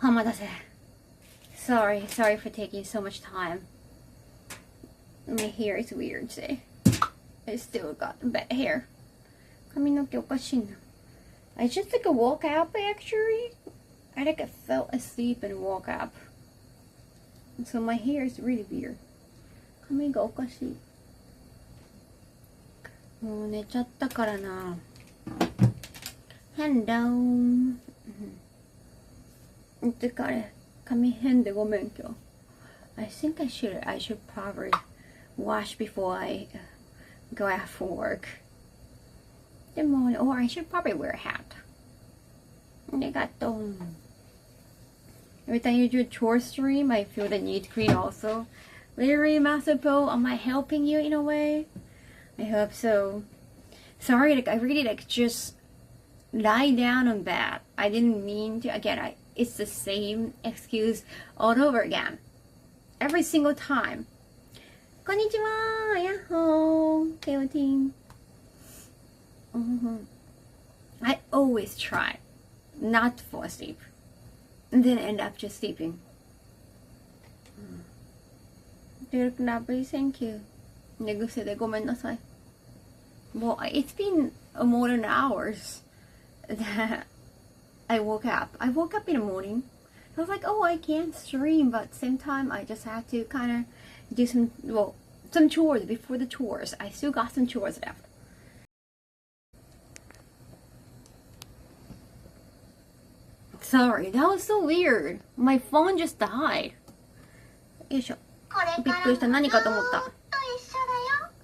Hamadase. Sorry for taking so much time. My hair is weird today. I still got bad hair. 髪の毛おかしいな. I just woke up actually. I fell asleep and woke up. So my hair is really weird. 髪がおかしい. もう寝ちゃったからな. Hello. 疲れ. 髪変でごめん今日. I think I should probably wash before I go out for work. でも, or I should probably wear a hat. ありがとう. Every time you do a chore stream, I feel the need to clean also. Really, Masapo, am I helping you in a way? I hope so. Sorry, I really just lie down on bed. I didn't mean to. Again, it's the same excuse all over again. Every single time. こんにちは、やっほー、ケオティン。I always try not to fall asleep and then end up just sleeping. Dear Knappy, thank you. 寝癖でごめんなさい. Well, it's been more than hours that I woke up. I woke up in the morning. I was like, oh, I can't stream, but at the same time, I just had to kind of do some chores before the chores. I still got some chores left. Sorry, that was so weird. My phone just died. よいしょ。びっくりした。何かと思った。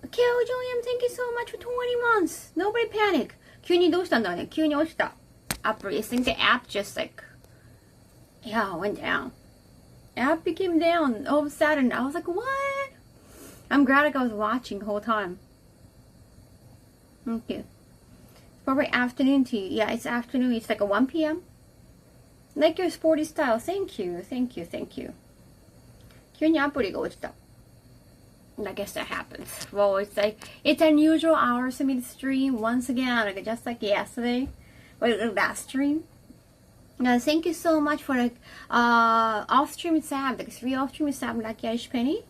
Kaho Joyam, thank you so much for 20 months. Nobody panic. 急にどうしたんだろうね。急に落ちた。App, I think the app just went down. App became down all of a sudden. I was like, what? I'm glad I was watching the whole time. Thank you. It's probably afternoon tea. Yeah, it's afternoon. It's like a 1 p.m. Like your sporty style. Thank you. 急にアプリが落ちた. I guess that happens. Well, it's unusual hours for me to stream once again, just like yesterday. Last stream. Thank you so much for off-stream sab. 3 off-stream sab like Yash Penny.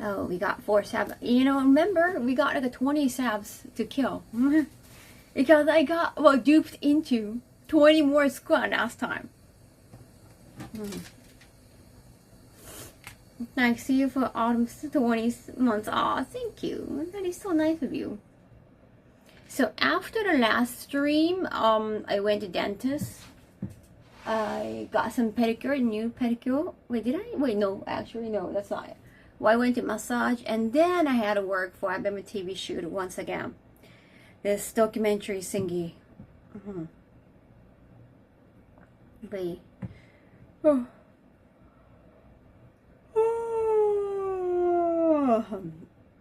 Oh, we got 4 sabs. Remember, we got 20 sabs to kill. Because I got, duped into 20 more squad last time. Thanks to you for autumn's 20 months. Aw, thank you. That is so nice of you. So after the last stream, I went to dentist. I got some pedicure, new pedicure. Wait, did I? Wait, no, actually, no, that's not it. Well, I went to massage, and then I had to work for a TV shoot once again. This documentary thingy. Wait. Oh.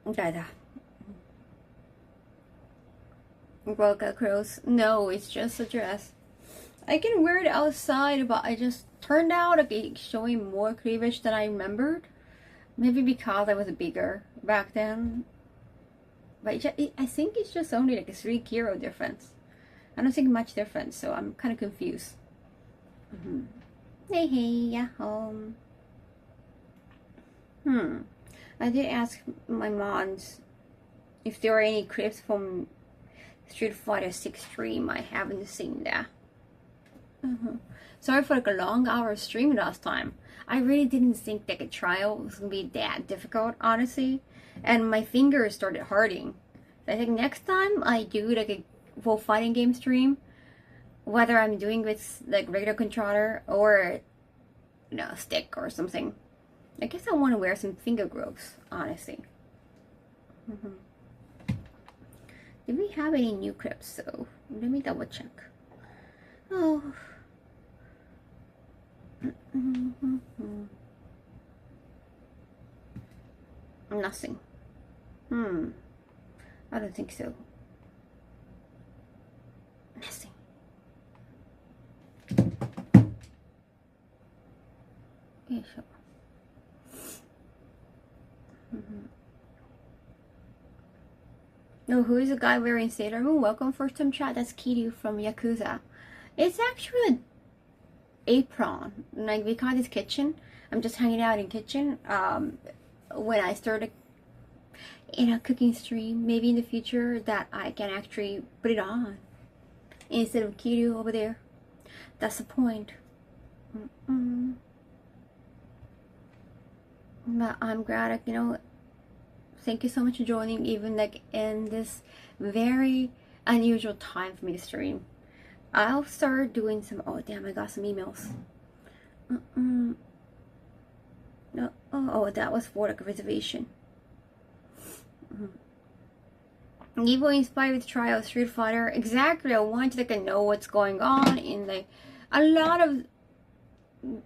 Okay. Roca curls. No, it's just a dress. I can wear it outside, but I just turned out showing more cleavage than I remembered. Maybe because I was bigger back then. But I think it's just only a 3 kilo difference. I don't think much difference, so I'm kind of confused. Hey, yeah, home. I did ask my moms if there were any clips from Street Fighter 6 stream. I haven't seen that. Sorry for a long hour stream last time. I really didn't think a trial was gonna be that difficult, honestly. And my fingers started hurting. So I think next time I do a full fighting game stream, whether I'm doing with regular controller or stick or something, I guess I want to wear some finger gloves, honestly. Did we have any new clips though? Let me double check. Oh. Nothing. I don't think so. Nothing. Yeah, sure. No, who is the guy wearing Sailor Moon? Welcome first time chat. That's Kiryu from Yakuza. It's actually apron. Like, because it's kitchen, I'm just hanging out in kitchen. When I start a cooking stream, maybe in the future, that I can actually put it on instead of Kiryu over there. That's the point. But I'm glad, like, thank you so much for joining, even like in this very unusual time for me to stream. I'll start doing some, oh damn, I got some emails. No, oh, that was for like a reservation. Evo inspired with trial Street Fighter. Exactly, I wanted to know what's going on in like a lot of,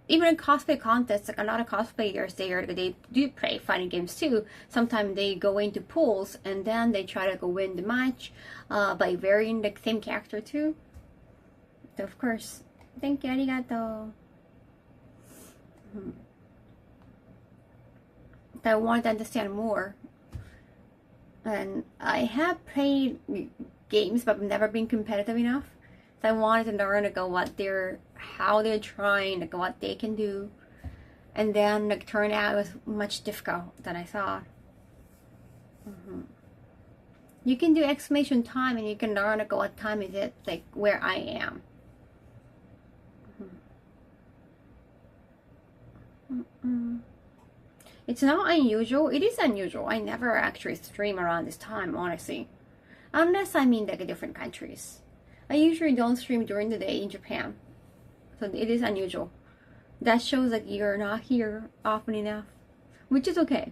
even in cosplay contests, like a lot of cosplayers there, they do play fighting games too. Sometimes they go into pools and then they try to go win the match by varying the same character too. So of course, thank you, arigato. I wanted to understand more. And I have played games, but I've never been competitive enough. So I wanted to learn like how they're trying, like what they can do. And then like turned out it was much difficult than I thought. You can do exclamation time and you can learn like what time is it, like where I am. It's not unusual. It is unusual. I never actually stream around this time, honestly. Unless I'm in like different countries. I usually don't stream during the day in Japan. So it is unusual. That shows that you're not here often enough. Which is okay.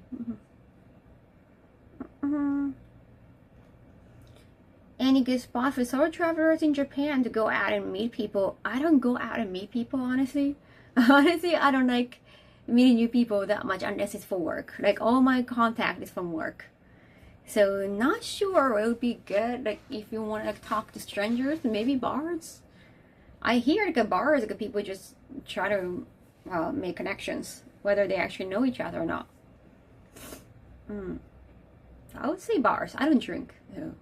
Any good spot for solo travelers in Japan to go out and meet people? I don't go out and meet people, honestly. Honestly, I don't like meeting new people that much unless it's for work. Like all my contact is from work. So not sure it would be good like if you want to like talk to strangers, maybe bars. I hear like at bars like people just try to make connections, whether they actually know each other or not. I would say bars. I don't drink. So.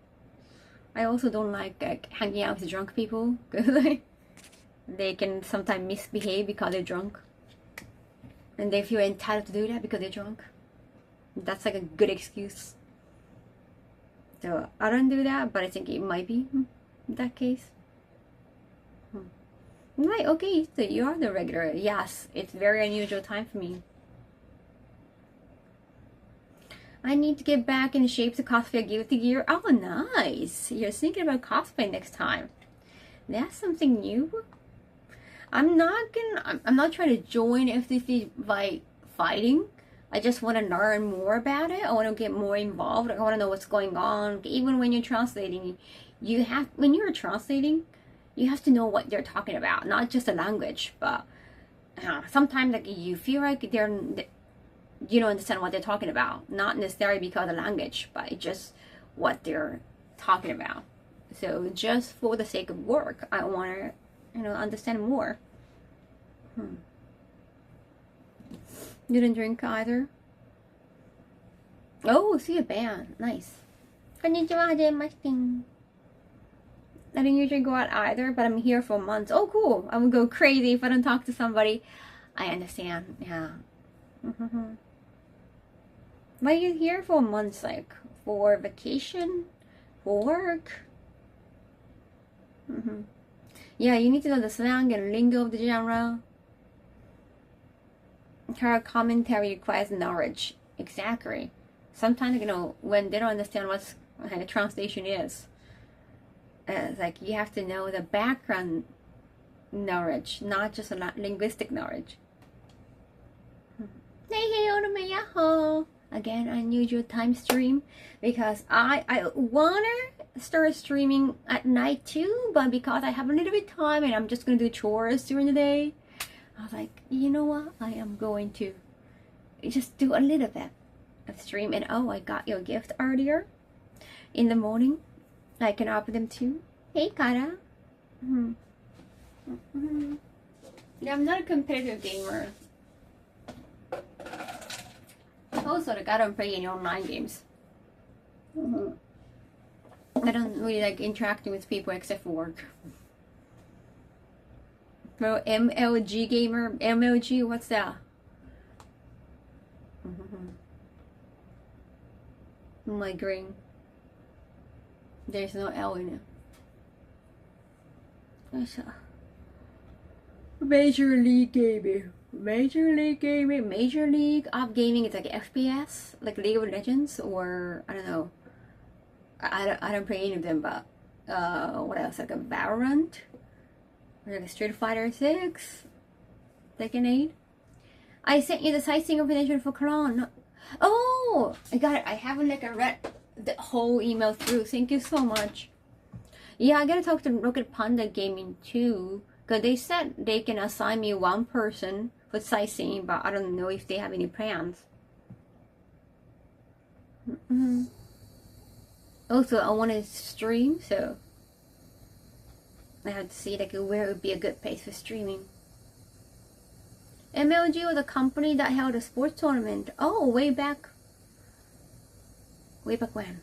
I also don't like hanging out with drunk people because like, they can sometimes misbehave because they're drunk. And they feel entitled to do that because they're drunk. That's like a good excuse. So I don't do that, but I think it might be that case. Right, okay, so you are the regular. Yes, it's very unusual time for me. I need to get back in shape to cosplay Guilty Gear. Oh, nice. You're thinking about cosplay next time. That's something new. I'm not trying to join FTC by fighting. I just want to learn more about it. I want to get more involved. I want to know what's going on. Even when you're translating, when you're translating, you have to know what they're talking about, not just the language, but sometimes like you feel like you don't understand what they're talking about, not necessarily because of the language, but just what they're talking about. So just for the sake of work, I want to understand more. You didn't drink either? Oh, see a band. Nice. Konnichiwa, hajimemashite. I don't usually go out either, but I'm here for months. Oh, cool. I would go crazy if I don't talk to somebody. I understand. Yeah. Why are you here for months? Like, for vacation? For work? Yeah, you need to know the slang and lingo of the genre. Her commentary requires knowledge. Exactly. Sometimes, when they don't understand what translation is, it's like you have to know the background knowledge, not just a linguistic knowledge. Again, unusual time stream because I wanna start streaming at night too, but because I have a little bit of time and I'm just gonna do chores during the day, I was like, you know what? I am going to just do a little bit of stream. And oh, I got your gift earlier in the morning. I can open them too. Hey, Kara. Yeah, I'm not a competitive gamer. Also, like, I don't play any online games. I don't really like interacting with people except for work. Well, MLG gamer. MLG, what's that? My green. There's no L in it. What's that? Major League Gaming. Major League Gaming. Major League of Gaming is like FPS, like League of Legends, or I don't know. I don't play any of them, but what else? Like a Valorant, or like a Street Fighter 6, Tekken 8. I sent you the sightseeing invitation for Cologne. Oh, I got it. I haven't like read the whole email through. Thank you so much. Yeah, I gotta talk to Rocket Panda Gaming too, because they said they can assign me one person for sightseeing, but I don't know if they have any plans. Also, I want to stream, so I have to see like where would be a good place for streaming. MLG was a company that held a sports tournament. Oh, way back. Way back when.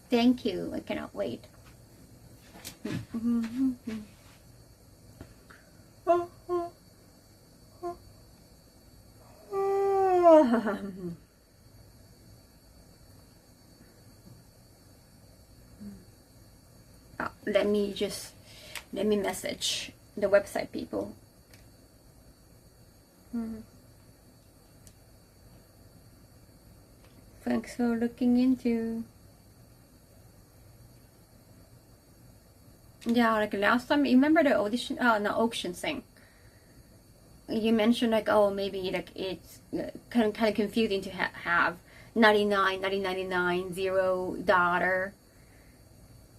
Thank you. I cannot wait. Let me message the website people. Thanks for looking into. Yeah, like last time, you remember the audition, no, auction thing. You mentioned like, oh, maybe like it's kind of confusing to have 99, 99, $0.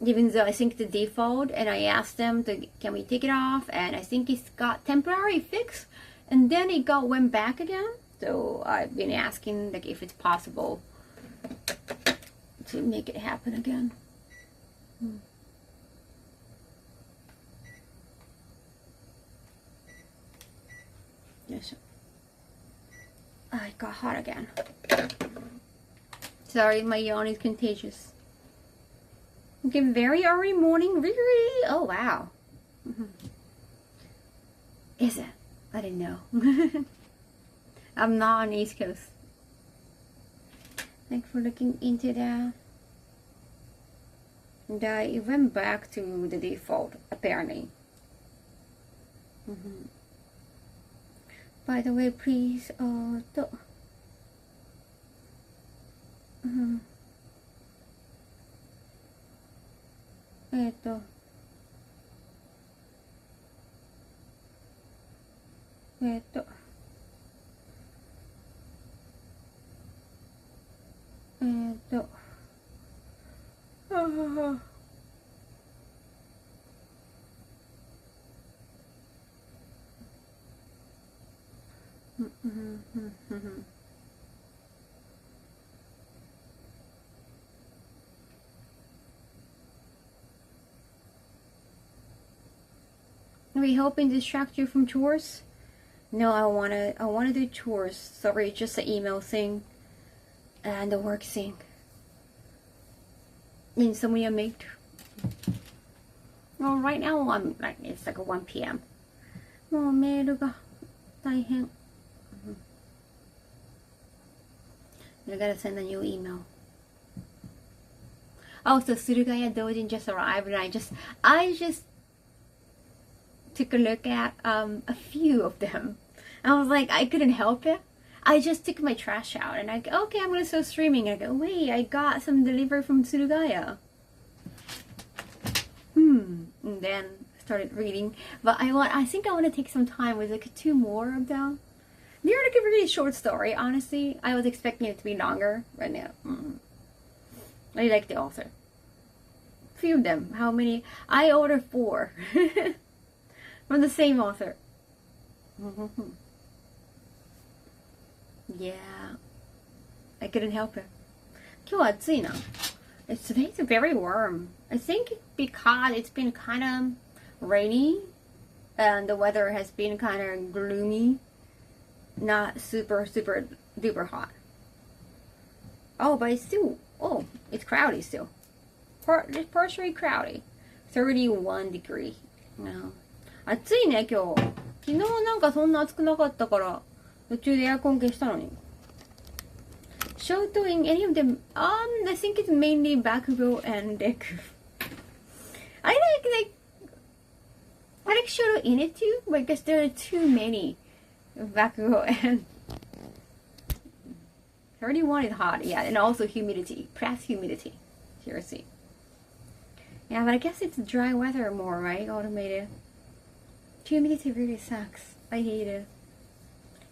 Even though I think the default, and I asked them to, can we take it off, and I think it's got temporary fix, and then it went back again. So I've been asking like if it's possible to make it happen again. Yes. I got hot again. Sorry, my yawn is contagious. Okay, very early morning, really? Oh, wow. Is it? I didn't know. I'm not on the East Coast. Thanks for looking into that. And it went back to the default, apparently. By the way, please, don't... Are we hoping to distract you from chores? No, I wanna do chores. Sorry, just the email thing and the work thing. Insomnia mate. Well, right now I'm like it's like 1 p.m. もうメールが大変。I gotta send a new email. Oh, so Surugaya Dojin just arrived, and I just took a look at a few of them. I was like, I couldn't help it. I just took my trash out, and I go, okay, I'm gonna start streaming. I go, wait, I got some delivery from Surugaya. And then started reading, but I think I want to take some time with like 2 more of them. They're like a really short story, honestly. I was expecting it to be longer, but no. I like the author. Few of them. How many? I ordered 4 from the same author. Yeah, I couldn't help it. 今日は暑いな. Today's very warm. I think because it's been kind of rainy and the weather has been kind of gloomy, not super duper hot. Oh, but it's still, it's cloudy still. It's partially cloudy. 31 degree. No. 暑いね、今日。昨日なんかそんな暑くなかったから、途中でエアコン消したのに。Shoto in any of them, I think it's mainly Bakugo and Deku. I like Shoto in it too, because there are too many Bakugo and 31 is hot, yeah, and also humidity, plus humidity. Seriously. Yeah, but I guess it's dry weather more, right? Automated. Humidity really sucks. I hate it.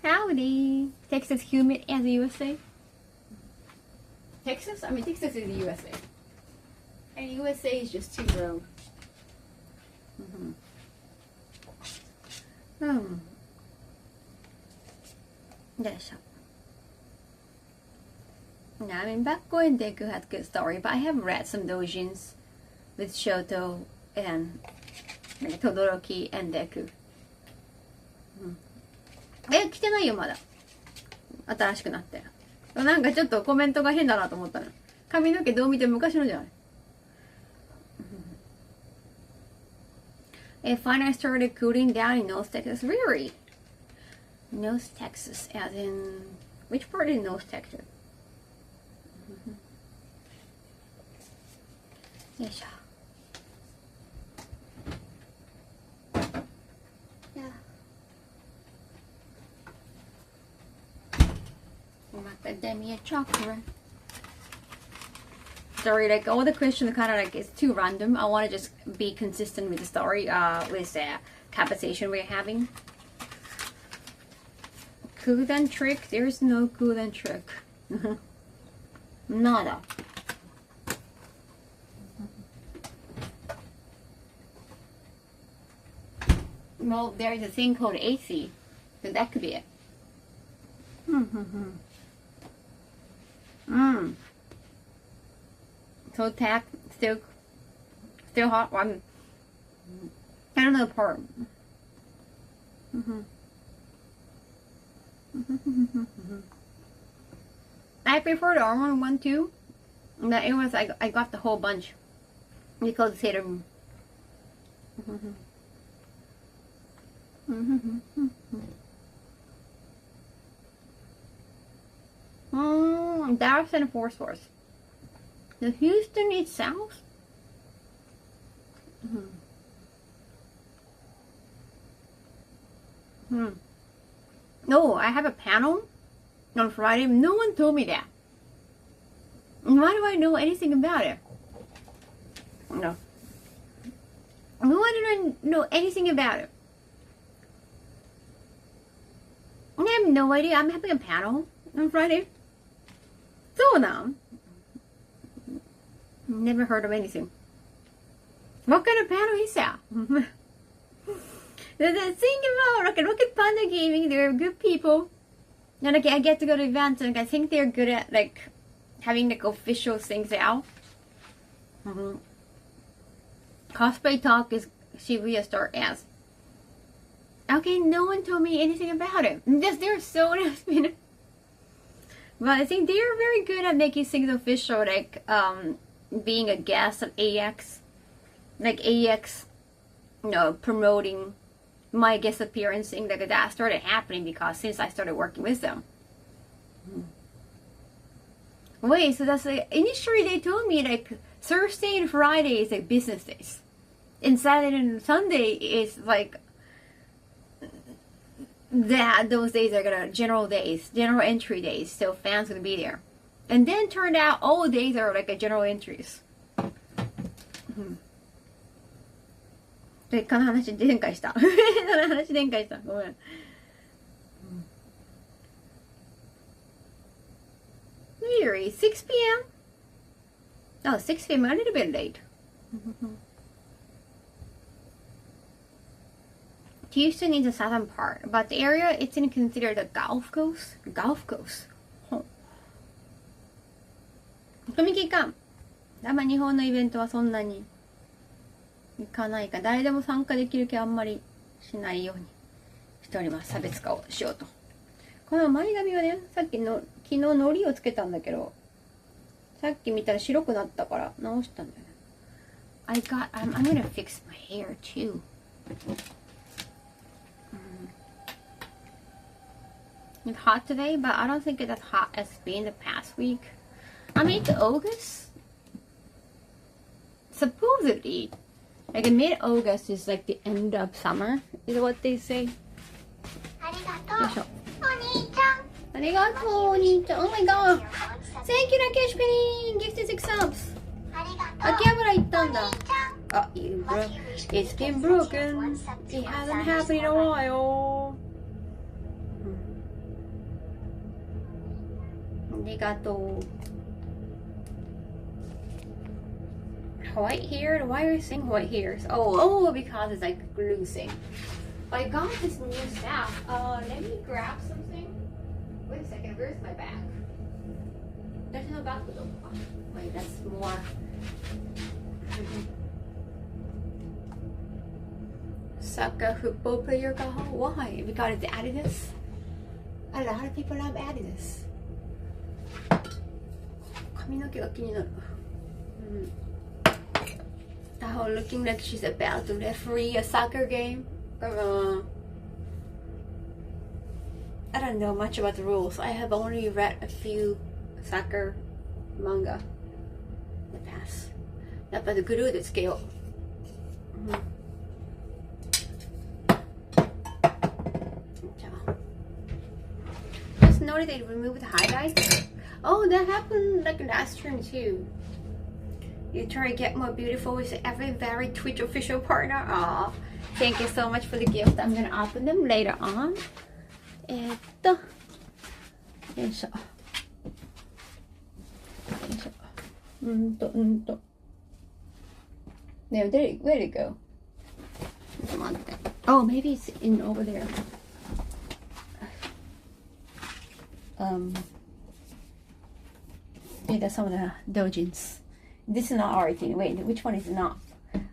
Howdy! Texas humid as the USA? Texas? I mean, Texas is the USA. And USA is just too low. Yeah, I mean, Bakugo and Deku had good story, but I have read some doujins with Shoto and Todoroki and Deku. 来てないよまだ。新しくなって。なんかちょっとコメントが変だなと思ったの。髪の毛どう見ても昔のじゃない。Finally started cooling down in North Texas. Really? North Texas, as in which part in North Texas? よいしょ。Macadamia chocolate. Sorry, like all the questions kind of like it's too random. I want to just be consistent with the story, with the conversation we're having. Cool and trick? There's no cool and trick. Nada. Well, there's a thing called AC, so that could be it. So tack still hot. I don't know the part. I prefer the almond one too. That it was I got the whole bunch because it's hit Dallas and Fort Worth. The Houston itself? No, I have a panel on Friday. No one told me that. Why do I know anything about it? No. Why did I know anything about it? I have no idea. I'm having a panel on Friday. So now, never heard of anything. What kind of panel is that? The thing about like Rocket Panda Gaming, they're good people, and I get to go to events, and I think they're good at like having like official things out. Cosplay Talk is Shibuya start as. Okay, no one told me anything about it. Just they're so nice. But I think they are very good at making things official, like being a guest at AX, like AX, promoting my guest appearance, thing like that started happening because since I started working with them. Wait, so that's like initially they told me like Thursday and Friday is like business days, and Saturday and Sunday is like that those days are gonna general entry days, so fans gonna be there. And then turned out all days are like a general entries. で、この話展開した。この話展開した。ごめん。Really? 6 p.m.? Oh, 6 p.m. a little bit late. Houston is the southern part, but the area it's in considered the Gulf Coast. Gulf Coast. コミケか。あんま日本のイベントはそんなに行かないか。誰でも参加できる気はあんまりしないようにしております。差別化をしようと。この前髪はね、さっきの昨日のりをつけたんだけど、さっき見たら白くなったから直したんだよね。I'm gonna fix my hair too. It's hot today, but I don't think it's as hot as it's been the past week. I mean, it's August. Supposedly, like mid-August is like the end of summer, is what they say. Arigato, Oni-chan. Oh my god. Thank you, Rakesh Penny. Gifted 6 subs. Akihabara 行ったんだ。It's been broken. It hasn't happened in a while. ありがとう。White hair? Why are you saying white hairs? Oh, because it's like losing. I got this new stuff. Let me grab something. Wait a second, where's my bag? There's no bag though. Wait, that's more. Soccer football player Kaho? Why? Because it's Adidas? A lot of people love Adidas. 髪の毛が気になる。Kaho looking like she's about to referee a soccer game. I don't know much about the rules. I have only read a few soccer manga in the past. やっぱりグルーでつけよう。Just noted they removed the highlights. Oh, that happened like last stream too. You try to get more beautiful with every very Twitch official partner. Aw, thank you so much for the gift. I'm gonna open them later on. よいしょ。Now, where'd it go? Come on. Oh, maybe it's in over there. Yeah, that's some of the doujins. This is not R18. Wait, which one is not?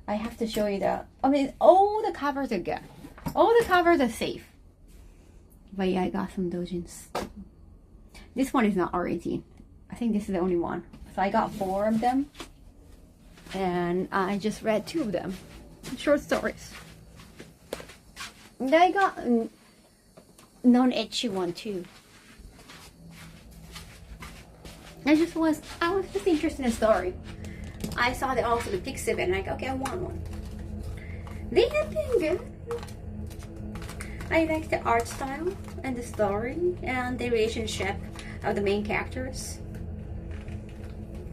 I have to show you the. I mean, all the covers are good. All the covers are safe. But yeah, I got some doujins. This one is not R18. I think this is the only one. So I got 4 of them. And I just read 2 of them. Short stories. And I got non-ecchi one too. I was just interested in the story. I saw the also the pics of it and I go, okay, I want one. They have been good. I like the art style and the story and the relationship of the main characters.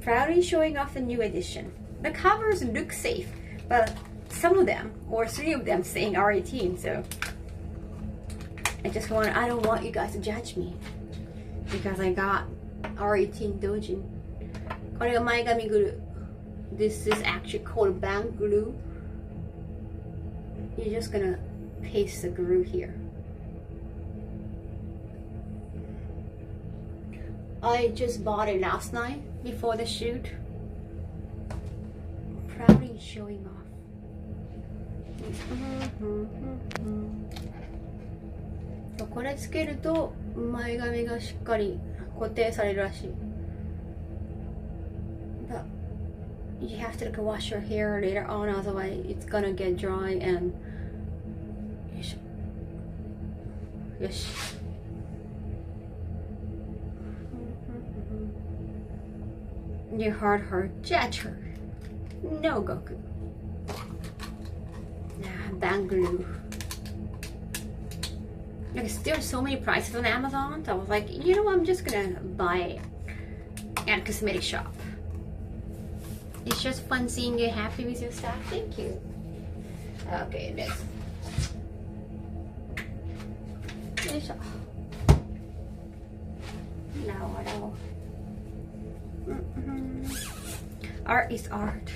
Proudly showing off the new edition. The covers look safe, but some of them, or 3 of them, saying R18, so I don't want you guys to judge me because I got R18 doujin. これが前髪グルー. This is actually called bang glue. You're just gonna paste the glue here. I just bought it last night before the shoot. Proudly showing off. So これつけると前髪がしっかり固定されるらしい。But you have to like wash your hair later on, otherwise it's gonna get dry and よいしょ。よし。You heard her judge her. No, Goku. Bang glue. Like, there's so many prices on Amazon, so I was like, you know what, I'm just gonna buy it at a cosmetic shop. It's just fun seeing you happy with your stuff. Thank you. Okay, next. No. Art is art.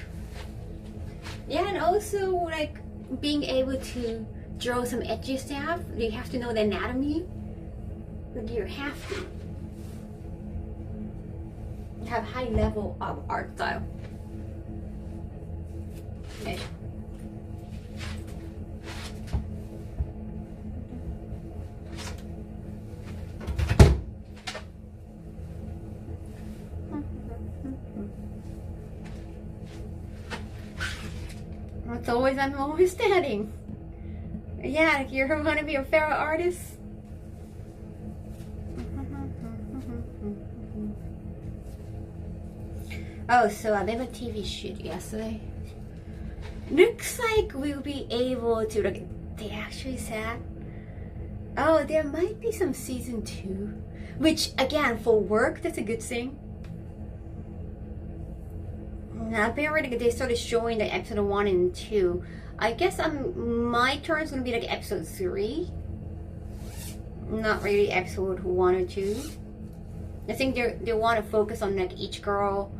Yeah, and also like being able to draw some edgy stuff, you have to know the anatomy. Like you have to have high level of art style. Okay. I'm always standing. Yeah, you ever want to be a fellow artist? Oh, so I did a TV shoot yesterday. Looks like we'll be able to, like, they actually said, oh, there might be some season 2. Which, again, for work, that's a good thing. Now, apparently they started showing the episode 1 and 2. I guess my turn is going to be like episode 3. Not really episode 1 or 2. I think they want to focus on like each girl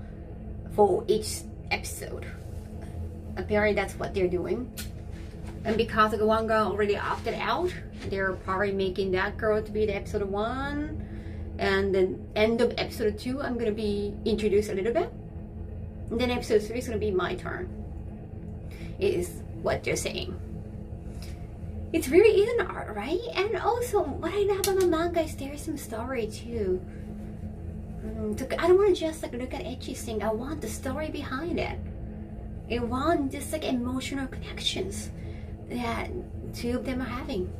for each episode. Apparently that's what they're doing. And because like one girl already opted out, they're probably making that girl to be the episode 1. And then end of episode 2, I'm going to be introduced a little bit. And then episode 3 is going to be my turn. Is what they're saying. It's really an art, right? And also, what I love about manga is there's some story too. I don't want to just like look at ecchi thing. I want the story behind it. I want just like emotional connections that 2 of them are having,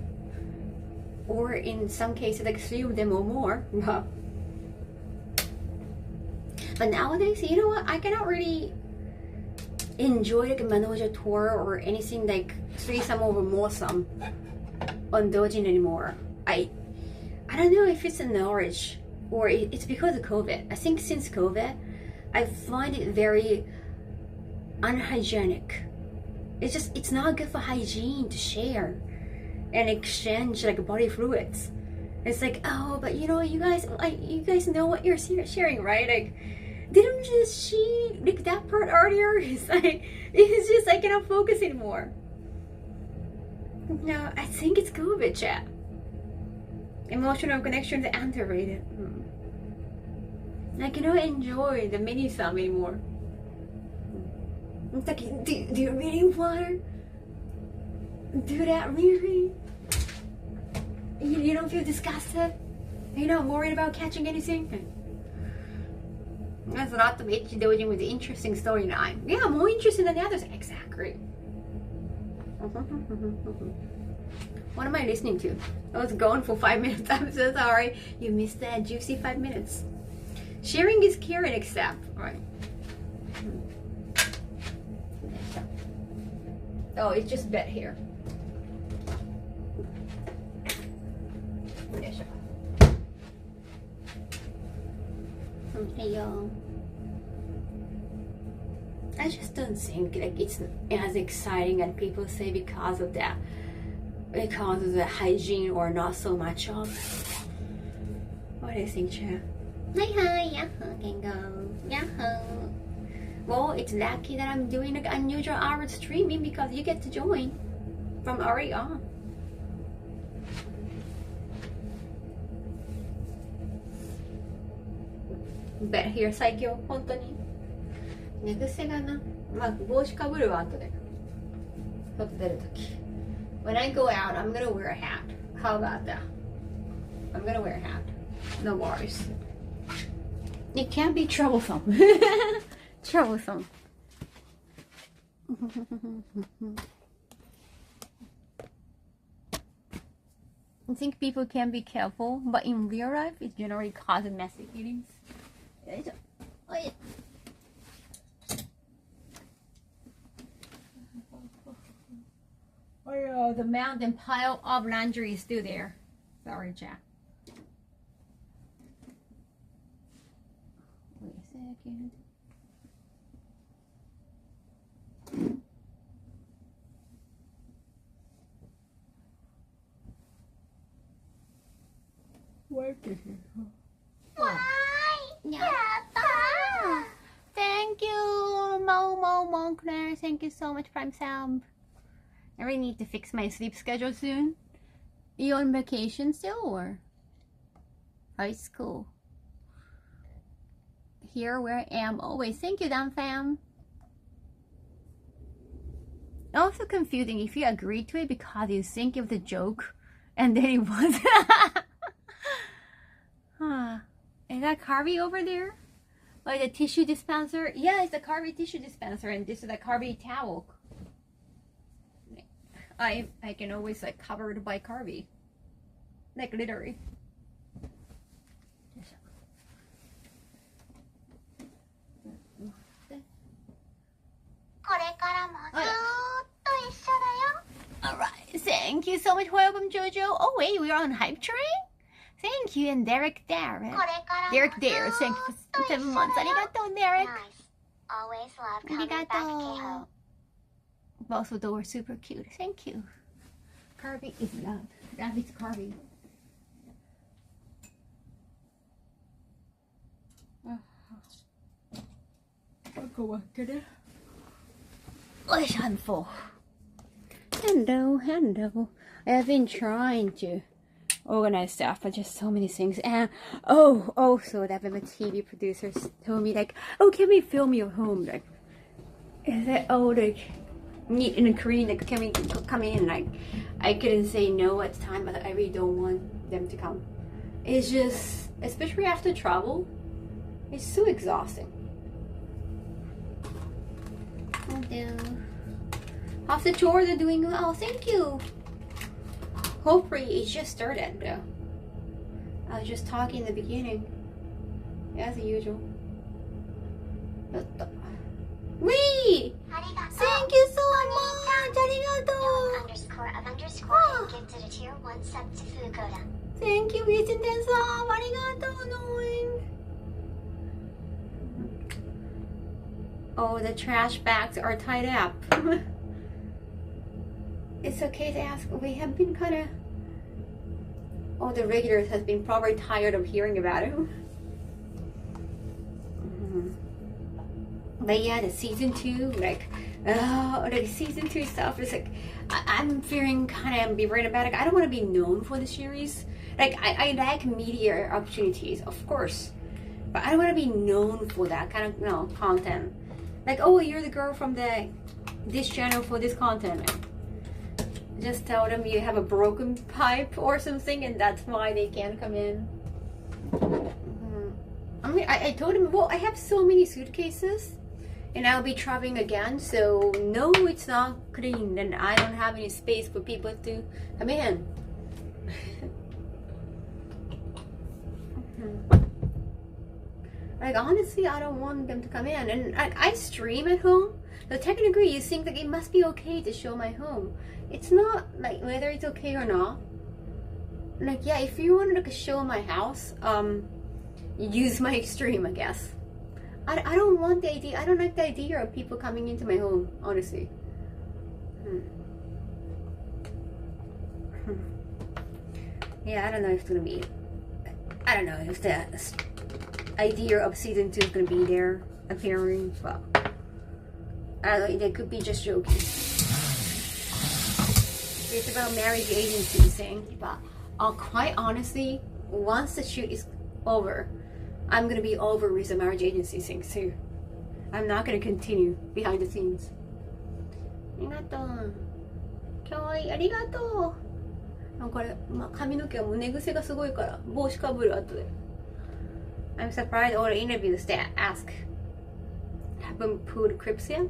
or in some cases like 3 of them or more. But nowadays, you know what? I cannot really enjoy like a Manoja tour or anything like threesome over moresome on Dojin anymore. I don't know if it's a knowledge or it's because of COVID. I think since COVID, I find it very unhygienic. It's not good for hygiene to share and exchange like body fluids. It's like, oh, but you know, you guys know what you're sharing, right? Like, didn't just she like that part earlier? It's like, it's just I cannot focus anymore. No, I think it's COVID, chat. Emotional connections are underrated. I cannot enjoy the mini-sum anymore. It's like, do you really want to do that, really? You don't feel disgusted? You're not worried about catching anything? That's not the ecchi dojin with the interesting storyline. Yeah, more interesting than the others. Exactly. What am I listening to? I was gone for 5 minutes. I'm so sorry. You missed that juicy 5 minutes. Sharing is caring, except. Right. Oh, it's just bed here. Hey y'all. I just don't think like it's as exciting as people say because of that, because of the hygiene or not so much of. What do you think, Chad? Hi, yahoo, can go, yahoo. Well, it's lucky that I'm doing like unusual hours streaming because you get to join from already on. Bed here 最強本当に寝癖がな、まあ帽子かぶるわ後で外出るとき When I go out, I'm gonna wear a hat. How about that? I'm gonna wear a hat. No worries. It can be troublesome. Troublesome. I think people can be careful, but in real life, it generally causes messy feelings. Oh, the mountain pile of laundry is still there. Sorry, Jack. Wait a second. Where is it? Yeah. Thank you, Mo Moncler. Thank you so much, Prime Sam. I really need to fix my sleep schedule soon. Are you on vacation still or high school? Here where I am always. Thank you, Dan Fam. Also confusing if you agree to it because you think it was a joke and then it wasn't. Huh. Is that Carby over there? Like the tissue dispenser? Yeah, it's a Carby tissue dispenser and this is a Carby towel. I can always like cover it by Carby. Like literally. これからもずーっと一緒だよ。 Alright, thank you so much for welcome Jojo. Oh wait, we are on hype train? Thank you and Derek there. これからも Derek there, thank you for 7 months. ありがとう Derek. Nice. Always love あり coming が back, と Kaho. う Both of them were super cute. Thank you. Carby is love. Love is Carby. Wish I'm full. Hello. I have been trying to organize stuff, but just so many things. And also that my TV producers told me like, oh, can we film your home? Like, is it like neat and clean? Like, can we come in? Like, I couldn't say no at the time, but I really don't want them to come. It's just, especially after travel, it's so exhausting. Half the chores are doing well. Thank you. Hopefully, it just started though. I was just talking in the beginning, as usual. Wee! Thank you so much. ありがとう. ___ gifted a tier 1 sub to Fugoda. Thank you, Vincent and Sam. ありがとう, Noin. Oh, the trash bags are tied up. It's okay to ask. We have been kind of... All the regulars has been probably tired of hearing about it. But yeah, the season 2, like season 2 stuff is like... I'm feeling kind of ambivalent about it. I don't want to be known for the series. Like, I like media opportunities, of course. But I don't want to be known for that kind of, content. Like, oh, you're the girl from this channel for this content. Just tell them you have a broken pipe or something, and that's why they can't come in. I mean, I told him, well, I have so many suitcases, and I'll be traveling again, so no, it's not clean, and I don't have any space for people to come in. Like, honestly, I don't want them to come in, and I stream at home, so technically you think that it must be okay to show my home. It's not like whether it's okay or not. Like, yeah, if you want to show my house, use my stream, I guess. I don't want the idea. I don't like the idea of people coming into my home, honestly. Yeah, I don't know if it's gonna be. I don't know if the idea of season 2 is gonna be there appearing, but I don't know. They could be just joking. It's about marriage agency thing, but quite honestly, once the shoot is over, I'm gonna be over with the marriage agency thing too. I'm not gonna continue behind the scenes. ありがとう。かわいい。ありがとう。これ、髪の毛はもう寝癖がすごいから帽子かぶる後で。I'm surprised all the interviews that ask haven't put clips yet.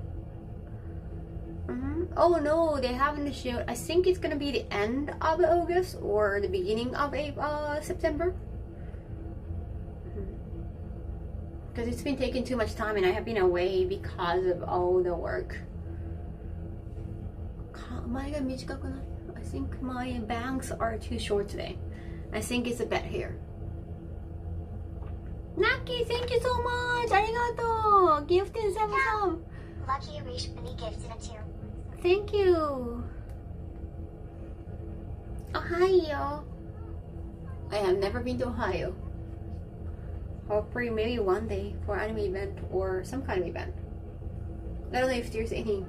Oh no, they haven't shown. I think it's gonna be the end of August or the beginning of September. Because it's been taking too much time and I have been away because of all the work. I think my bangs are too short today. I think it's a bad hair. Naki, thank you so much! ありがとう! Gifted 7 Lucky Rishmani gifted a tier 1. Thank you. Ohio. I have never been to Ohio. Hopefully maybe one day for an anime event or some kind of event. I don't know if there's any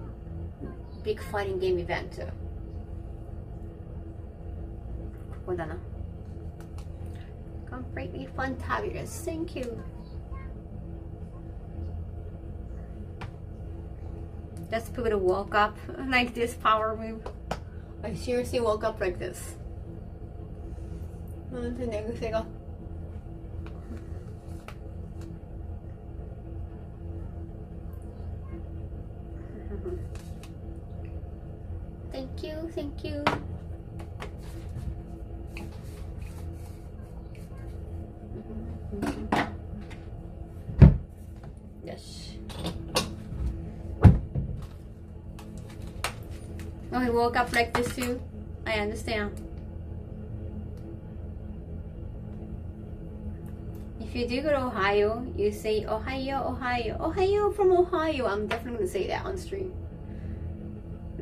big fighting game event. ここだな. Completely fantabulous. Thank you. Just people to woke up like this power move. I seriously woke up like this. なんて寝癖が。Thank Thank you, thank you. Yes. Oh, he woke up like this too? I understand. If you do go to Ohio, you say Ohio, Ohio, Ohio from Ohio. I'm definitely going to say that on stream.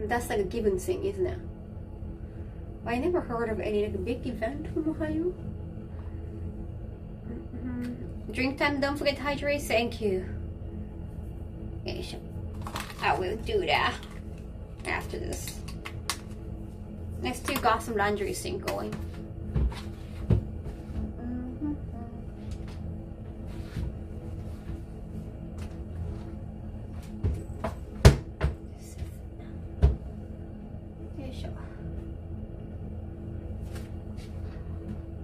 That's like a given thing, isn't it? I never heard of any like a big event from Ohio. Drink time, don't forget to hydrate. Thank you. Yes, I will do that after this. Next two got some laundry sync going.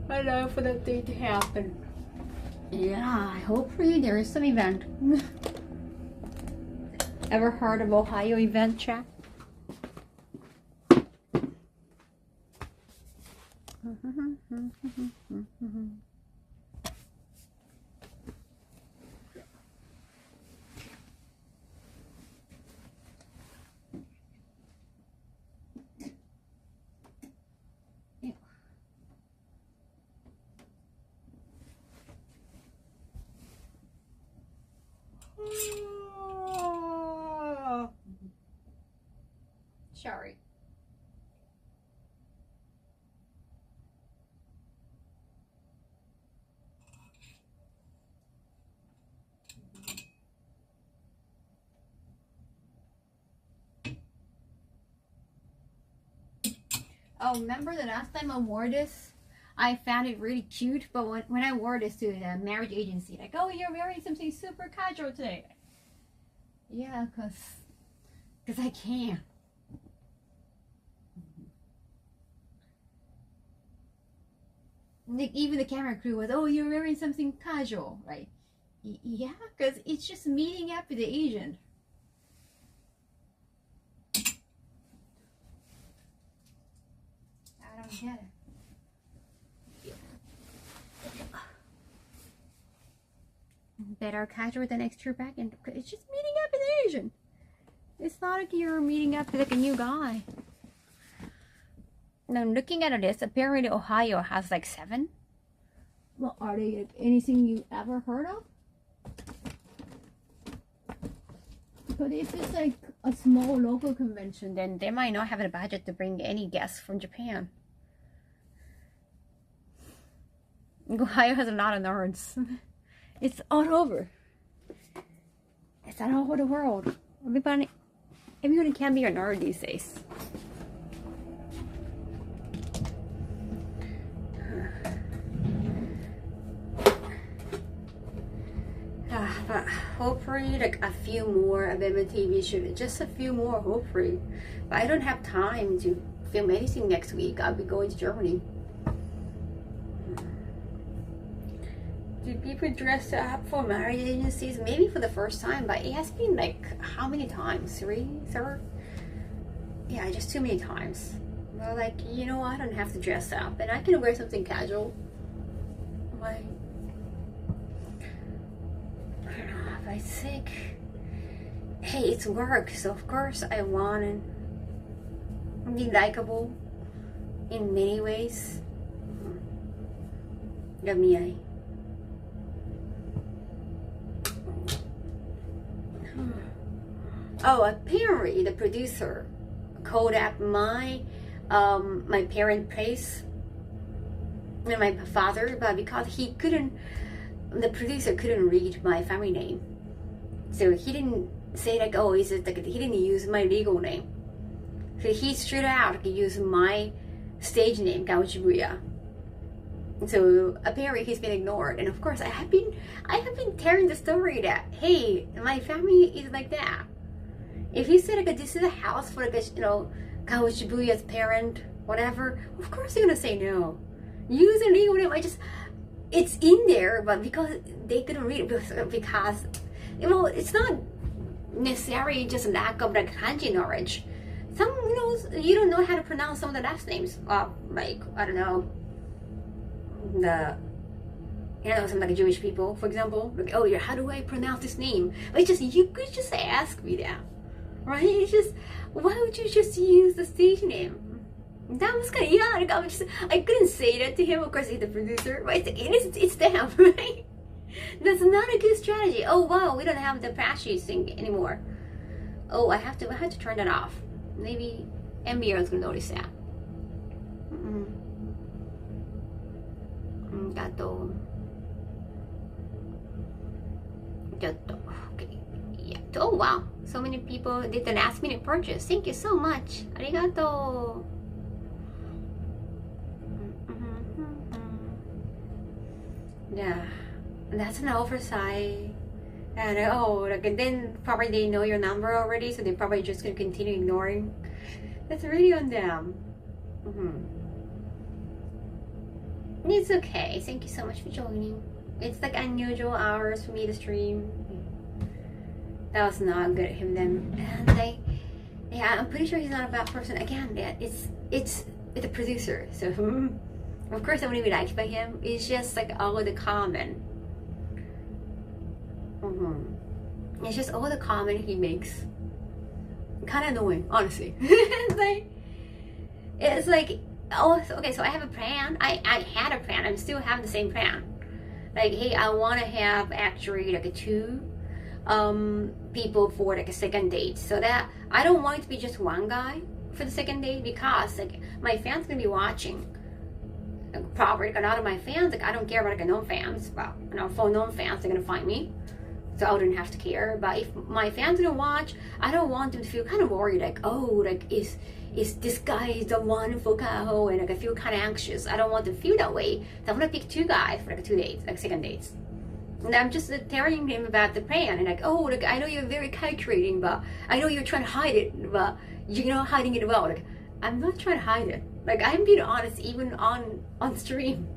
I love for that day to happen. Yeah, hopefully there is some event. Ever heard of Ohio event, chat? Sorry. Oh, remember the last time I wore this? I found it really cute, but when I wore this to the marriage agency, like, oh, you're wearing something super casual today. Yeah, cause I can. Like, even the camera crew was, oh, you're wearing something casual, right? Yeah, because it's just meeting up with the agent. I don't get it. Better casual than extra back, and it's just meeting up with the agent. It's not like you're meeting up with like a new guy. Now, looking at this, apparently Ohio has like 7. Well, are they like anything you ever heard of? But if it's like a small local convention, then they might not have the budget to bring any guests from Japan. Ohio has a lot of nerds. It's all over. It's all over the world. Everybody can be a nerd these days. But hopefully like a few more of them TV shows, just a few more hopefully. But I don't have time to film anything next week. I'll be going to Germany. Do people dress up for marriage agencies? Maybe for the first time, but it has been like how many times? 3, 3? Yeah, just too many times. Well, like, you know, I don't have to dress up and I can wear something casual. Like, I think, hey, it's work, so of course I want to be likable in many ways. Oh, apparently the producer called up my parent place and my father, but because the producer couldn't read my family name. So he didn't say like, oh, is it like, he didn't use my legal name. So he straight out used my stage name, Kaho Shibuya. So apparently he's been ignored. And of course I have been telling the story that, hey, my family is like that. If he said like, this is a house for like, you know, Kaho Shibuya's parent, whatever, of course you're gonna say no. Use a legal name. It's in there, but because they couldn't read it, because, you know, it's not necessarily just lack of like kanji knowledge. some, you don't know how to pronounce some of the last names. Like, I don't know, some like Jewish people, for example. Like, oh yeah, how do I pronounce this name? But you could just ask me that, right? It's just, why would you just use the stage name? That was kind of, yeah, like I couldn't say that to him. Of course, he's the producer, right? It's them, right? That's not a good strategy. Oh wow, we don't have the Apache thing anymore. Oh, I have to turn that off. Maybe MBR is gonna notice that. Okay. Yeah. Oh wow, so many people did the last minute purchase. Thank you so much. Arigato. Yeah, that's an oversight. And and then probably they know your number already, so they're probably just gonna continue ignoring. That's really on them. It's okay. Thank you so much for joining. It's like unusual hours for me to stream. That was not good of him then. And yeah, I'm pretty sure he's not a bad person. Again, yeah, it's a producer, so of course I wouldn't be liked by him. It's just like all the comment. It's just all the comment he makes. Kind of annoying, honestly. it's like, oh, okay, so I have a plan. I had a plan. I'm still having the same plan. Like, hey, I want to have actually like 2 people for like a second date, so that I don't want it to be just one guy for the second date, because like my fans gonna be watching. Probably like, a lot of my fans, like I don't care about like known fans. Well, for known fans, they're gonna find me, so I wouldn't have to care. But if my fans gonna watch, I don't want them to feel kind of worried, like, oh, like is this guy the one for Kaho, and like I feel kind of anxious. I don't want them to feel that way. So I'm gonna pick 2 guys for like 2 dates, like second dates. And I'm just telling him about the plan, and like, oh, like I know you're very calculating, but I know you're trying to hide it, but you're not hiding it well. Like, I'm not trying to hide it. Like, I'm being honest, even on stream.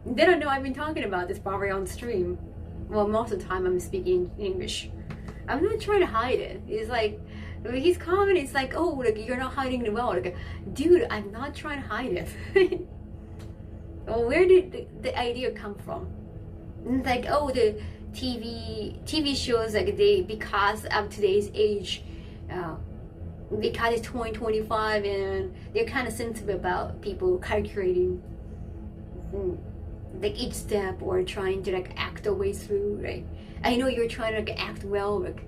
They don't know I've been talking about this probably on stream. Well, most of the time I'm speaking English. I'm not trying to hide it. It's like, his comment is like, oh, like you're not hiding it well. Like, dude, I'm not trying to hide it. Well, where did the idea come from? And like, oh, the TV shows, like because of today's age, because it's 2025 and they're kind of sensitive about people calculating like each step or trying to like act their way through. Right? I know you're trying to like act well, like,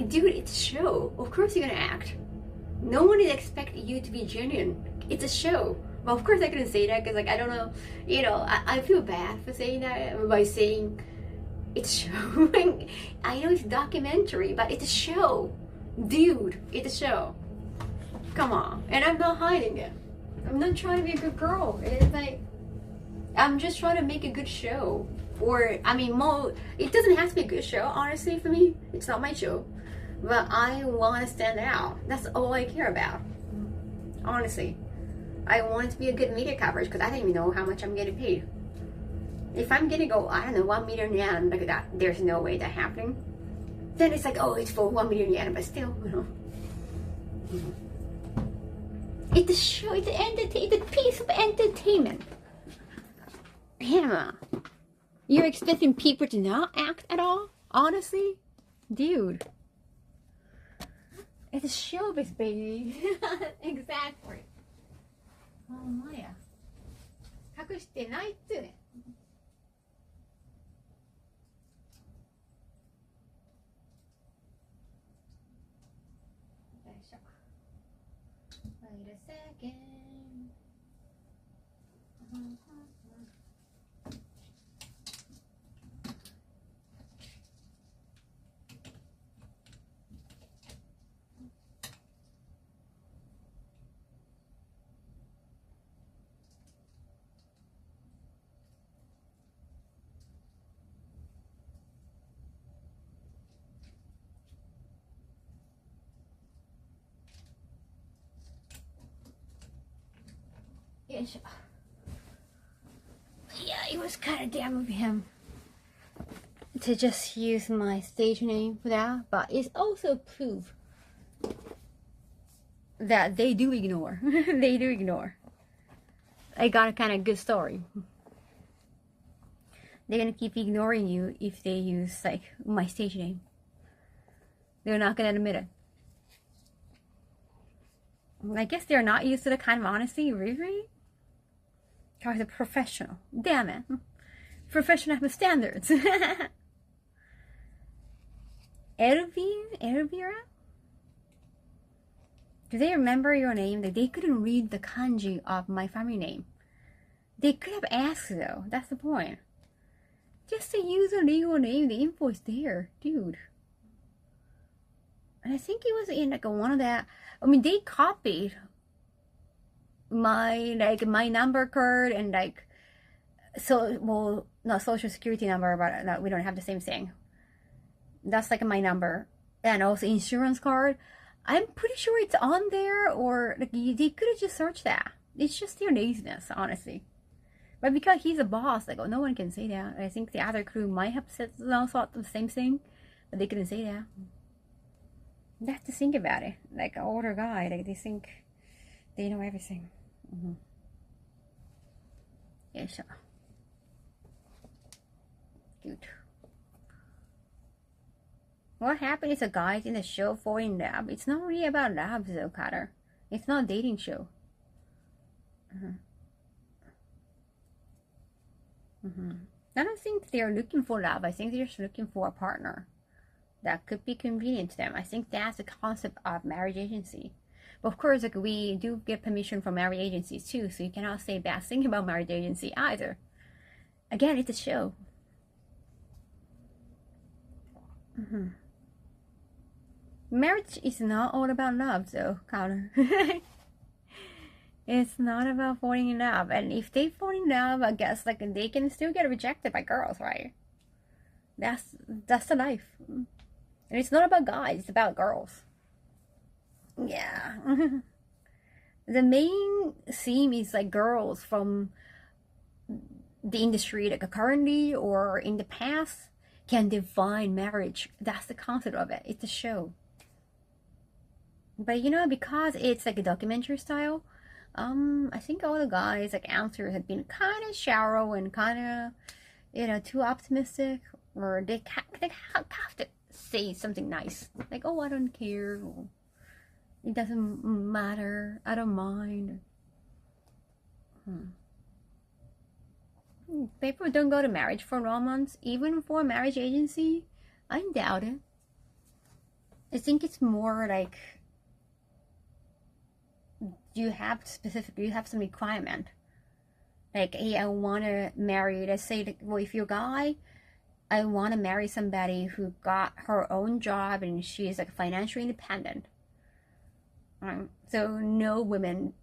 dude, it's a show. Of course you're gonna act. No one is expecting you to be genuine. It's a show. Well, of course I couldn't say that because like I don't know, I feel bad for saying that by saying it's a show. I know it's a documentary, but it's a show. Dude, it's a show. Come on. And I'm not hiding it. I'm not trying to be a good girl. It's like, I'm just trying to make a good show. Or, I mean, it doesn't have to be a good show, honestly, for me. It's not my show. But I want to stand out. That's all I care about. Honestly. I want it to be a good media coverage because I don't even know how much I'm getting paid. If I'm getting, I don't know, 1 million yen, like that, there's no way that happening. Then it's like, oh, it's for 1 million yen, but still, It's a show, it's a piece of entertainment. Yeah. You're expecting people to not act at all? Honestly? Dude. It's a showbiz, baby. Exactly. ほんまや。隠してないっつうね。よいしょ。Wait a second. Yeah, it was kind of dumb of him to just use my stage name for that, but it's also proof that they do ignore. They do ignore. I got a kind of good story. They're gonna keep ignoring you if they use like my stage name. They're not gonna admit it. I guess they're not used to the kind of honesty, really. I was a professional. Damn it. Professional have standards. Elvira? Do they remember your name? They couldn't read the kanji of my family name. They could have asked though. That's the point. Just to use a legal name, the info is there, dude. And I think it was in like one of that. I mean, they copied my number card and like, so, well, not social security number, but no, we don't have the same thing. That's like my number, and also insurance card. I'm pretty sure it's on there, or like they could have just searched that. It's just their laziness, honestly. But because he's a boss, like, oh, no one can say that. I think the other crew might have said, thought the same thing, but they couldn't say that. You have to think about it. Like an older guy, like they think they know everything. Yeah, sure. Good. What happened is the guys in the show fall in love. It's not really about love though, Carter. It's not a dating show. I don't think they're looking for love. I think they're just looking for a partner that could be convenient to them. I think that's the concept of marriage agency. But of course, like, we do get permission from marriage agencies too, so you cannot say bad thing about marriage agency either. Again, it's a show. Marriage is not all about love though, Carter. It's not about falling in love. And if they fall in love, I guess like they can still get rejected by girls, right? That's the life. And it's not about guys, it's about girls. Yeah. The main theme is like girls from the industry, like currently or in the past, can define marriage. That's the concept of it. It's a show. But you know, because it's like a documentary style, I think all the guys like answers have been kind of shallow and kind of, you know, too optimistic, or they have to say something nice, like, oh, I don't care, or it doesn't matter, I don't mind. People don't go to marriage for romance, even for a marriage agency. I doubt it. I think it's more like you have some requirement. Like, hey, I want to marry, let's say, like, well, if you're a guy, I want to marry somebody who got her own job and she is like financially independent. So no women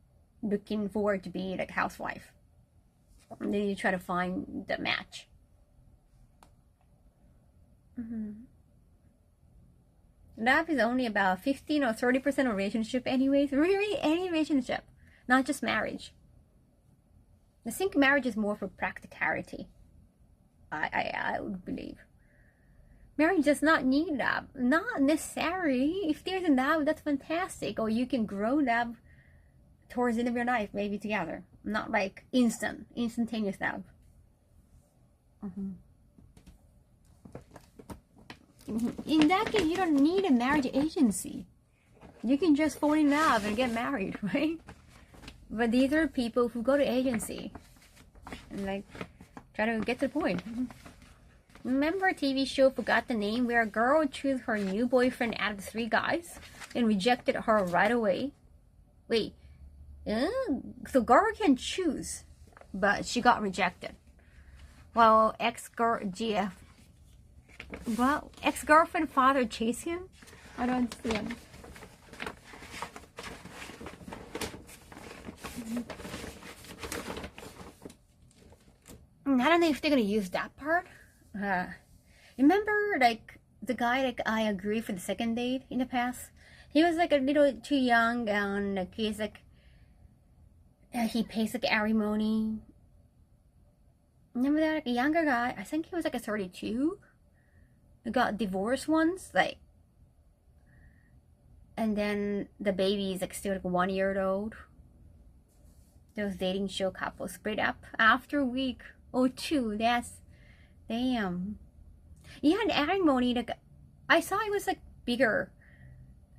looking forward to be like a housewife. And then you try to find the match. Love is only about 15 or 30% of relationship anyways. Really, any relationship, not just marriage. I think marriage is more for practicality. I would believe. Marriage does not need love. Not necessarily. If there's a love, that's fantastic. Or you can grow love towards the end of your life, maybe together. Not like instantaneous love. In that case, you don't need a marriage agency. You can just fall in love and get married, right? But these are people who go to agency and like try to get to the point. Remember a TV show, forgot the name, where a girl chose her new boyfriend out of 3 guys and rejected her right away? Wait, so girl can choose, but she got rejected. Well, ex-girlfriend father chased him? I don't see him. I don't know if they're gonna use that part. Remember, like, the guy, like, I agree for the second date in the past? He was like a little too young, and like, he's like, he pays like alimony. Remember that, like, a younger guy? I think he was like a 32. He got divorced once, like, And then the baby is like still like 1 year old. Those dating show couples split up after a week or two. That's damn. Yeah, the alimony, like I saw it was like bigger.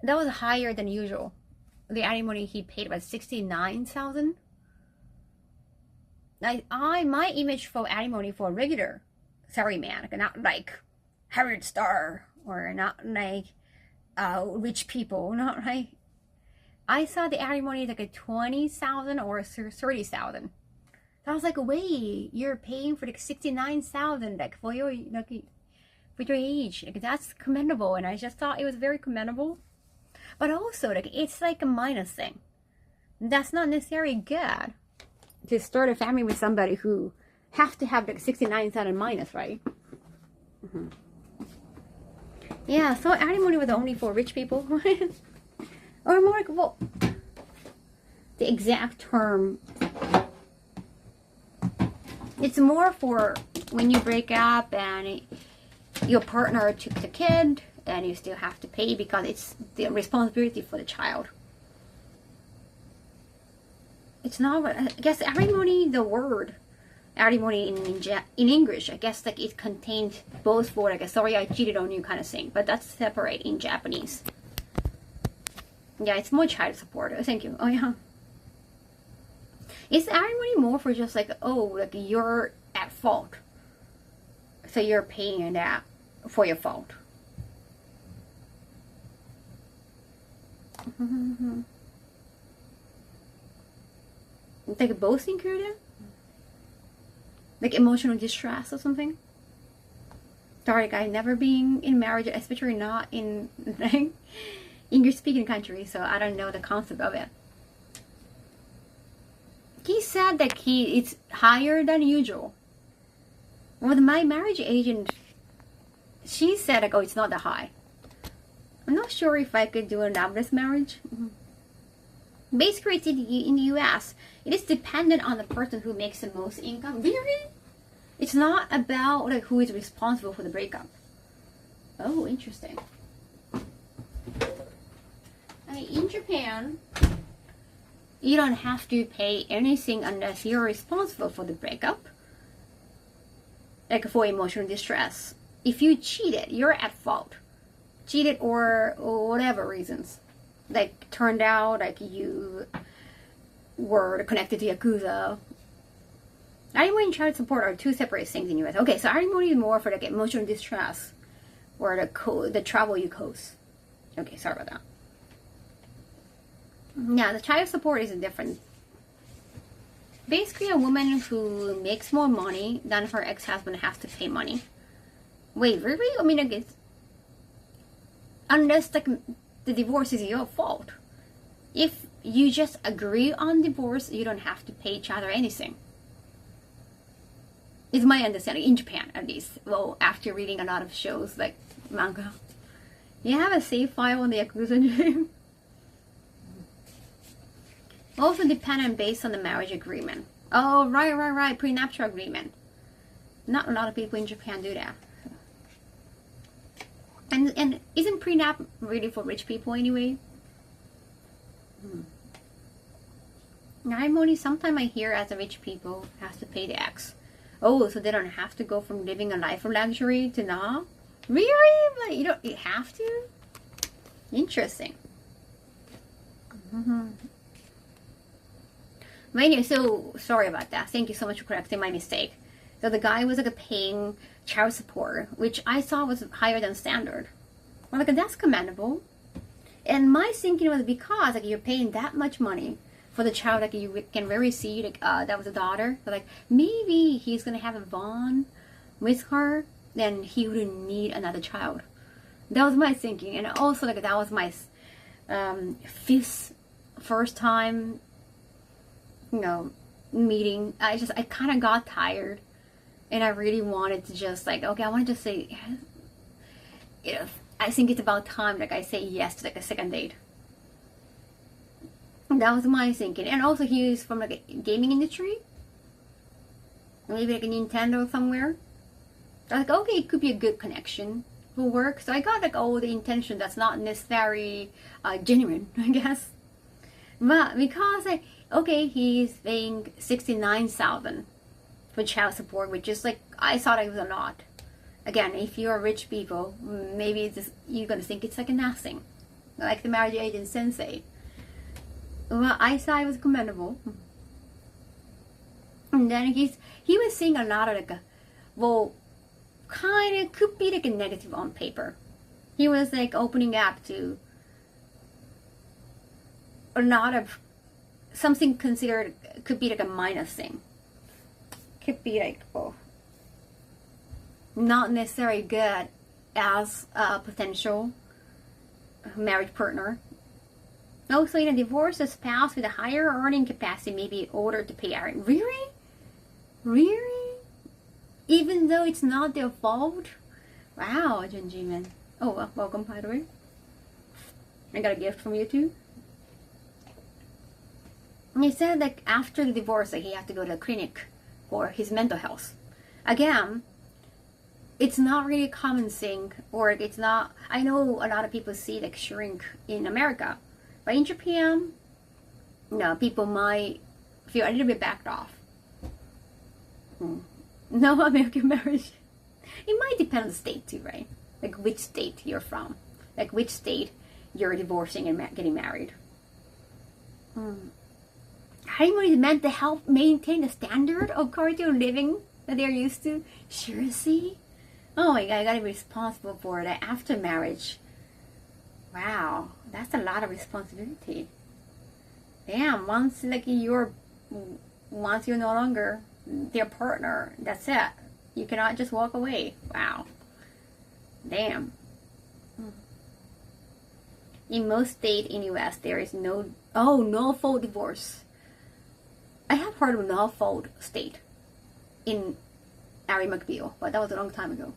That was higher than usual. The alimony he paid was 69,000. My image for alimony for a regular salaryman, like not like Harriet Star or not like rich people, not like. I saw the alimony like a 20,000 or 30,000. I was like, wait, you're paying for like 69,000 like for your age. Like that's commendable, and I just thought it was very commendable. But also like it's like a minus thing. That's not necessarily good to start a family with somebody who have to have like 69,000 minus, right? Mm-hmm. Yeah, so alimony was only for rich people. Or more like, well, the exact term, it's more for when you break up and your partner took the kid and you still have to pay because it's the responsibility for the child. It's not, I guess alimony, the word alimony in English, I guess like it contains both for like a sorry I cheated on you kind of thing, but that's separate in Japanese. Yeah, it's more child support. Thank you. Oh yeah. Is alimony more for just like, oh, like you're at fault, so you're paying that for your fault? Like both included? Like emotional distress or something? Sorry, guys, never being in marriage, especially not in like English-speaking country, so I don't know the concept of it. He said that it's higher than usual. Well, my marriage agent, she said like, oh, it's not that high. I'm not sure if I could do a jobless marriage. Basically, it's in the US, it is dependent on the person who makes the most income. Really? It's not about like who is responsible for the breakup. Oh, interesting. In Japan, you don't have to pay anything unless you're responsible for the breakup. Like for emotional distress. If you cheated, you're at fault. Cheated or whatever reasons. Like turned out like you were connected to Yakuza. Alimony and child support are two separate things in US. Okay, so alimony is more for like emotional distress or the trouble you cause. Okay, sorry about that. Yeah, the child support is different. Basically, a woman who makes more money than her ex-husband has to pay money. Wait, really? I mean, I guess, unless like the divorce is your fault. If you just agree on divorce, you don't have to pay each other anything. It's my understanding in Japan, at least. Well, after reading a lot of shows like manga, you have a save file on the Yakuza. Also dependent based on the marriage agreement. Oh, right. Prenuptial agreement. Not a lot of people in Japan do that. And isn't prenup really for rich people anyway? Alimony, sometimes I hear as a rich people has to pay the ex. Oh, so they don't have to go from living a life of luxury to now? Really? But you have to? Interesting. But anyway, so sorry about that. Thank you so much for correcting my mistake. So the guy was like paying child support, which I saw was higher than standard. Well, like that's commendable. And my thinking was because like you're paying that much money for the child, like you can really see like that was a daughter. So like maybe he's gonna have a bond with her, then he wouldn't need another child. That was my thinking, and also like that was my first time, meeting. I kind of got tired, and I really wanted to just like, okay, I want to just say, I think it's about time like I say yes to like a second date. That was my thinking. And also he is from like a gaming industry, maybe like a Nintendo somewhere. I was like, okay, it could be a good connection. for work. So I got like all the intention that's not necessarily genuine, I guess. But because okay, he's paying 69,000 for child support, which is like, I thought it was a lot. Again, if you're rich people, maybe it's just, you're gonna think it's like a nothing, like the marriage agent sensei. Well, I thought it was commendable. And then he was saying a lot of like, well, kind of could be like a negative on paper. He was like opening up to a lot of something considered could be like a minus thing. Could be like, well, not necessarily good as a potential marriage partner. Also, in a divorce, a spouse with a higher earning capacity may be ordered to pay out. Really? Really? Even though it's not their fault? Wow, Junjiman. Oh, well, welcome, by the way. I got a gift from you too. And he said like after the divorce, like, he had to go to a clinic for his mental health. Again, it's not really a common thing, or it's not. I know a lot of people see like shrink in America, but in Japan, no, people might feel a little bit backed off. No American marriage. It might depend on the state too, right? Like which state you're from, like which state you're divorcing and getting married. Honeymoon is meant to help maintain the standard of quality of living that they're used to. Seriously? Oh my god, I gotta be responsible for that after marriage. Wow, that's a lot of responsibility. Damn, once you're no longer their partner, that's it. You cannot just walk away. Wow. Damn. In most states in US, there is no fault divorce. I have heard of a no fault state in Ari McBeal, but that was a long time ago.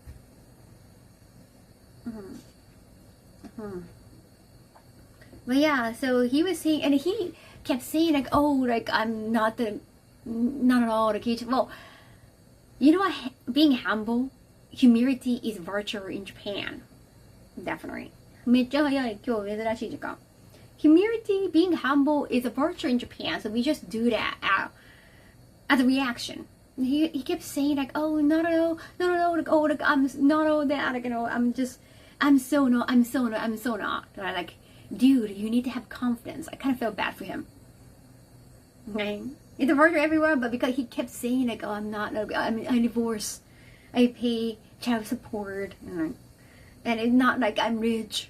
But yeah, so he was saying, and he kept saying like, oh, like I'm not at all the key. Well, you know what? Being humble, humility is virtue in Japan. Definitely. めっちゃ早い。今日珍しい時間。Humility, being humble, is a virtue in Japan, so we just do that as a reaction. He kept saying like, oh, no, like, oh, like, I'm not all that, like, you know, I'm so not. Like, dude, you need to have confidence. I kind of felt bad for him. Right? It's a virtue everywhere, but because he kept saying like, oh, I divorce, I pay child support, and it's not like I'm rich.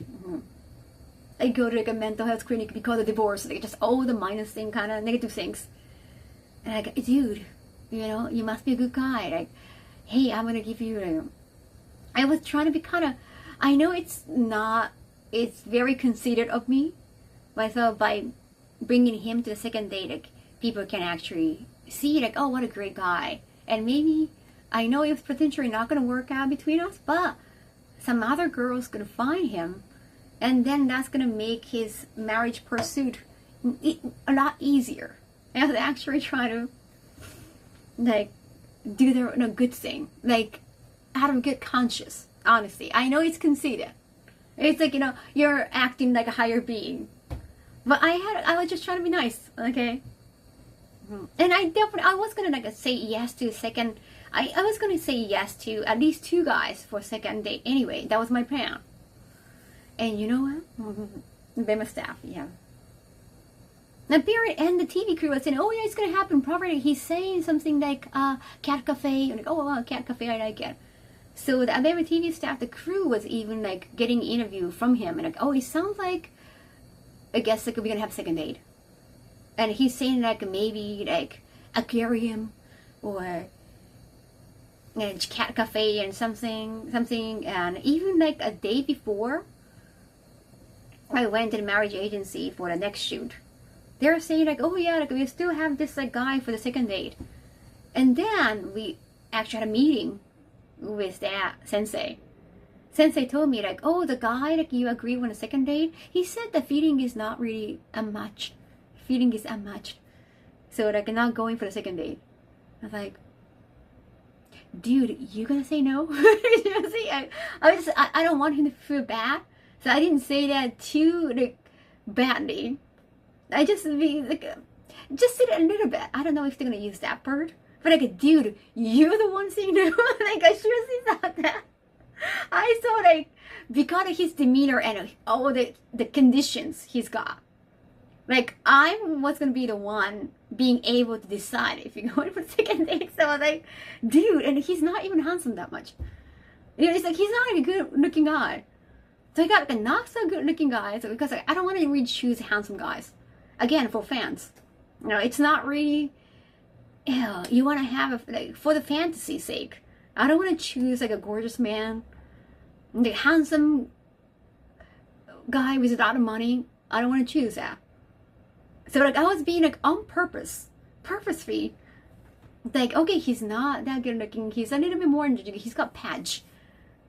I go to like a mental health clinic because of divorce, like just all the minus thing, kind of negative things. And like, dude, you know, you must be a good guy. Like, hey, I'm gonna give you. I was trying to be kind of. I know it's very conceited of me, but I thought by bringing him to the second date, like, people can actually see like, oh, what a great guy. And maybe I know it's potentially not gonna work out between us, but some other girl's gonna find him. And then that's gonna make his marriage pursuit a lot easier. And actually try to like do the good thing, like out of good conscience. Honestly, I know it's conceited. It's like, you know, you're acting like a higher being. But I was just trying to be nice, okay? And I was gonna like say yes to second. I was gonna say yes to at least 2 guys for second date anyway. That was my plan. And you know what? Bema staff, yeah. The parent and the TV crew was saying, oh yeah, it's gonna happen probably. He's saying something like cat cafe, and like, oh cat cafe, I like it. So the other TV staff, the crew was even like getting interview from him, and like, oh, it sounds like, I guess like we're gonna have a second date. And he's saying like maybe like aquarium or cat cafe and something, and even like a day before I went to the marriage agency for the next shoot, they're saying like, oh yeah, like we still have this like guy for the second date. And then we actually had a meeting with that sensei. Sensei told me like, oh, the guy like you agree on a second date, he said the feeling is not really unmatched. Feeling is unmatched. So like not going for the second date. I was like, dude, you gonna say no? You see, I don't want him to feel bad, so I didn't say that too like badly. I just be like, just said it a little bit. I don't know if they're gonna use that word, but like, dude, you're the one saying no. Like, I seriously thought that. I thought like because of his demeanor and all the conditions he's got, like I was gonna be the one being able to decide if you're going for the second date. So I was like, dude, and he's not even handsome that much. You know, it's like he's not like a good looking guy. So I got like a not so good looking guy. So because like, I don't want to really choose handsome guys. Again, for fans, you know, it's not really. You want to have like for the fantasy's sake. I don't want to choose like a gorgeous man, the handsome guy with a lot of money. I don't want to choose that. So like I was being like on purposely, like okay, he's not that good looking. He's a little bit more. He's got patch.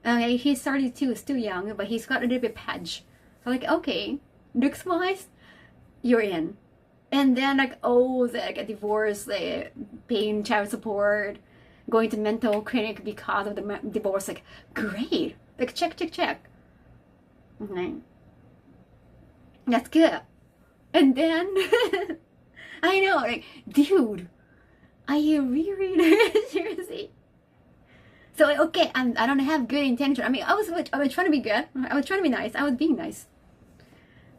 Okay, he's 32, still young, but he's got a little bit patch. So like okay, looks wise, you're in. And then like oh, like a divorce, like paying child support, going to mental clinic because of the divorce. Like great, like check. Okay, that's good. And then I know, like, dude, are you really seriously? So okay, I don't have good intention. I mean, I was trying to be good. I was trying to be nice. I was being nice.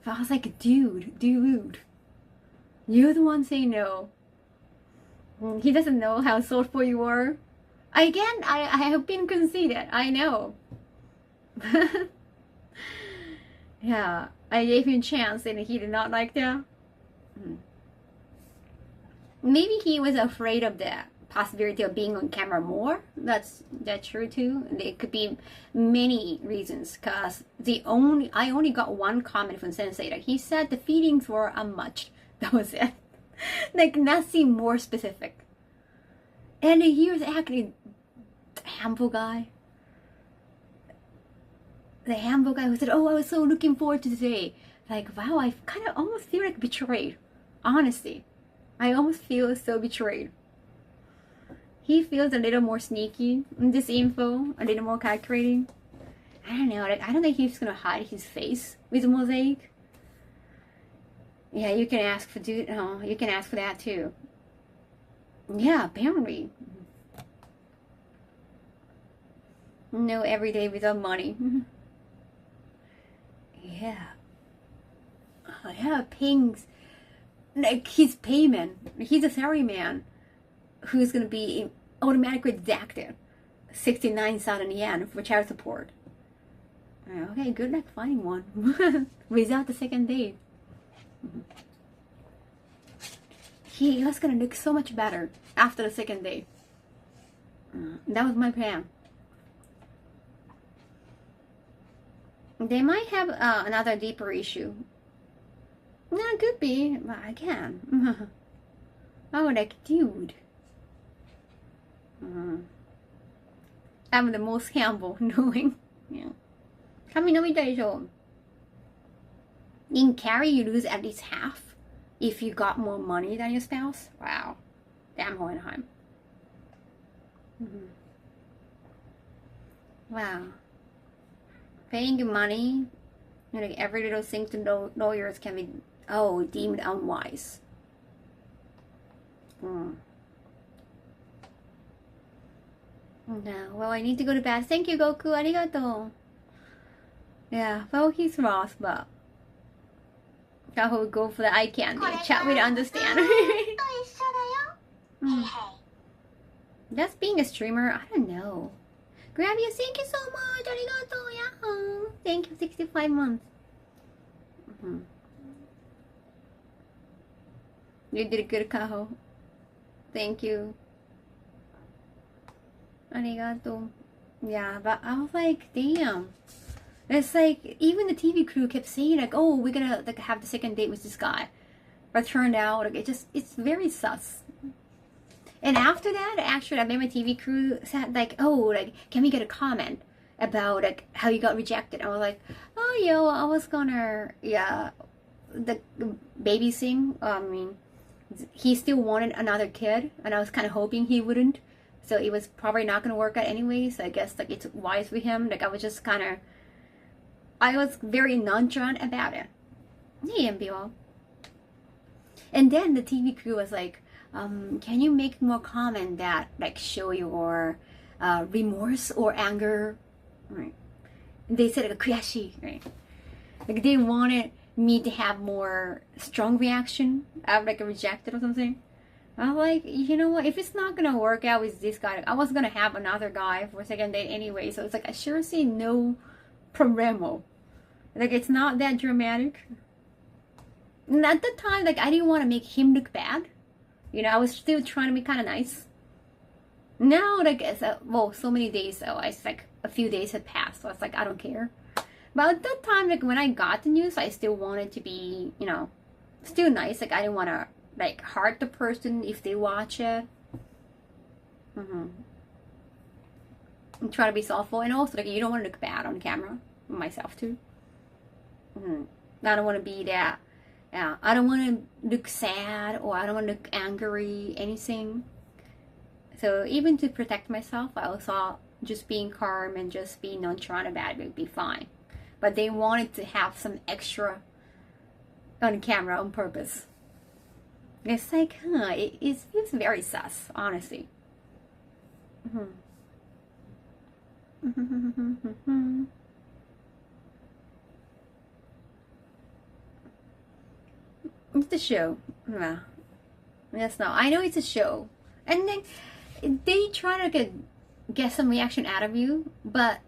But I was like, dude, you're the one saying no. He doesn't know how thoughtful you are. Again, I have been conceited. I know. Yeah, I gave him a chance and he did not like that. Maybe he was afraid of the possibility of being on camera more. That's true too. There could be many reasons. Cause I only got one comment from Sensei. Like he said the feelings were unmatched. That was it. Like nothing more specific. And he was actually humble guy. The humble guy who said, "Oh, I was so looking forward to today." Like, wow, I kind of almost feel like betrayed. Honestly, I almost feel so betrayed. He feels a little more sneaky in this info, a little more calculating. I don't know. Like, I don't think he's gonna hide his face with a mosaic. Yeah, you can ask for you can ask for that too. Yeah, apparently. No everyday without money. Yeah. Oh, yeah, Ping's like his payment. He's a salaryman who's gonna be automatically deducted 69,000 yen for child support. Okay, good luck finding one without the second date. He was gonna look so much better after the second date. That was my plan. They might have another deeper issue. No, it could be, but again. Oh, like, dude. I'm the most humble knowing. Yeah. In carry, you lose at least half if you got more money than your spouse. Wow. Damn Hohenheim. Wow. Paying money, you know, like every little thing to lawyers can be, deemed unwise. No, well, I need to go to bed. Thank you, Goku. Arigato. Yeah, well, he's lost, but Kaho would go for the eye candy. Chat will understand. That's being a streamer? I don't know. Gravius, thank you so much. Arigato. Yahoo. Thank you, 65 months. You did a good, Kaho. Thank you. Arigato. Yeah, but I was like, damn. It's like, even the TV crew kept saying, like, oh, we're gonna like have the second date with this guy. But it turned out, like, it's very sus. And after that, actually, I made my TV crew said, like, oh, like, can we get a comment about, like, how you got rejected? I was like, oh, yo, I was gonna, yeah, the baby thing, I mean, he still wanted another kid, and I was kind of hoping he wouldn't. So it was probably not going to work out anyway. So I guess like it's wise for him. Like I was just kind of, I was very nonchalant about it. And then the TV crew was like, can you make more comment that like show your remorse or anger? Right. They said like kuyashi, right? Like they wanted me to have more strong reaction. I like rejected or something. I was like, you know what? If it's not gonna work out with this guy, like, I was gonna have another guy for a second date anyway. So it's like I sure see no problemo. Like it's not that dramatic. And at the time, like I didn't want to make him look bad. You know, I was still trying to be kind of nice. Now, like, so many days, so it's like a few days had passed, so I was like, I don't care. But at that time, like, when I got the news, I still wanted to be, you know, still nice. Like, I didn't want to, like, hurt the person if they watch it. And try to be softball. And also, like, you don't want to look bad on camera. Myself, too. I don't want to be that. Yeah, I don't want to look sad or I don't want to look angry, anything. So even to protect myself, I also just being calm and just being nonchalant about it would be fine. But they wanted to have some extra on camera on purpose. It's like, it feels very sus, honestly. It's a show. Yeah. Yes, no. I know it's a show. And then they try to get some reaction out of you, but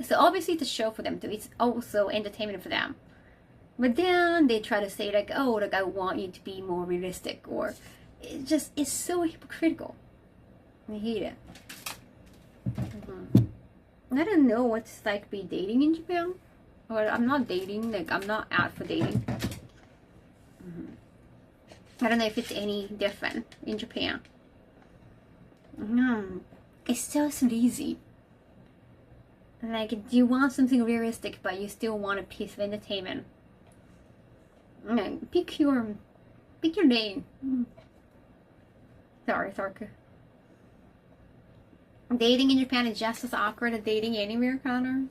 so obviously it's a show for them too. It's also entertainment for them. But then they try to say like, oh, like I want you to be more realistic, or it's so hypocritical. I hate it. I don't know what it's like to be dating in Japan. Or I'm not dating, like I'm not out for dating. I don't know if it's any different in Japan. It's so sleazy. Like, you want something realistic, but you still want a piece of entertainment. Pick your name. Sorry, Sarka. Dating in Japan is just as awkward as dating anywhere, Connor.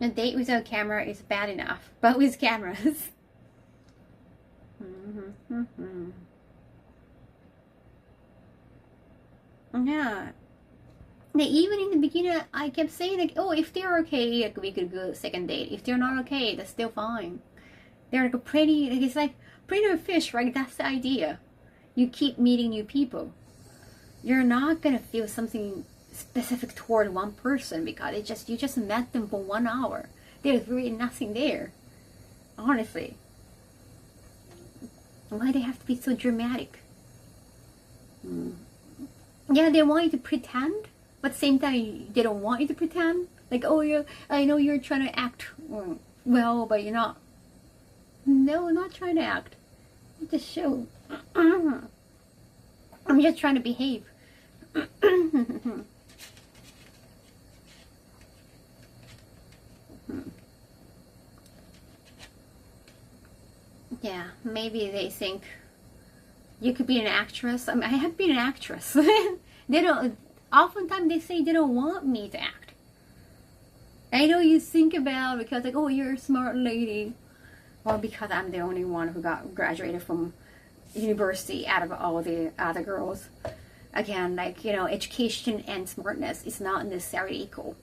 A date without camera is bad enough, but with cameras. Yeah. Even in the beginning, I kept saying like, oh, if they're okay, like, we could go second date. If they're not okay, that's still fine. They're like a pretty, like, it's like pretty fish, right? That's the idea. You keep meeting new people. You're not gonna feel something specific toward one person because you just met them for 1 hour. There's really nothing there, honestly. Why they have to be so dramatic? Yeah, they want you to pretend, but at the same time they don't want you to pretend. Like, oh, I know you're trying to act well, but you're not. No, I'm not trying to act. Just show. I'm just trying to behave. Yeah, maybe they think you could be an actress. I mean, I have been an actress. They don't. Oftentimes they say they don't want me to act. I know you think about because like, oh, you're a smart lady, or because I'm the only one who got graduated from university out of all the other girls. Again, like, you know, education and smartness is not necessarily equal.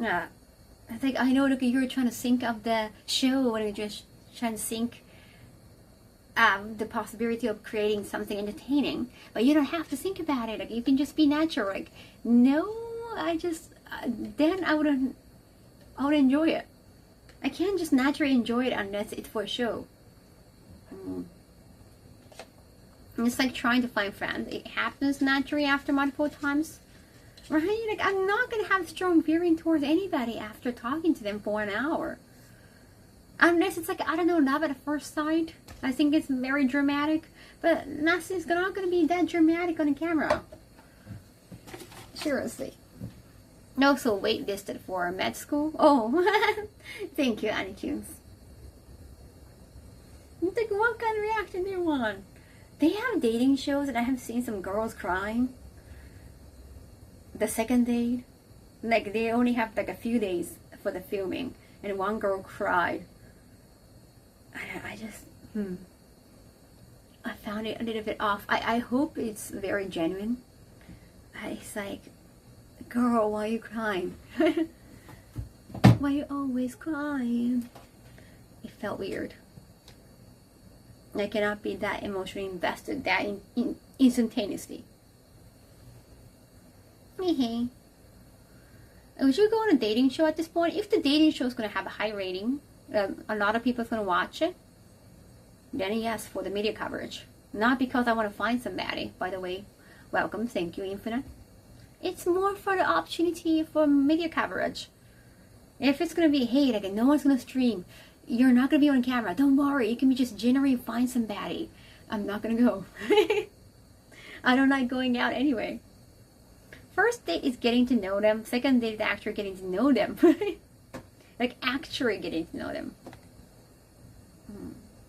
I think I know that you're trying to think of the show and you're just trying to think the possibility of creating something entertaining, but you don't have to think about it. Like, you can just be natural. Like, no, I just then I would enjoy it. I can't just naturally enjoy it unless it's for a show. It's like trying to find friends. It happens naturally after multiple times, right? Like, I'm not gonna have strong feeling towards anybody after talking to them for an hour. Unless it's like, I don't know, love at first sight. I think it's very dramatic, but nothing's not gonna be that dramatic on the camera. Seriously. Also waitlisted for med school. Oh, thank you, Annie Tunes. It's like, what kind of reaction do you want? They have dating shows and I have seen some girls crying. The second date, like they only have like a few days for the filming, and one girl cried. I just, I found it a little bit off. I hope it's very genuine. It's like, girl, why are you crying? Why are you always crying? It felt weird. I cannot be that emotionally invested that instantaneously. We should go on a dating show at this point. If the dating show is going to have a high rating, a lot of people are going to watch it, then yes, for the media coverage. Not because I want to find somebody, by the way. Welcome, thank you, Infinite. It's more for the opportunity for media coverage. If it's going to be, hey, like no one's going to stream, you're not going to be on camera, don't worry, you can just generally find somebody. I'm not going to go. I don't like going out anyway. First date is getting to know them. Second date is actually getting to know them. Like actually getting to know them.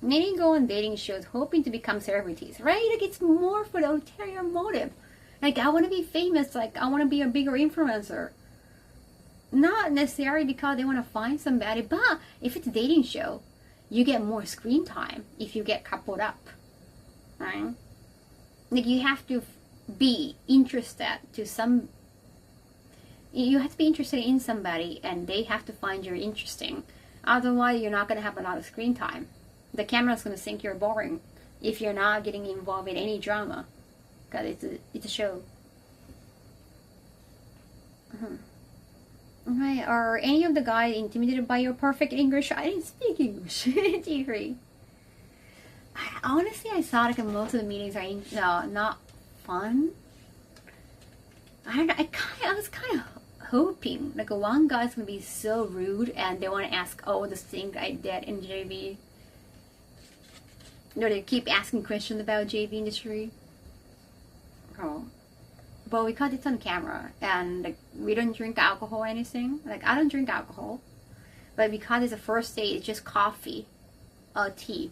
Many go on dating shows hoping to become celebrities, right? Like it's more for the ulterior motive. Like I want to be famous, like I want to be a bigger influencer. Not necessarily because they want to find somebody, but if it's a dating show, you get more screen time if you get coupled up, right? Like you have to be interested to some, you have to be interested in somebody and they have to find you interesting. Otherwise you're not going to have a lot of screen time. The camera's going to think you're boring if you're not getting involved in any drama, because it's a show. Right, are any of the guys intimidated by your perfect English? I didn't speak English. Jeffrey. Honestly, I thought like most of the meetings are not fun. I was kind of hoping like one guy's gonna be so rude and they want to ask all the things I did in JV. You know, they keep asking questions about JV industry. Oh, but because it's on camera and like we don't drink alcohol or anything. Like I don't drink alcohol, but because it's a first date, it's just coffee, or tea.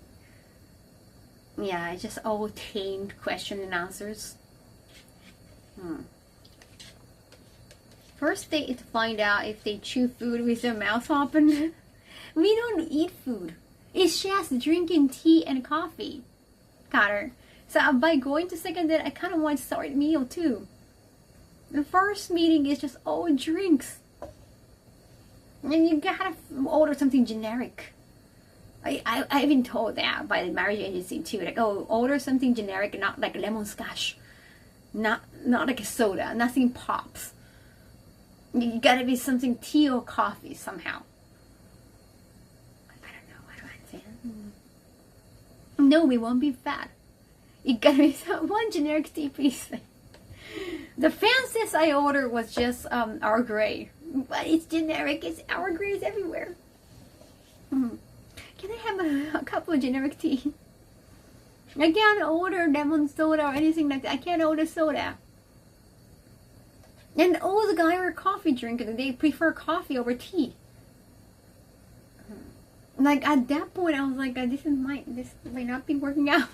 Yeah, it's just all tamed question and answers. First date is to find out if they chew food with their mouth open. We don't eat food. It's just drinking tea and coffee, Connor. So by going to second date, I kind of want to start a meal too. The first meeting is just all drinks. And you gotta order something generic. I've been told that by the marriage agency too. Like, oh, order something generic, not like lemon squash. Not like a soda. Nothing pops. You gotta be something tea or coffee somehow. I don't know. What do I say? No, we won't be fat. It gotta be one generic tea, please. The fanciest I ordered was just Earl Grey, but it's generic. It's Earl Grey's everywhere. Can I have a couple of generic tea? I can't order lemon soda or anything like that. I can't order soda. And all the guys are coffee drinkers. They prefer coffee over tea. Like at that point, I was like, this might not be working out.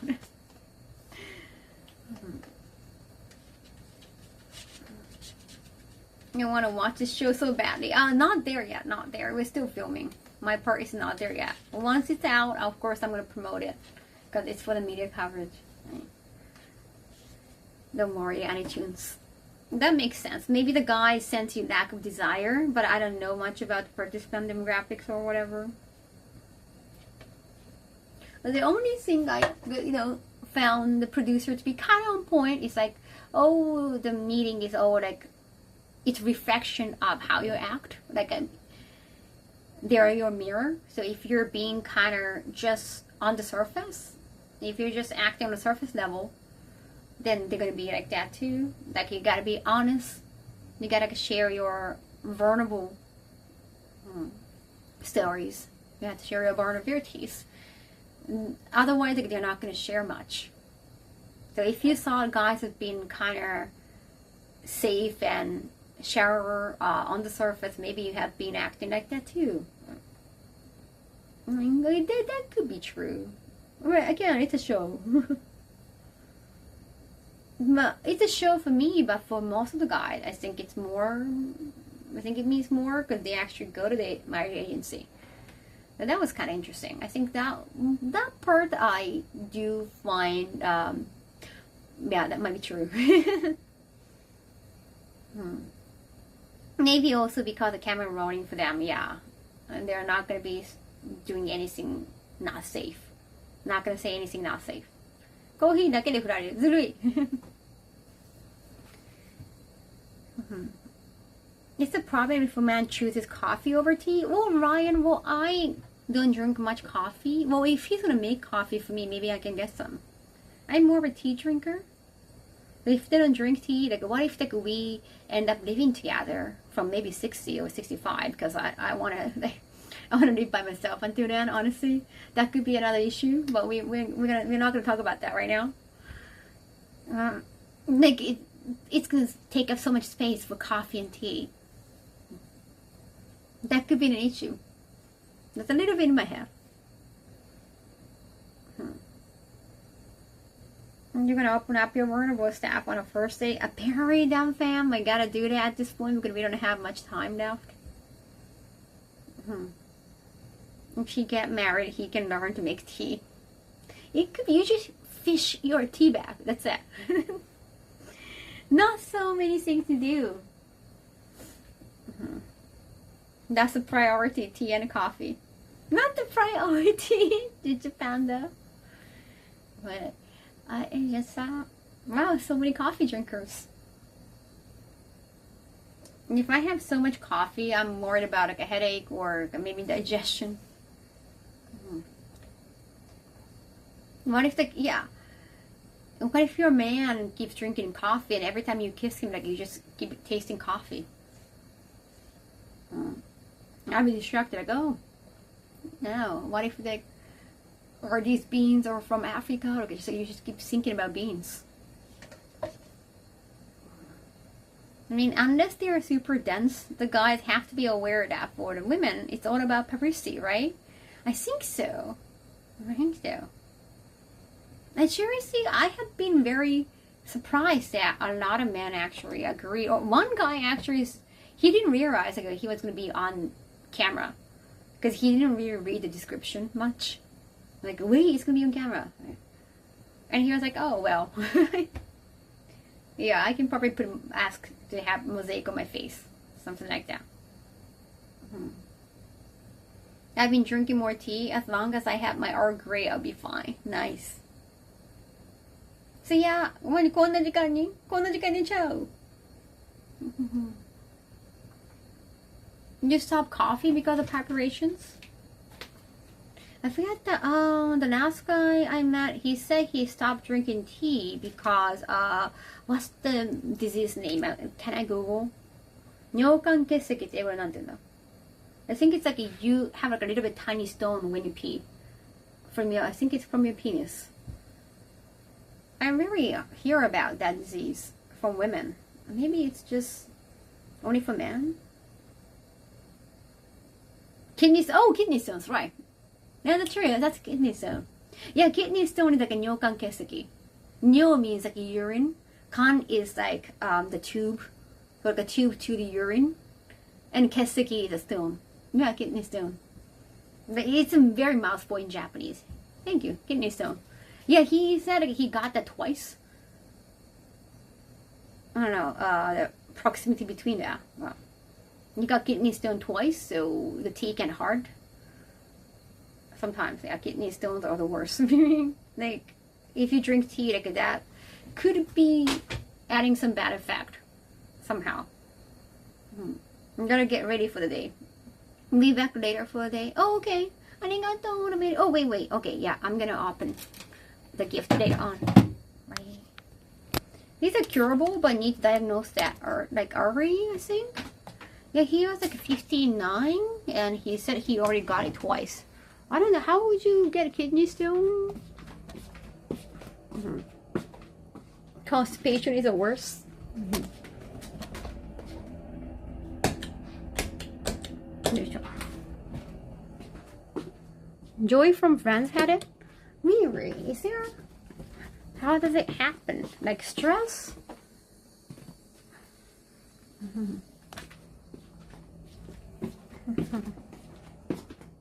You want to watch this show so badly? Not there yet. Not there. We're still filming. My part is not there yet. Once it's out, of course, I'm going to promote it. Because it's for the media coverage. Don't worry, iTunes. That makes sense. Maybe the guy sense you lack of desire, but I don't know much about the participant demographics or whatever. But the only thing I, found the producer to be kind of on point is like, oh, the meeting is all like, it's reflection of how you act. Like they're your mirror. So if you're being kind of just on the surface, if you're just acting on the surface level, then they're gonna be like that too. Like you gotta be honest. You gotta share your vulnerable stories. You have to share your vulnerabilities. Otherwise, they're not gonna share much. So if you saw guys have been kind of safe and shallower on the surface, maybe you have been acting like that too. I mean, that could be true. Right, again, it's a show. But it's a show for me, but for most of the guys, I think it's more. I think it means more because they actually go to the marriage agency. And that was kind of interesting. I think that part I do find. Yeah, that might be true. Maybe also because the camera rolling for them, yeah, and they're not gonna be doing anything not safe. Not gonna say anything not safe. コーヒーだけで振られる。ずるい。It's a problem if a man chooses coffee over tea. Well, Ryan, well, I don't drink much coffee. Well, if he's gonna make coffee for me, maybe I can get some. I'm more of a tea drinker. But if they don't drink tea, like what if like we end up living together from maybe 60 or 65? Because I wanna live by myself until then. Honestly, that could be another issue. But we're not gonna talk about that right now. Like it's gonna take up so much space for coffee and tea. That could be an issue. That's a little bit in my head. You're gonna open up your vulnerable stuff on a first date. Apparently, damn fam, I gotta do that at this point because we don't have much time left. If she get married, he can learn to make tea. It could be you just fish your tea bag. That's it. Not so many things to do. That's the priority, tea and coffee. Not the priority to Japan though. But I just wow, so many coffee drinkers. And if I have so much coffee, I'm worried about like a headache or maybe digestion. What if what if your man keeps drinking coffee and every time you kiss him, like you just keep tasting coffee? I'd be distracted. Like, oh no, what if or these beans are from Africa? Okay, so you just keep thinking about beans. I mean, unless they are super dense, the guys have to be aware that for the women, it's all about publicity, right? I think so. And seriously, I have been very surprised that a lot of men actually agree. Or one guy actually, he didn't realize that he was going to be on camera because he didn't really read the description much. Like, wait, it's going to be on camera. And he was like, oh, well. Yeah, I can probably ask to have mosaic on my face. Something like that. I've been drinking more tea. As long as I have my Earl Grey, I'll be fine. Nice. So yeah, こんな時間に寝ちゃう. You stop coffee because of preparations? I forget the last guy I met, he said he stopped drinking tea because, what's the disease name? Can I Google? 尿管結石って英語でなんて言うんだ? I think it's like you have like a little bit tiny stone when you pee. I think it's from your penis. I rarely hear about that disease from women. Maybe it's just only for men. Kidney stones, right? Yeah, that's true. That's kidney stone. Yeah, kidney stone is like a 尿管結石. Nyo means like urine. Kan is like the tube, so like a tube to the urine, and keseki is a stone. Yeah, kidney stone. But it's a very mouthful in Japanese. Thank you, kidney stone. Yeah, he said he got that twice. I don't know, the proximity between that. Well, you got kidney stone twice, so the tea can hard. Sometimes, yeah, kidney stones are the worst. Like, if you drink tea like that, could be adding some bad effect somehow. I'm gonna get ready for the day. Be back later for the day. Oh, okay. Arigato. Oh, wait. Okay, yeah, I'm gonna open the gift later on. Right. These are curable, but need to diagnose that early, I think. Yeah, he was like 59, and he said he already got it twice. I don't know, how would you get a kidney stone? Constipation is the worst. Joy from Friends had it? Really? Is there? How does it happen? Like stress?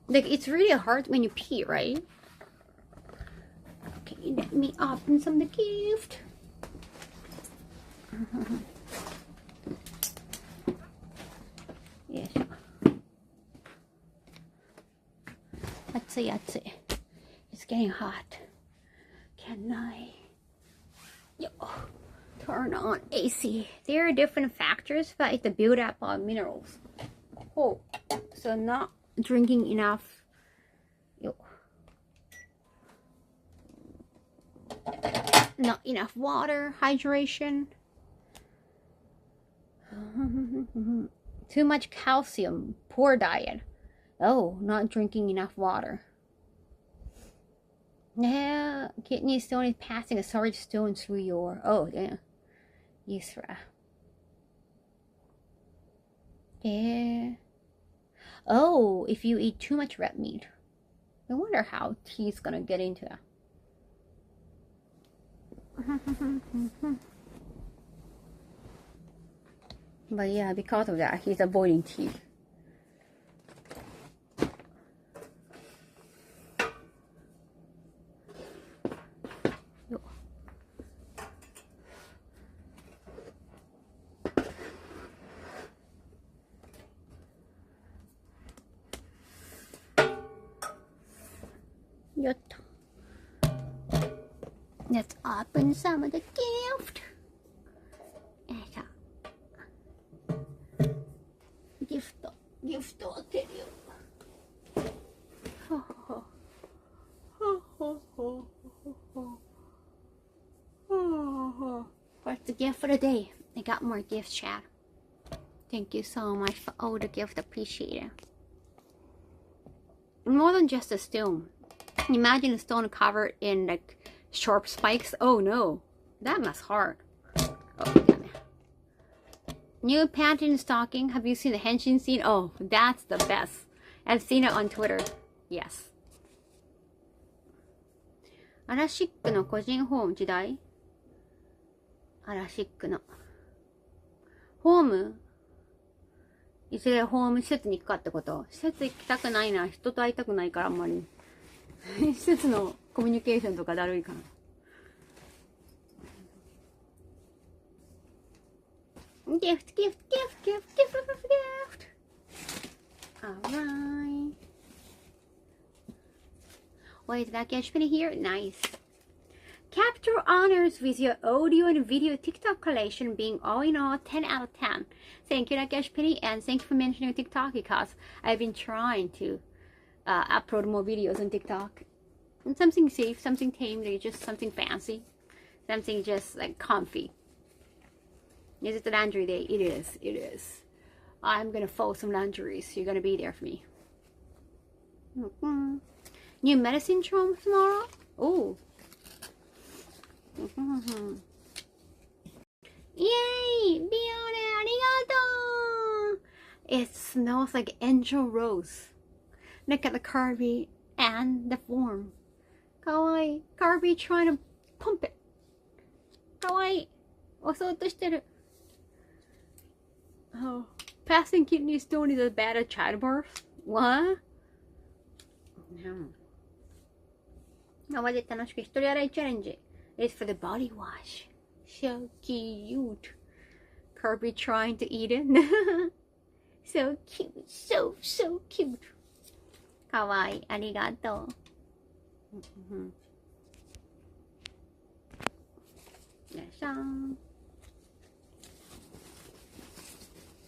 Like it's really hard when you pee, right? Okay, let me open some of the gift. Yes. Let's see. It's getting hot. Can I turn on AC? There are different factors for the buildup of minerals. Oh, so not drinking enough. Not enough water, hydration. Too much calcium, poor diet. Oh, not drinking enough water. Yeah, kidney stone is passing a solid stone through your... Oh, yeah. Urethra. Yeah. Oh, if you eat too much red meat. I wonder how he's gonna get into that. But yeah, because of that, he's avoiding tea. Let's open some of the gift. Giftを開けるよ。What's the gift for the day? I got more gifts, chat. Thank you so much for all the gifts. Appreciate it. More than just a stone. Imagine a stone covered in like sharp spikes. Oh no, that must hurt. Oh, damn it. New pattern stocking. Have you seen the henshin scene? Oh, that's the best. I've seen it on Twitter. Yes. アラシックの個人ホーム時代アラシックのホームいずれホーム施設に行くかってこと施設行きたくないな。人と会いたくないからあんまり。施設のコミュニケーションとかだるいかな。Gift. Alright. Wait, that cash penny here? Nice. Capture honors with your audio and video TikTok collection being all in all 10 out of 10. Thank you, Cash Penny, and thank you for mentioning TikTok because I've been trying to upload more videos on TikTok. And something safe, something tame, like just something fancy, something just like comfy. Is it the laundry day? It is. It is. I'm gonna fold some laundry, so you're gonna be there for me. New medicine charm tomorrow? Oh. Yay! Biore, arigato! It smells like angel rose. Look at the Kirby and the form. Kawaii. Kirby trying to pump it. Kawaii. 押そうとしてる. Oh. Passing kidney stone is as bad as childbirth? What? No. 生で楽しく一人洗いチャレンジ. It's for the body wash. So cute. Kirby trying to eat it. So cute. So cute. Kawaii. Arigato.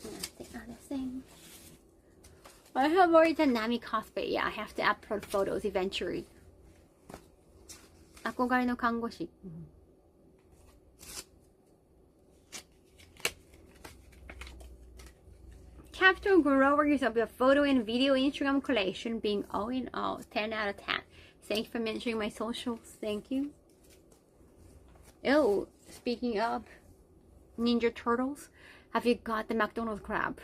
That's the other thing. I have already done Nami cosplay. Yeah, I have to upload photos eventually. 憧れの看護師。Capture growers of your photo and video Instagram collection being all in all 10 out of 10. Thank you for mentioning my socials. Thank you. Oh, speaking of Ninja Turtles, have you got the McDonald's crab?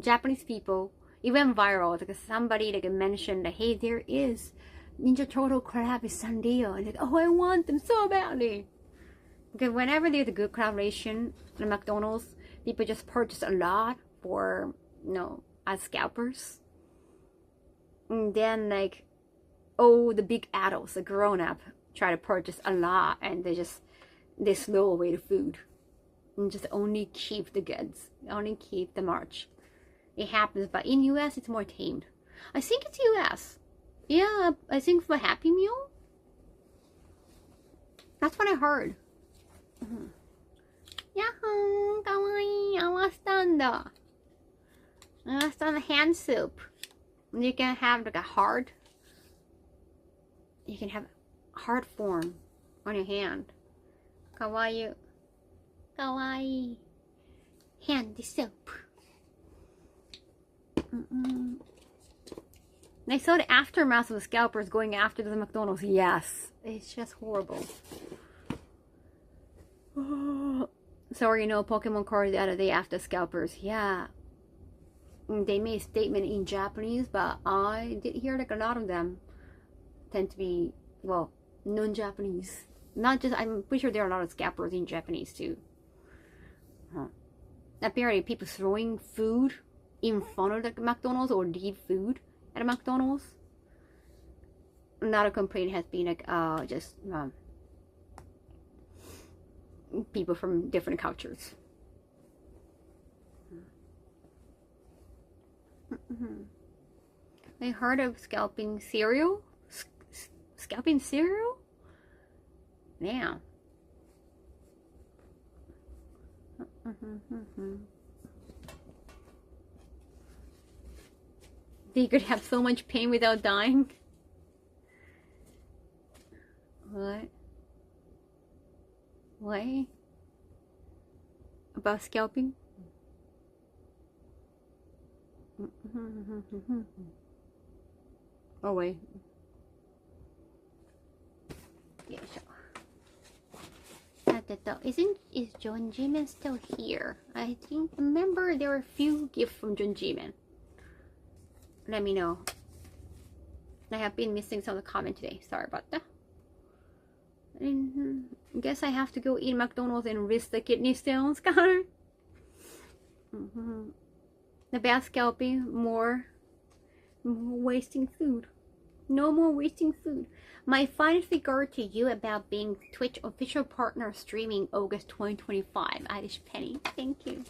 Japanese people, it went viral because somebody mentioned that hey, there is Ninja Turtle collab with Sanrio. And like, oh, I want them so badly. Because whenever there's a good collaboration at McDonald's, people just purchase a lot for, as scalpers. And then, like, the big adults, the grown-up, try to purchase a lot, and they slow away the food. And just only keep the goods. Only keep the merch. It happens, but in US, it's more tamed. I think it's US. Yeah, I think for Happy Meal. That's what I heard. Yahoo! Kawaii! I was done the hand soup. You can have like a hard. You can have hard form on your hand. Kawaii. Kawaii. Handy soup. I saw the aftermath of the scalpers going after the McDonald's. Yes. It's just horrible. So, Pokemon cards the other day after scalpers. Yeah. They made a statement in Japanese, but I did hear like a lot of them tend to be, well, non-Japanese. Not just, I'm pretty sure there are a lot of scalpers in Japanese too. Apparently, people throwing food in front of the McDonald's or leave food at a McDonald's. Another complaint has been like, people from different cultures. I heard of scalping cereal. Scalping cereal? Yeah. They could have so much pain without dying. What? What? About scalping? Oh wait. Yeah, sure. Is John Jimin still here? I think, remember there were a few gifts from John Jimin. Let me know. I have been missing some of the comment today. Sorry about that. Guess I have to go eat McDonald's and risk the kidney stones, Connor. The bad scalping, more wasting food. No more wasting food. My final figure to you about being Twitch official partner streaming August 2025. Irish Penny. Thank you.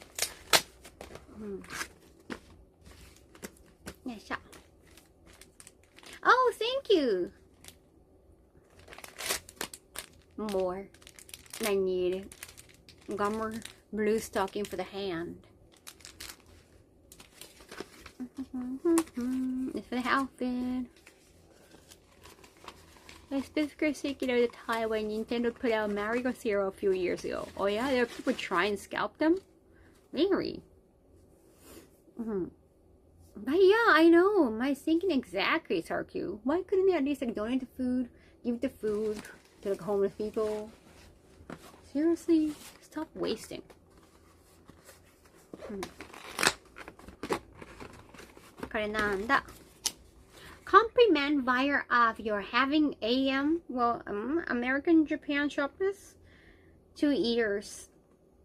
Yes, oh, thank you. More. I need Gummer blue stocking for the hand. It's for the outfit. I specifically thinking of the time when Nintendo put out Mario Zero a few years ago. Oh yeah, there are people trying to scalp them? Really? But yeah, I know. My thinking exactly, Sarku. Why couldn't they at least like donate the food, give the food to like homeless people? Seriously, stop wasting. Compliment buyer of your having American Japan shoppers 2 years.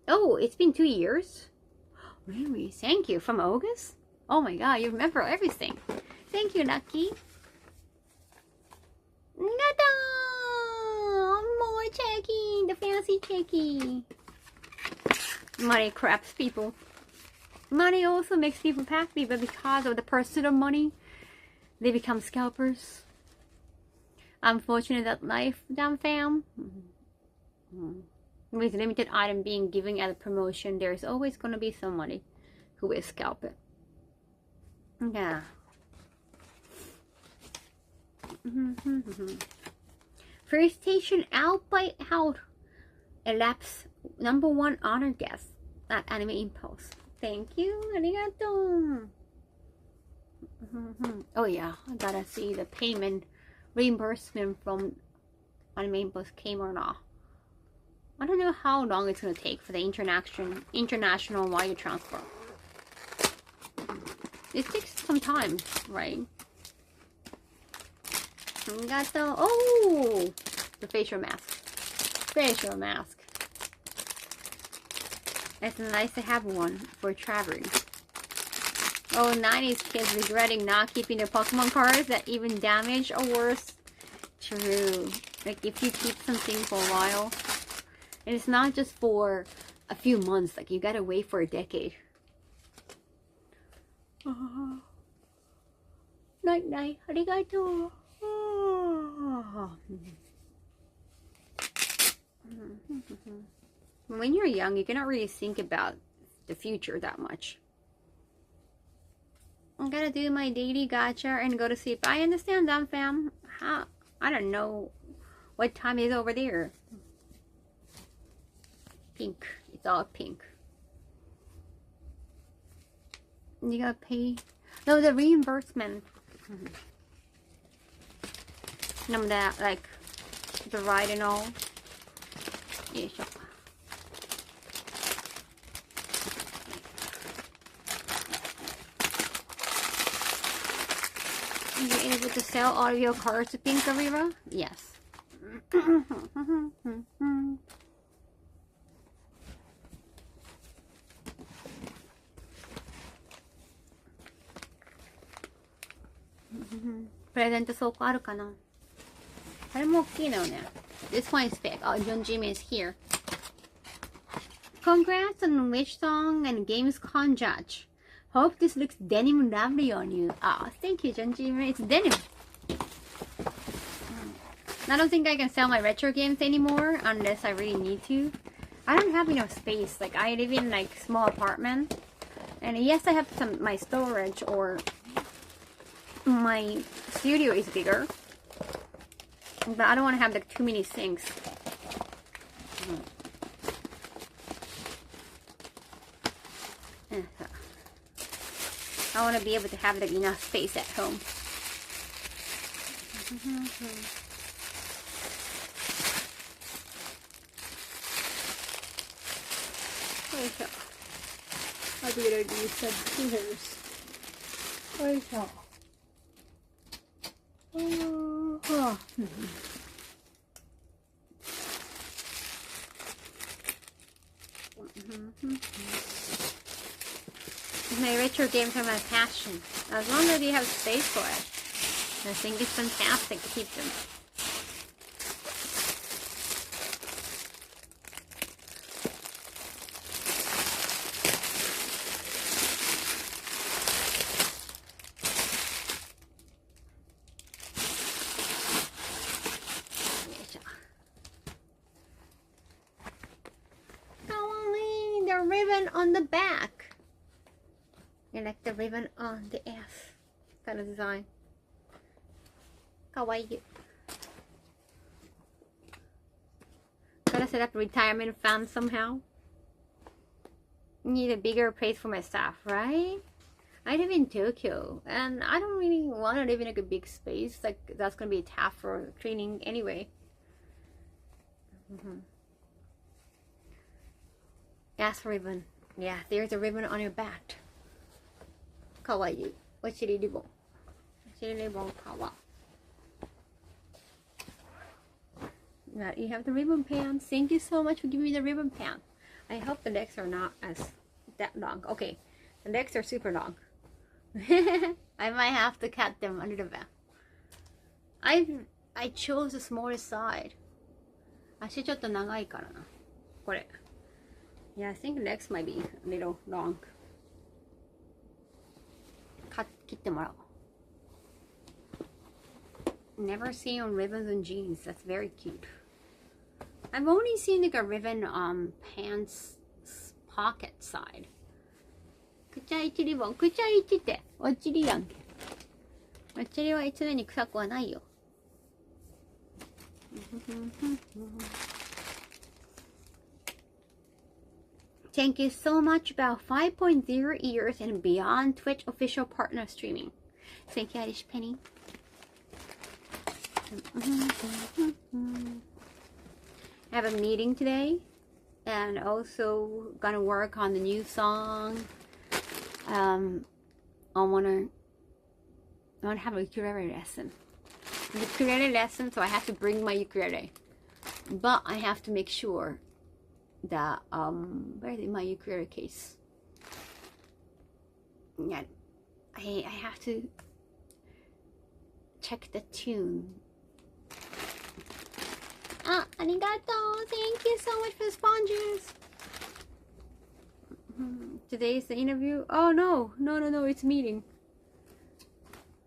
Oh, it's been 2 years? Really? Thank you. From August? Oh my god, you remember everything. Thank you, Lucky. Nada! More checking! The fancy checking. Money craps people. Money also makes people happy, but because of the pursuit of money, they become scalpers. Unfortunate that life, damn fam. With limited item being given as a promotion, there's always going to be somebody who will scalp it. Yeah. First station out by out. Elapse #1 honor guest at Anime Impulse. Thank you. Arigato. Oh yeah, I gotta see the payment reimbursement from Anime Impulse came or not. I don't know how long it's gonna take for the international wire transfer. It takes some time, right? We got the, oh, the facial mask. Facial mask. It's nice to have one for traveling. Oh, 90s kids regretting not keeping their Pokemon cards that even damage or worse. True. Like if you keep something for a while, and it's not just for a few months, like you gotta wait for a decade. Night night, arigato. When you're young, you cannot really think about the future that much. I'm gonna do my daily gacha and go to sleep. I understand that, fam. How? I don't know what time is over there. Pink. It's all pink. You gotta pay. No, the reimbursement. Remember that, like the ride and all. Yeah, sure. You're able to sell all of your cards to Pink River? Yes. Present 倉庫あるかな? あれも大きいのよね. This one is big. Oh, John Jimmy is here. Congrats on Witch Song and Gamescom Judge. Hope this looks denim lovely on you. Oh, thank you, John Jimmy. It's denim. I don't think I can sell my retro games anymore unless I really need to. I don't have enough space. Like I live in like small apartment, and yes, I have some my storage or my studio is bigger, but I don't want to have like too many things. I want to be able to have like enough space at home. I'll be able to use some scissors. My retro games are my passion. As long as you have space for it, I think it's fantastic to keep them. The ribbon on the back. You like the ribbon on the ass kind of design. Kawaii. Gotta set up a retirement fund somehow. Need a bigger place for my stuff, right? I live in Tokyo and I don't really want to live in like a big space. Like that's gonna be tough for cleaning anyway. Ass ribbon. Yeah, there's a ribbon on your back. Kawaii. Ochiri ribbon. Ochiri ribbon kawa. Yeah, you have the ribbon pants. Thank you so much for giving me the ribbon pants. I hope the legs are not as that long. Okay, the legs are super long. I might have to cut them a little bit. I chose the smallest side. 足ちょっと長いからな。これ。Yeah, I think legs might be a little long. 切ってもらおう. Never seen on ribbons on jeans. That's very cute. I've only seen like a ribbon on pants pocket side. くちゃいちリボン、くちゃいちって落ちりやんけ。落ちりは常に臭くはないよ。Thank you so much about 5.0 years and beyond Twitch official partner streaming. Thank you, Irish Penny. I have a meeting today and also gonna work on the new song. I wanna have a ukulele lesson. ukulele lesson, so I have to bring my ukulele. But I have to make sure that where is my ukulele case? Yeah, I have to check the tune. Ah, arigato! Thank you so much for the sponges. Today's the interview. Oh no, it's a meeting.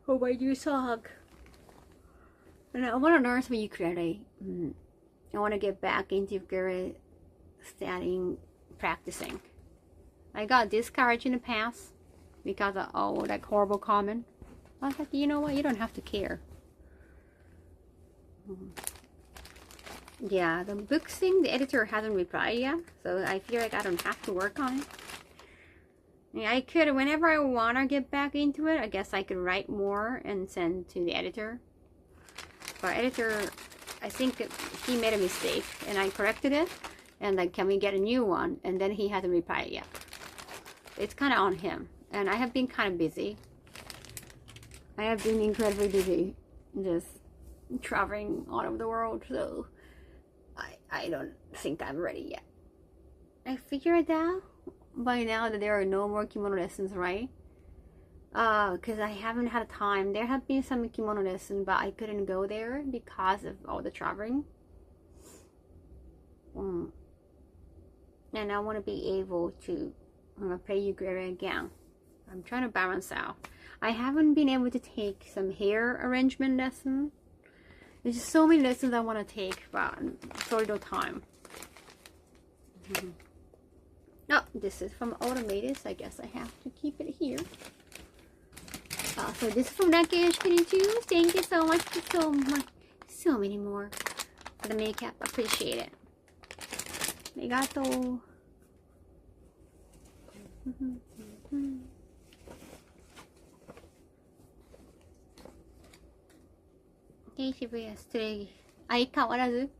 Oh, my new song. And I want to learn some ukulele. I want to get back into ukulele, starting practicing. I got discouraged in the past because of like horrible comment. I was like, you know what? You don't have to care. Yeah, the book thing, the editor hasn't replied yet, so I feel like I don't have to work on it. Yeah, I could, whenever I want to get back into it, I guess I could write more and send to the editor. But editor, I think he made a mistake, and I corrected it, and like, can we get a new one? And then he hasn't replied yet. It's kind of on him, and I have been kind of busy. I have been incredibly busy, just traveling all over the world, so I don't think I'm ready yet. I figured out by now that there are no more kimono lessons, right? Because I haven't had time. There have been some kimono lessons, but I couldn't go there because of all the traveling. And I want to be able to play ukulele again. I'm trying to balance out. I haven't been able to take some hair arrangement lessons. There's just so many lessons I want to take, but so little time. Oh, this is from Automated, so I guess I have to keep it here. So this is from Nakashkini too. Thank you so much for so many more for the makeup. Appreciate it. Arigato. Hey Shibuya, today 相変わらず。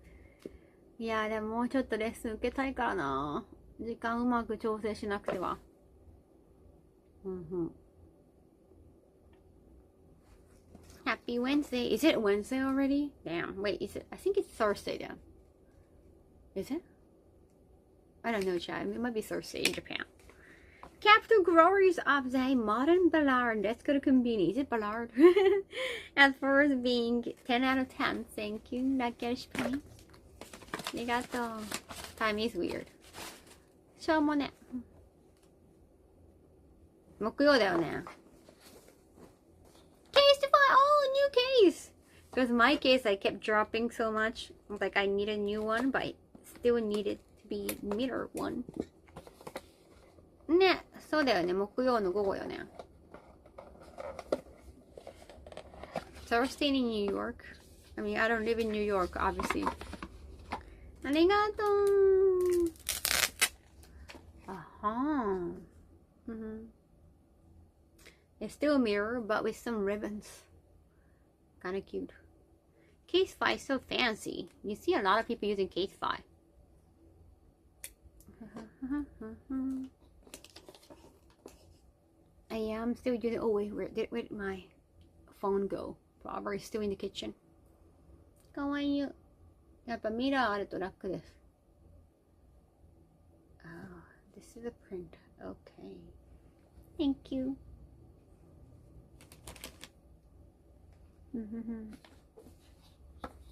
いやでももうちょっとレッスン受けたいからな。時間うまく調整しなくては。Happy Wednesday. Is it Wednesday already? Damn. Wait, is it? I think it's Thursday then. Is it? I don't know, Chad. It might be Thursday in Japan. Capital Glories of the Modern Ballard. Let's go to Konbini. Is it Ballard? As far as being 10 out of 10. Thank you. Nakashkini. Arigato. Time is weird. しょうもね。木曜だよね。Case to find. Oh, new case. Because my case, I kept dropping so much. Like I need a new one, but I still needed to be mirror one. ね、そうだよね。木曜の午後よね。Thursday in New York. I mean, I don't live in New York, obviously. ありがとう。It's still a mirror, but with some ribbons. Kinda cute. Case 5 is so fancy. You see a lot of people using Case 5. I am still using. Oh wait, where did my phone go? Probably still in the kitchen. かわいい。やっぱミラーあると楽です。Oh, this is a print. Okay. Thank you.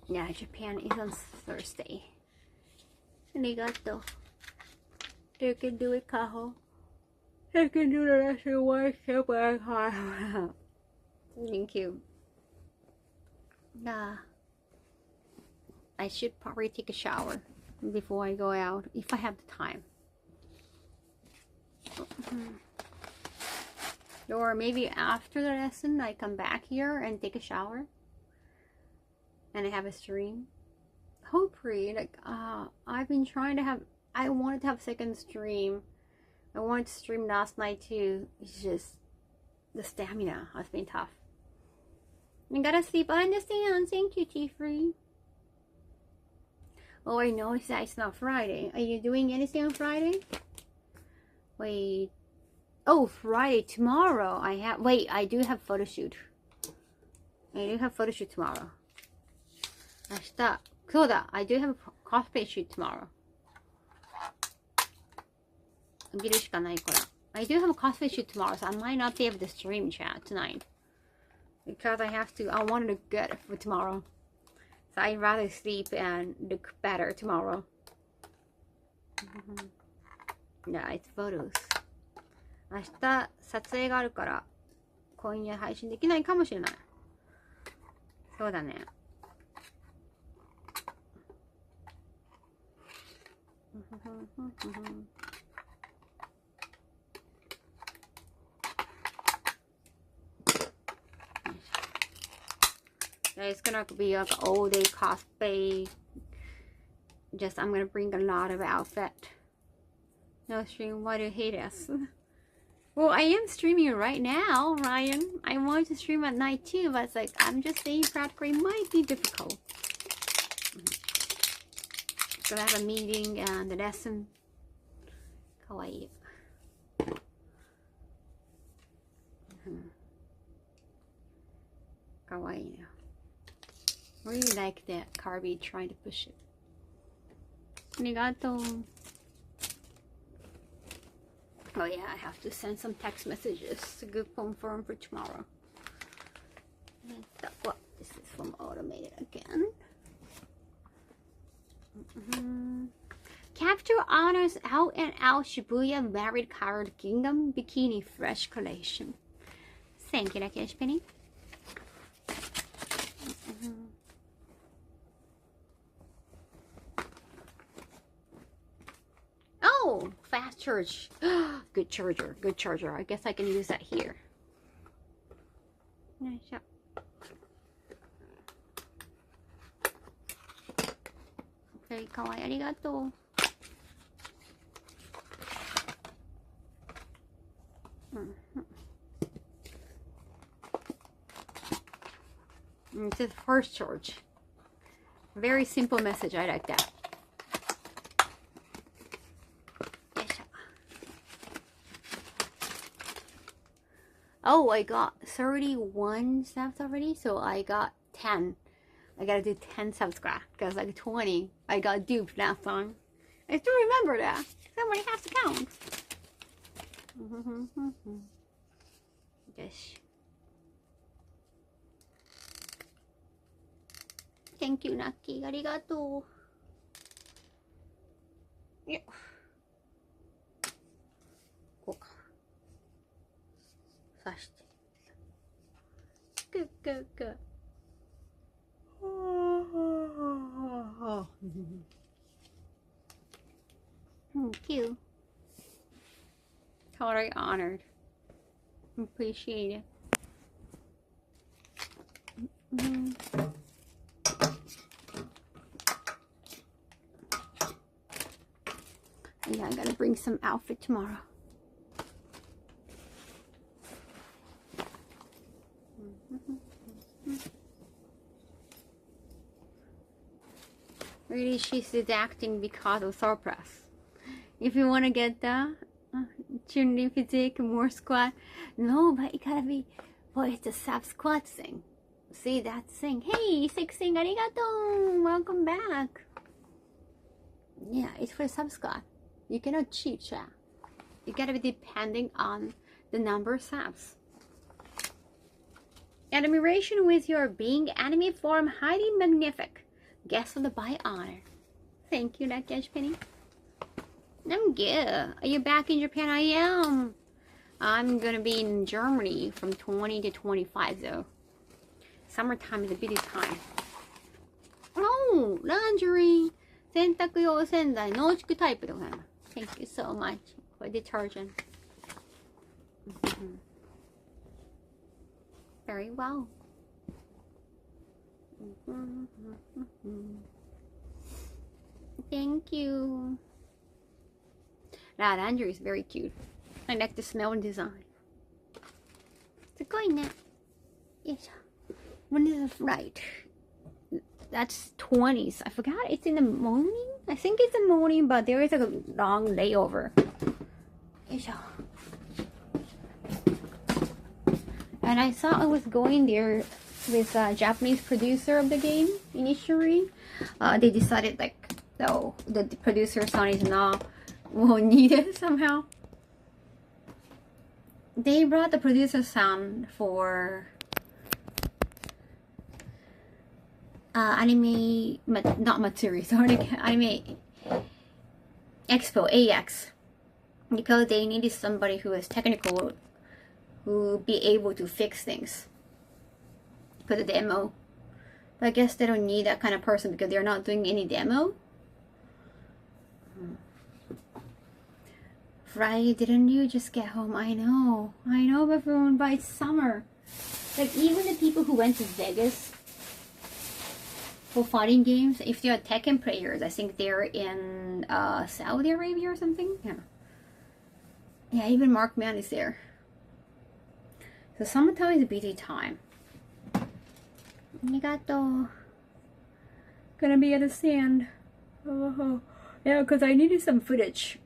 Yeah, Japan is on Thursday. Arigato. You can do it, Kaho. I can do the rest of the work. Thank you. I should probably take a shower before I go out, if I have the time. Or maybe after the lesson, I come back here and take a shower. And I have a stream. Hopefully, like, I've been trying to have, I wanted to have a second stream. I wanted to stream last night too. It's just, the stamina has been tough. I gotta sleep. I understand. Thank you, T-Free. Oh, I noticed that it's not Friday. Are you doing anything on Friday? Wait. Oh, Friday. Tomorrow. I do have photo shoot. I do have photo shoot tomorrow. 明日、そうだ、I do have a cosplay shoot tomorrow. 見るしかないから。I do have a cosplay shoot tomorrow, so I might not be able to stream chat tonight. Because I want to look good for tomorrow. So I'd rather sleep and look better tomorrow. Yeah, it's photos. 明日、撮影があるから、今夜配信できないかもしれない。そうだね。It's gonna be like an all-day cosplay. Just I'm gonna bring a lot of outfit. No stream. Why do you hate us? Well, I am streaming right now, Ryan. I want to stream at night too, but it's like I'm just saying practically might be difficult. So I have a meeting and a lesson. Kawaii. Kawaii. Really like that Carby trying to push it. Arigato. Oh yeah, I have to send some text messages to go confirm for tomorrow. Well, this is from Automated again. Capture honors out and out Shibuya married card gingham bikini fresh collection. Thank you, Rakesh Penny. Oh, fast charge. Good charger, good charger. I guess I can use that here. Nice shot. Okay, kawaii, arigato. It's the first charge. Very simple message. I like that. Oh, I got 31 subs already, so I got 10. I gotta do 10 subscribe because like 20 I got duped last time. I still remember that. Somebody has to count. Yes. Thank you, Naki. Arigato. Yeah. Good, good, good. Thank you. Totally honored. Appreciate it. Yeah, I gotta bring some outfit tomorrow. Really, she's acting because of surplus. If you want to get the Chun-Li physique, more squat. No, but it gotta be, boy, it's a sub squat thing. See that thing? Hey, sixing, arigato! Welcome back. Yeah, it's for sub squat. You cannot cheat, chat. You gotta be depending on the number of subs. Admiration with your being anime form highly magnific. Guest of the by honor. Thank you, Rakesh Penny. I'm good. Are you back in Japan? I am. I'm gonna be in Germany from 20 to 25 though. Summertime is a busy time. Oh, laundry. 洗濯用洗剤濃縮タイプでございます。Thank you so much for detergent. Very well. Thank you. That Andrew is very cute. I like the smell and design. It's going now. Yes. When is the flight? That's 20s. I forgot. It's in the morning. I think it's the morning, but there is a long layover. Yes. And I thought I was going there with a Japanese producer of the game initially. They decided like, no, the producer son is not needed somehow. They brought the producer son for anime, not Matsuri, sorry, anime expo AX, because they needed somebody who is technical, who be able to fix things for the demo. But I guess they don't need that kind of person because they're not doing any demo. Friday, didn't you just get home? I know, everyone, but it's summer. Like, even the people who went to Vegas for fighting games, if they're Tekken players, I think they're in Saudi Arabia or something. Yeah, even Mark Mann is there. So summertime is a busy time. Arigato. Gonna be at the sand. Oh, yeah, because I needed some footage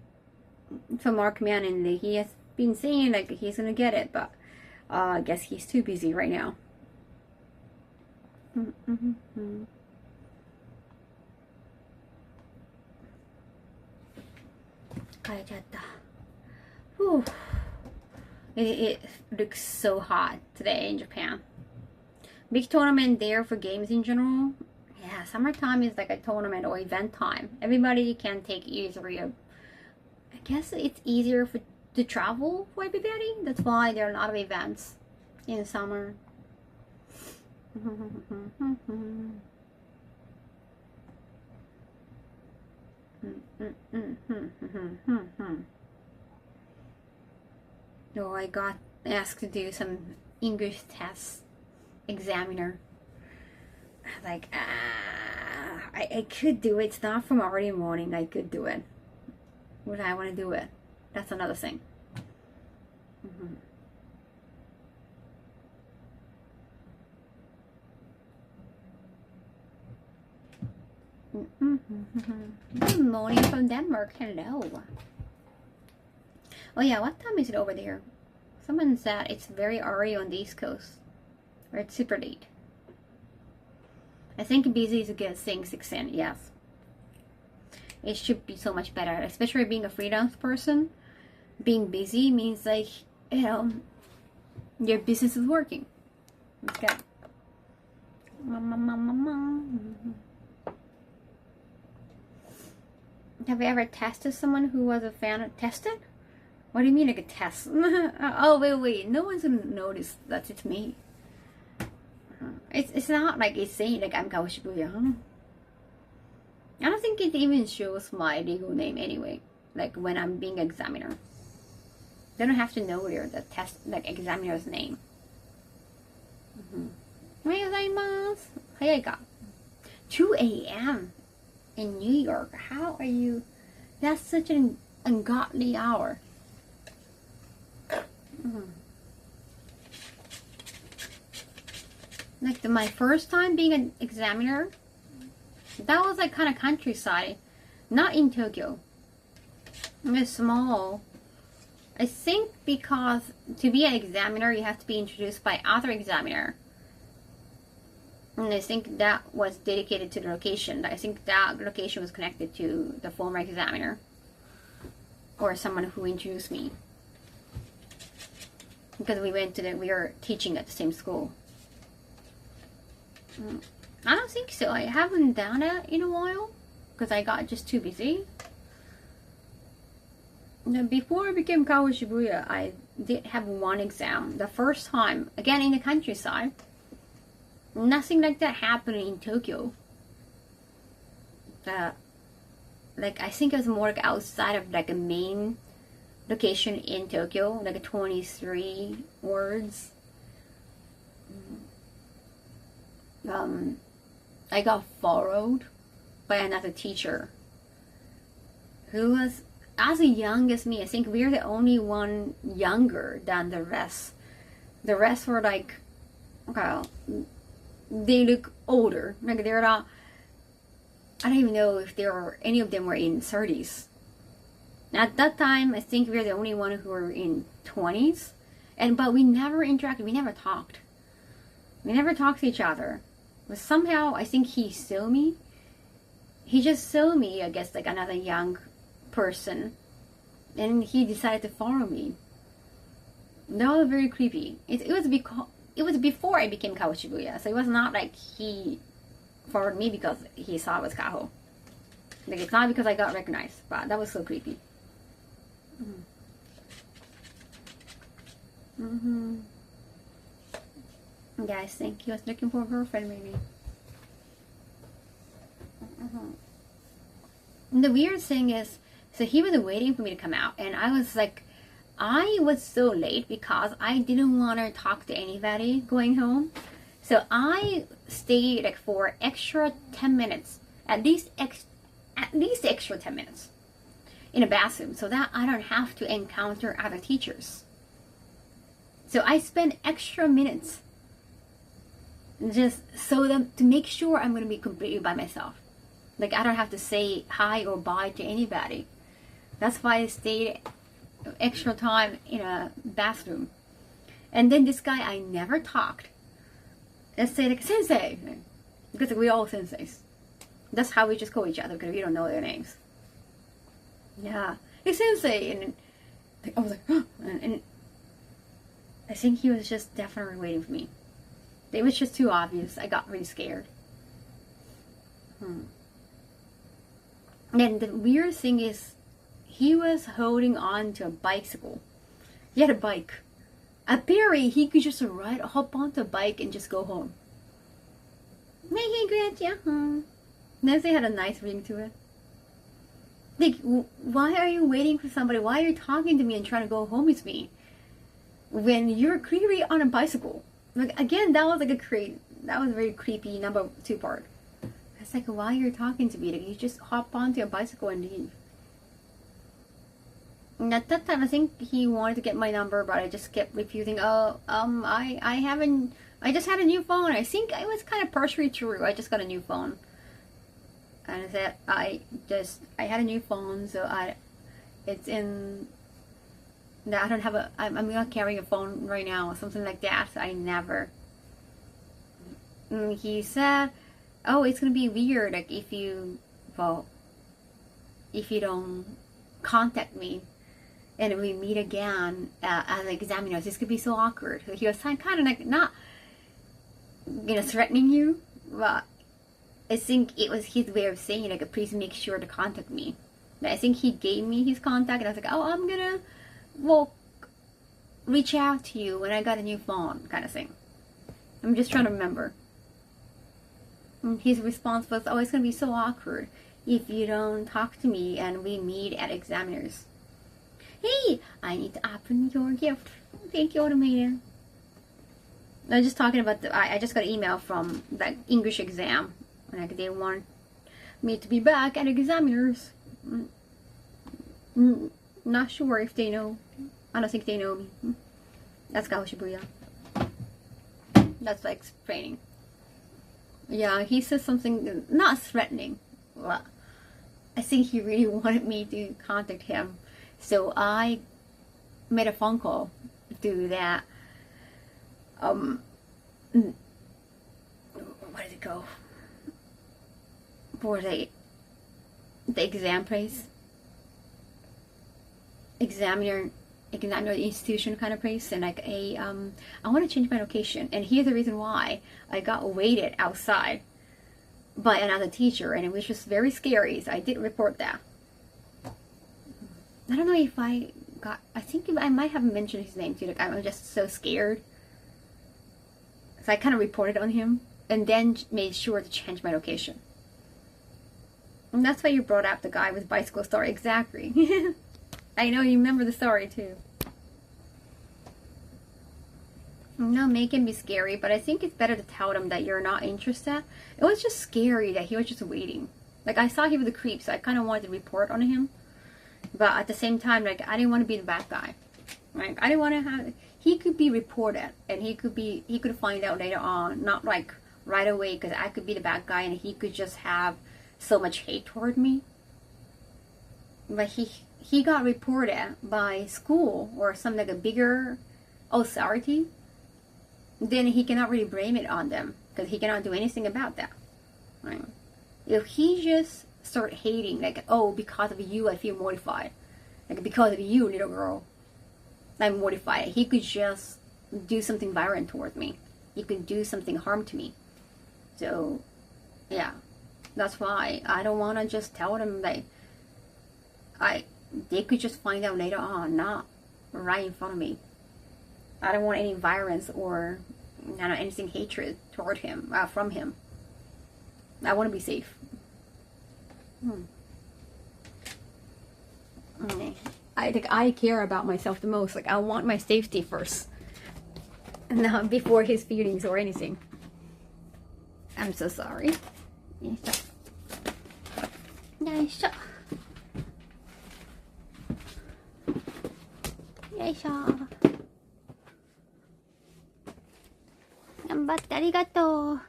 from Mark Mann, and he has been saying like he's gonna get it, but I guess he's too busy right now. Whew. It looks so hot today in Japan. Big tournament there for games in general. Yeah, summertime is like a tournament or event time. Everybody can take easily. I guess it's easier to travel for everybody. That's why there are a lot of events in summer. So I got asked to do some English tests. Examiner. Like, I could do it. It's not from early morning. I could do it. Would I want to do it? That's another thing. Good morning from Denmark. Hello. Oh yeah, what time is it over there? Someone said it's very early on the East Coast. Or it's super late. I think busy is a good thing, 6 yes. It should be so much better, especially being a freelance person. Being busy means like, you know, your business is working. Okay. Have you ever tested someone who was a fan of tested? What do you mean like a test? Oh, wait. No one's gonna notice that it's me. It's not like it's saying like I'm Kaho Shibuya. I don't think it even shows my legal name anyway. Like when I'm being examiner, they don't have to know the test like examiner's name. おはようございます。早いか。2 a.m. in New York. How are you? That's such an ungodly hour. Like my first time being an examiner, that was like kind of countryside, not in Tokyo. It's small. I think because to be an examiner, you have to be introduced by other examiner. And I think that was dedicated to the location. I think that location was connected to the former examiner or someone who introduced me. Because we were teaching at the same school. I don't think so. I haven't done it in a while because I got just too busy. Now, before I became Kaho Shibuya, I did have one exam. The first time, again in the countryside. Nothing like that happened in Tokyo. Like I think it was more like outside of like a main location in Tokyo, like 23 words. I got followed by another teacher who was as young as me. I think we're the only one younger than the rest. The rest were like, okay, they look older. Like they're not, I don't even know if any of them were in 30s. At that time, I think we were the only one who were in 20s. But we never interacted, we never talked. We never talked to each other. But somehow, I think he saw me. He just saw me, I guess, like another young person. And he decided to follow me. That was very creepy. It was before I became Kaho Shibuya. So it was not like he followed me because he saw I was Kaho. Like, it's not because I got recognized. But that was so creepy. Yeah, I think he was looking for a girlfriend, maybe. And the weird thing is, so he was waiting for me to come out, and I was like, I was so late because I didn't want to talk to anybody going home. So I stayed like for extra 10 minutes, at least extra 10 minutes in a bathroom, so that I don't have to encounter other teachers. So I spent extra minutes just so that to make sure I'm going to be completely by myself. Like, I don't have to say hi or bye to anybody. That's why I stayed extra time in a bathroom. And then this guy I never talked. Let's say like, sensei, because we all senseis. That's how we just call each other because we don't know their names. Yeah, hey sensei, and like, I was like, huh. And I think he was just definitely waiting for me. It was just too obvious. I got really scared. And the weird thing is, he was holding on to a bicycle. He had a bike. Apparently, he could just hop onto a bike and just go home. May he grant you home. Nancy had a nice ring to it. Like, why are you waiting for somebody? Why are you talking to me and trying to go home with me when you're clearly on a bicycle? Like, again, that was like that was a very creepy number 2 part. It's like, why are you talking to me? Like, you just hop onto a bicycle and leave. And at that time, I think he wanted to get my number, but I just kept refusing. I just had a new phone. I think it was kind of partially true. I just got a new phone. And I said, I had a new phone, so I don't have I'm not carrying a phone right now, or something like that. So I never. And he said, oh, it's gonna be weird, like if you don't contact me and we meet again as examiners, this could be so awkward. So he was kind of like not, threatening you, but I think it was his way of saying like, please make sure to contact me. I think he gave me his contact, and I was like, oh, I'm gonna reach out to you when I got a new phone, kind of thing. I'm just trying to remember. And his response was, oh, it's gonna be so awkward if you don't talk to me and we meet at examiners. Hey, I need to open your gift. Thank you, automated. I was just talking about I just got an email from the English exam. Like, they want me to be back at examiners. Not sure if they know. I don't think they know me. That's Kaho Shibuya. That's like explaining. Yeah, he said something not threatening. Well, I think he really wanted me to contact him. So I made a phone call to that. Where did it go? For the exam place. Examiner institution kind of place, and like I want to change my location, and here's the reason why. I got waited outside by another teacher, and it was just very scary, so I did report that. I don't know if I think I might have mentioned his name too. Like, I'm just so scared, so I kind of reported on him and then made sure to change my location. And that's why you brought up the guy with bicycle story. Exactly. I know you remember the story too. No, make him be scary, but I think it's better to tell them that you're not interested. It was just scary that he was just waiting. Like, I saw he was a creep, so I kind of wanted to report on him. But at the same time, like, I didn't want to be the bad guy. Like, I didn't want to have. He could be reported, and he could find out later on, not like right away, because I could be the bad guy, and he could just have so much hate toward me. But he got reported by school or some like a bigger authority, then he cannot really blame it on them because he cannot do anything about that. Right? If he just start hating, like, oh, because of you I feel mortified, like because of you, little girl, I'm mortified, he could just do something violent towards me. He could do something harm to me. So yeah, that's why I don't want to just tell them that they could just find out later on, not right in front of me. I don't want any violence or anything hatred toward him, from him. I want to be safe. I think I care about myself the most. Like, I want my safety first, not before his feelings or anything. I'm so sorry. Yoisho. Yoisho. 頑張ってありがとう。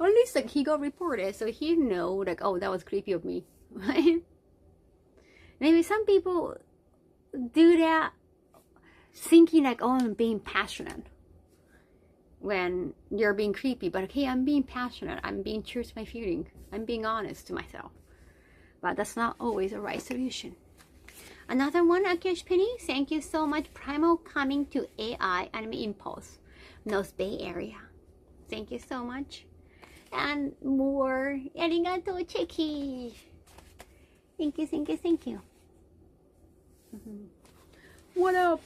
Or at least, like, he got reported, so he know, like, oh, that was creepy of me, right? Maybe some people do that thinking like, oh, I'm being passionate when you're being creepy, but okay, I'm being passionate, I'm being true to my feeling, I'm being honest to myself. But that's not always the right solution. Another one, Akish Penny, thank you so much. Primal coming to AI Anime Impulse, North Bay Area. Thank you so much. And more. Arigato, Cheki. Thank you, thank you, thank you. What up?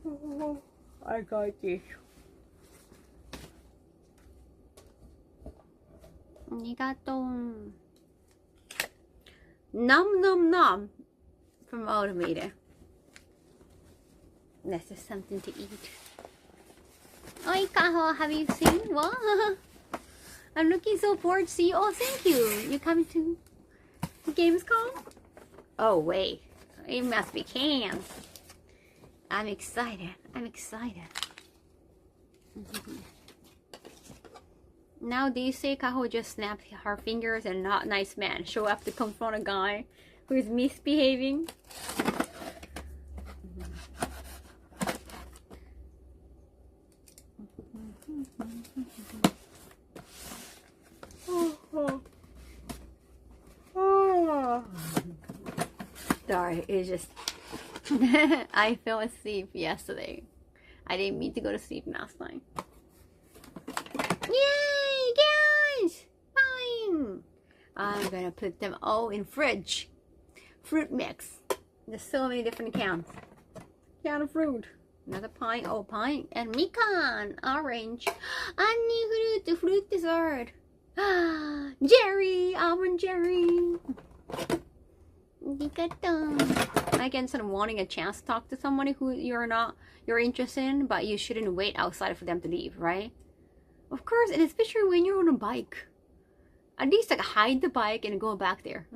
Oh, I got this. Arigato. Nom nom nom from Automator. This is something to eat. Oi, Kaho, have you seen? What? I'm looking so forward to see you. Oh, thank you. You coming to Gamescom? Oh, wait. It must be cans. I'm excited. I'm excited. Now, do you say Kaho just snapped her fingers and not nice man show up to confront a guy who is misbehaving? Sorry, it's just I fell asleep yesterday. I didn't mean to go to sleep last night. Yay, guys! Fine. I'm gonna put them all in fridge. Fruit mix. There's so many different cans. Can of fruit. Another pine. Oh, pine and mikan. Orange. Ani fruit dessert. Jerry, almond jerry. I get sort of wanting a chance to talk to somebody who you're interested in, but you shouldn't wait outside for them to leave, right? Of course, and especially when you're on a bike. At least like hide the bike and go back there.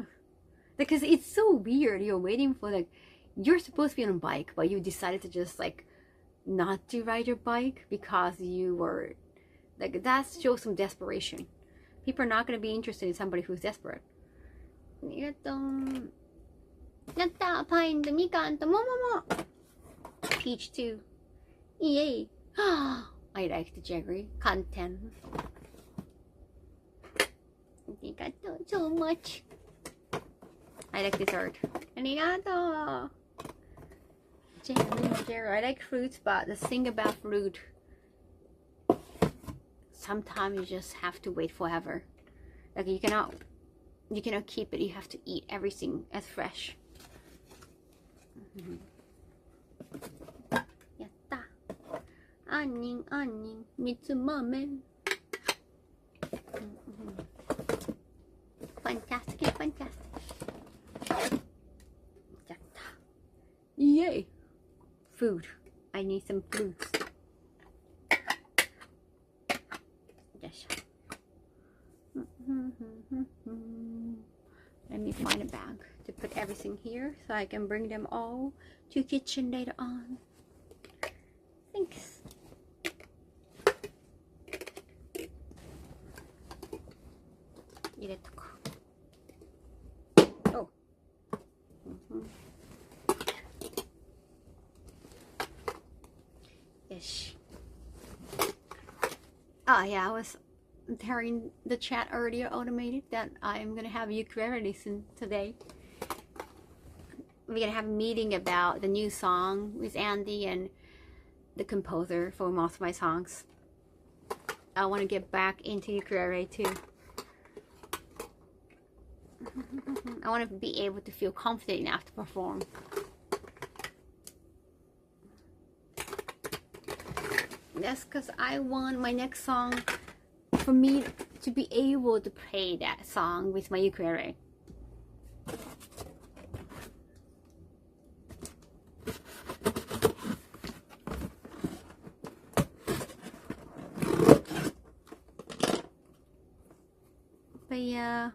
Because it's so weird. You're waiting for like, you're supposed to be on a bike, but you decided to just like not to ride your bike because you were like, that shows some desperation. People are not going to be interested in somebody who's desperate. Yatta, pine, the mikan, the momomo. Peach too. Yay. I like the Jerry content. Arigato so much. I like dessert. Arigato. Jerry. I like fruits, but the thing about fruit, sometimes you just have to wait forever. Like you cannot keep it. You have to eat everything as fresh. Yatta. Anning, Mitsumame. Fantastic, fantastic. Yatta. Yay. Food. I need some fruits. Yes. Let me find a bag to put everything here so I can bring them all to kitchen later on. Thanks. gosh. Oh yeah, I was telling the chat earlier, automated, that I'm gonna have ukulele listen today. We're gonna have a meeting about the new song with Andy and the composer for most of my songs. I want to get back into ukulele too. I want to be able to feel confident enough to perform. That's because I want my next song for me to be able to play that song with my ukulele. But yeah,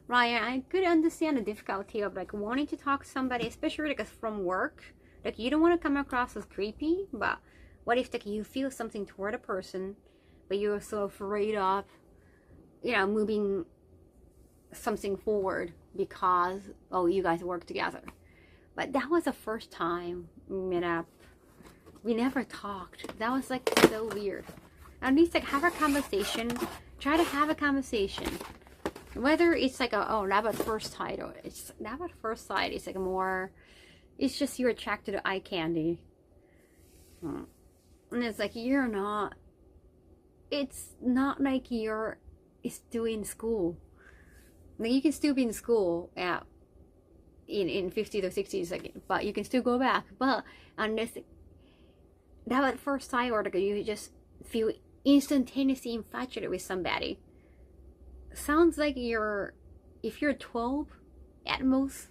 Ryan, I could understand the difficulty of like wanting to talk to somebody, especially like from work. Like you don't want to come across as creepy, but what if like you feel something toward a person, but you're so afraid of, moving something forward because, oh, you guys work together. But that was the first time we met up. We never talked. That was like so weird. At least like have a conversation. Try to have a conversation. Whether it's like love at first sight, or it's love at first sight, it's like more, it's just you're attracted to eye candy. And it's like you're not, it's not like you're still in school. Like you can still be in school in 50s or 60s, like, but you can still go back. But unless love at first sight, or like you just feel instantaneously infatuated with somebody, sounds like if you're 12 at most,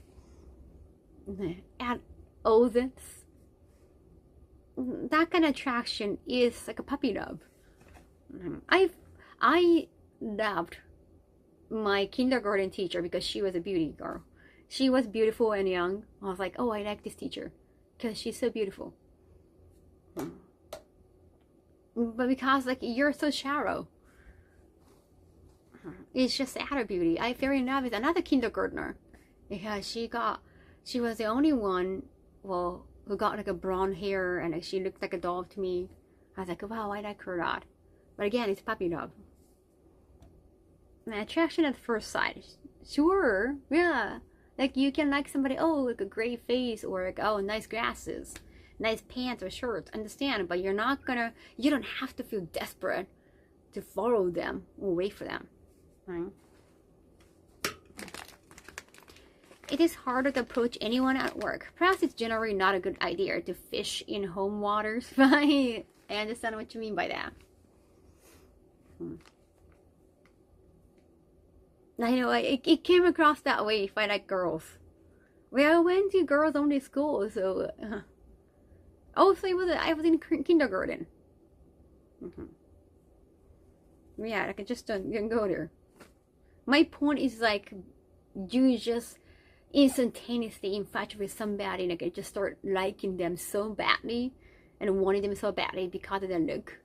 at oldest, that kind of attraction is like a puppy love. I loved my kindergarten teacher because she was a beauty girl. She was beautiful and young. I was like, oh, I like this teacher because she's so beautiful. But because like you're so shallow, it's just out of beauty. I fell in love with another kindergartner because she was the only one, well, who got like a blonde hair, and like, she looked like a doll to me. I was like, wow, I like her a lot. But again, it's puppy love. And attraction at first sight, sure, yeah. Like you can like somebody, oh, like a gray face, or like, oh, nice glasses, nice pants or shirts, understand, but you don't have to feel desperate to follow them or wait for them, right? It is harder to approach anyone at work. Perhaps it's generally not a good idea to fish in home waters, but I understand what you mean by that. I know, it came across that way if I like girls. Well, I went to girls only school, so also I was in kindergarten. Yeah, like I just don't go there. My point is like you just instantaneously infatuated with somebody, like I just start liking them so badly and wanting them so badly because of their look.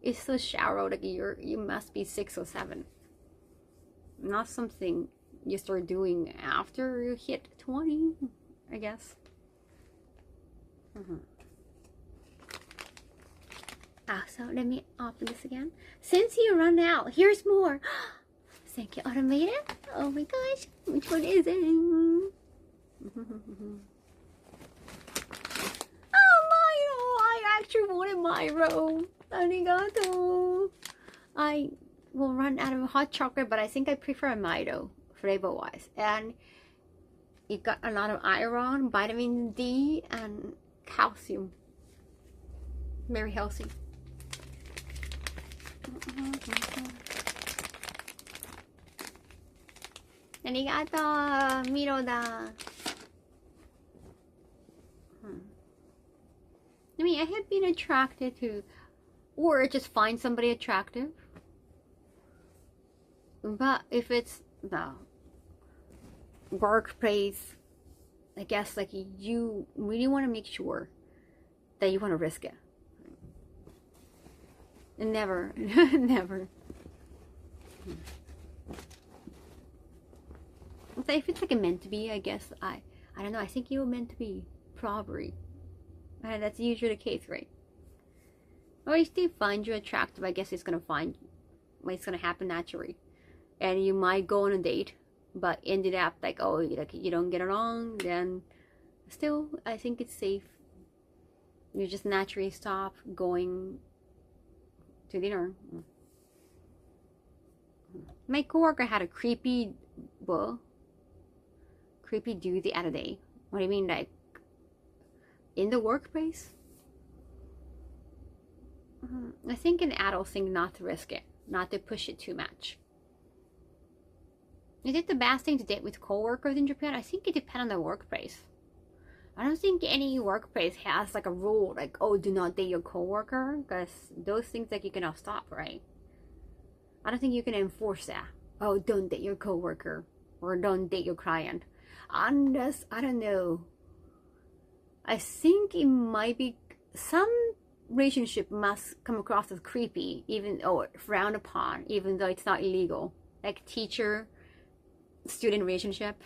It's so shallow. Like you must be 6 or 7. Not something you start doing after you hit 20, I guess. So let me open this again. Since you run out, here's more. Thank you, automated. Oh my gosh, which one is it? Oh, Milo! I actually wanted Milo. Arigato. I will run out of hot chocolate, but I think I prefer Milo flavor-wise. And it got a lot of iron, vitamin D, and calcium. Very healthy. Arigato, Miro-da. I mean, I have been attracted to, or just find somebody attractive. But if it's the workplace, I guess like you really want to make sure that you want to risk it. And never, never. So if it's like a meant to be, I guess I don't know. I think you were meant to be, probably. That's usually the case, right? or if they find you attractive, I guess it's gonna happen naturally, and you might go on a date, but ended up like, oh, like you don't get along, then still I think it's safe. You just naturally stop going to dinner. My coworker had a creepy dude the other day. What do you mean, like in the workplace? I think an adult thing not to risk it, not to push it too much. Is it the best thing to date with coworkers in Japan? I think it depends on the workplace. I don't think any workplace has like a rule like, oh, do not date your coworker, because those things like you cannot stop, right? I don't think you can enforce that. Oh, don't date your coworker or don't date your client. Unless, I don't know. I think it might be some relationship must come across as creepy, even or frowned upon, even though it's not illegal. Like teacher-student relationship.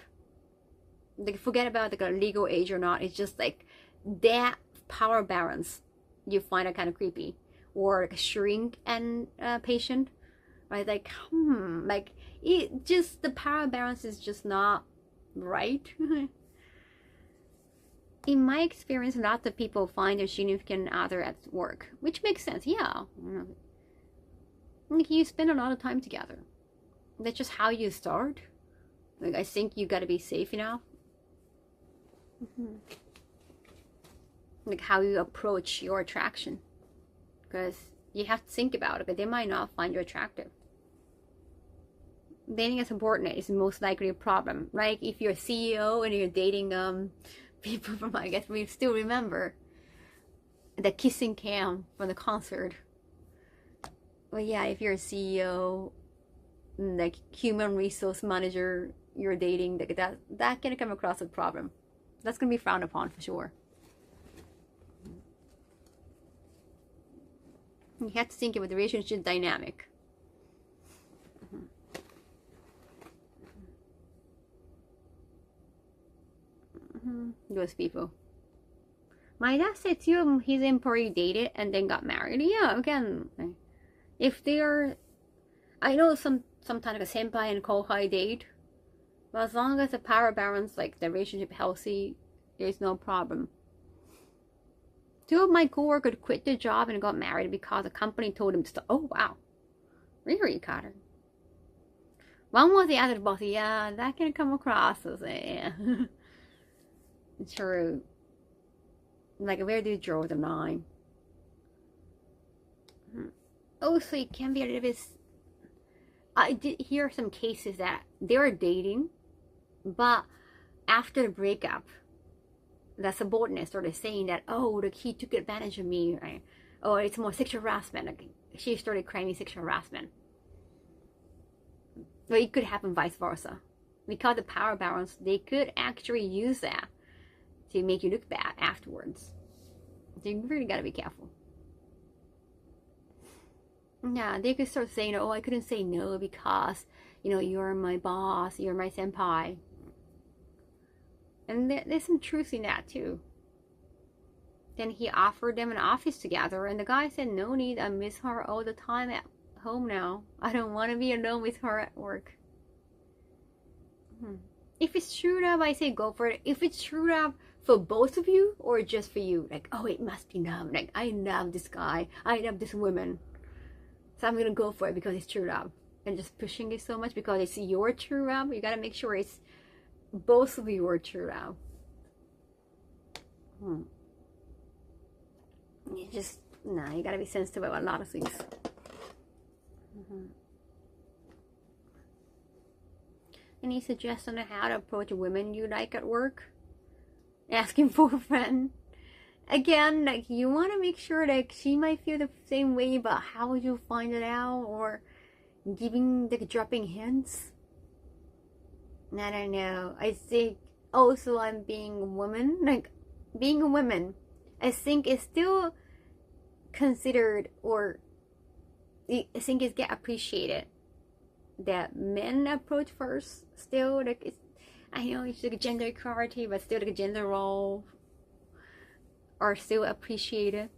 Like forget about like a legal age or not. It's just like that power balance you find it kind of creepy. Or like a shrink and patient, right? Like like it just the power balance is just not right. In my experience, lots of people find their significant other at work, which makes sense. Yeah, like you spend a lot of time together. That's just how you start. Like I think you got to be safe enough. Like how you approach your attraction, because you have to think about it. But they might not find you attractive. Dating a subordinate is most likely a problem. Like if you're a CEO and you're dating people from, I guess we still remember the kissing cam from the concert. Well, yeah, if you're a CEO, like human resource manager, you're dating, like that can come across as a problem. That's gonna be frowned upon for sure. You have to think about the relationship dynamic. Those people. My dad said two of his employee dated and then got married. Yeah, again, if they're, I know sometimes like a senpai and kohai date, but as long as the power balance, like the relationship healthy, there's no problem. Two of my coworkers quit their job and got married because the company told them to stop. Oh wow, really, Carter? One was the other boss. Yeah, that can come across as a true. Like where do you draw the line? Also, it can be a little bit. I did hear some cases that they were dating, but after the breakup, the subordinate started saying that, oh, like he took advantage of me, right? Oh, it's more sexual harassment. Like she started claiming sexual harassment. But it could happen vice versa. Because the power balance, they could actually use that to make you look bad afterwards. So you really gotta be careful. Yeah, they could start saying, oh, I couldn't say no because, you know, you're my boss, you're my senpai. And there's some truth in that too. Then he offered them an office together, and the guy said, no need, I miss her all the time at home now. I don't want to be alone with her at work. If it's true love, I say go for it. If it's true love for both of you or just for you, like, oh, it must be love. Like, I love this guy, I love this woman, so I'm gonna go for it because it's true love. And just pushing it so much because it's your true love, you gotta make sure it's both of you are true love. You just, nah, you gotta be sensitive about a lot of things. Any suggestion on how to approach women you like at work? Asking for a friend. Again, like you want to make sure like she might feel the same way, but how would you find it out? Or giving, like dropping hints? I don't know. I think also I'm being a woman. Like being a woman, I think is still considered, or I think it's get appreciated that men approach first. Still, like it's, I know it's like gender equality, but still like a gender role are still appreciated.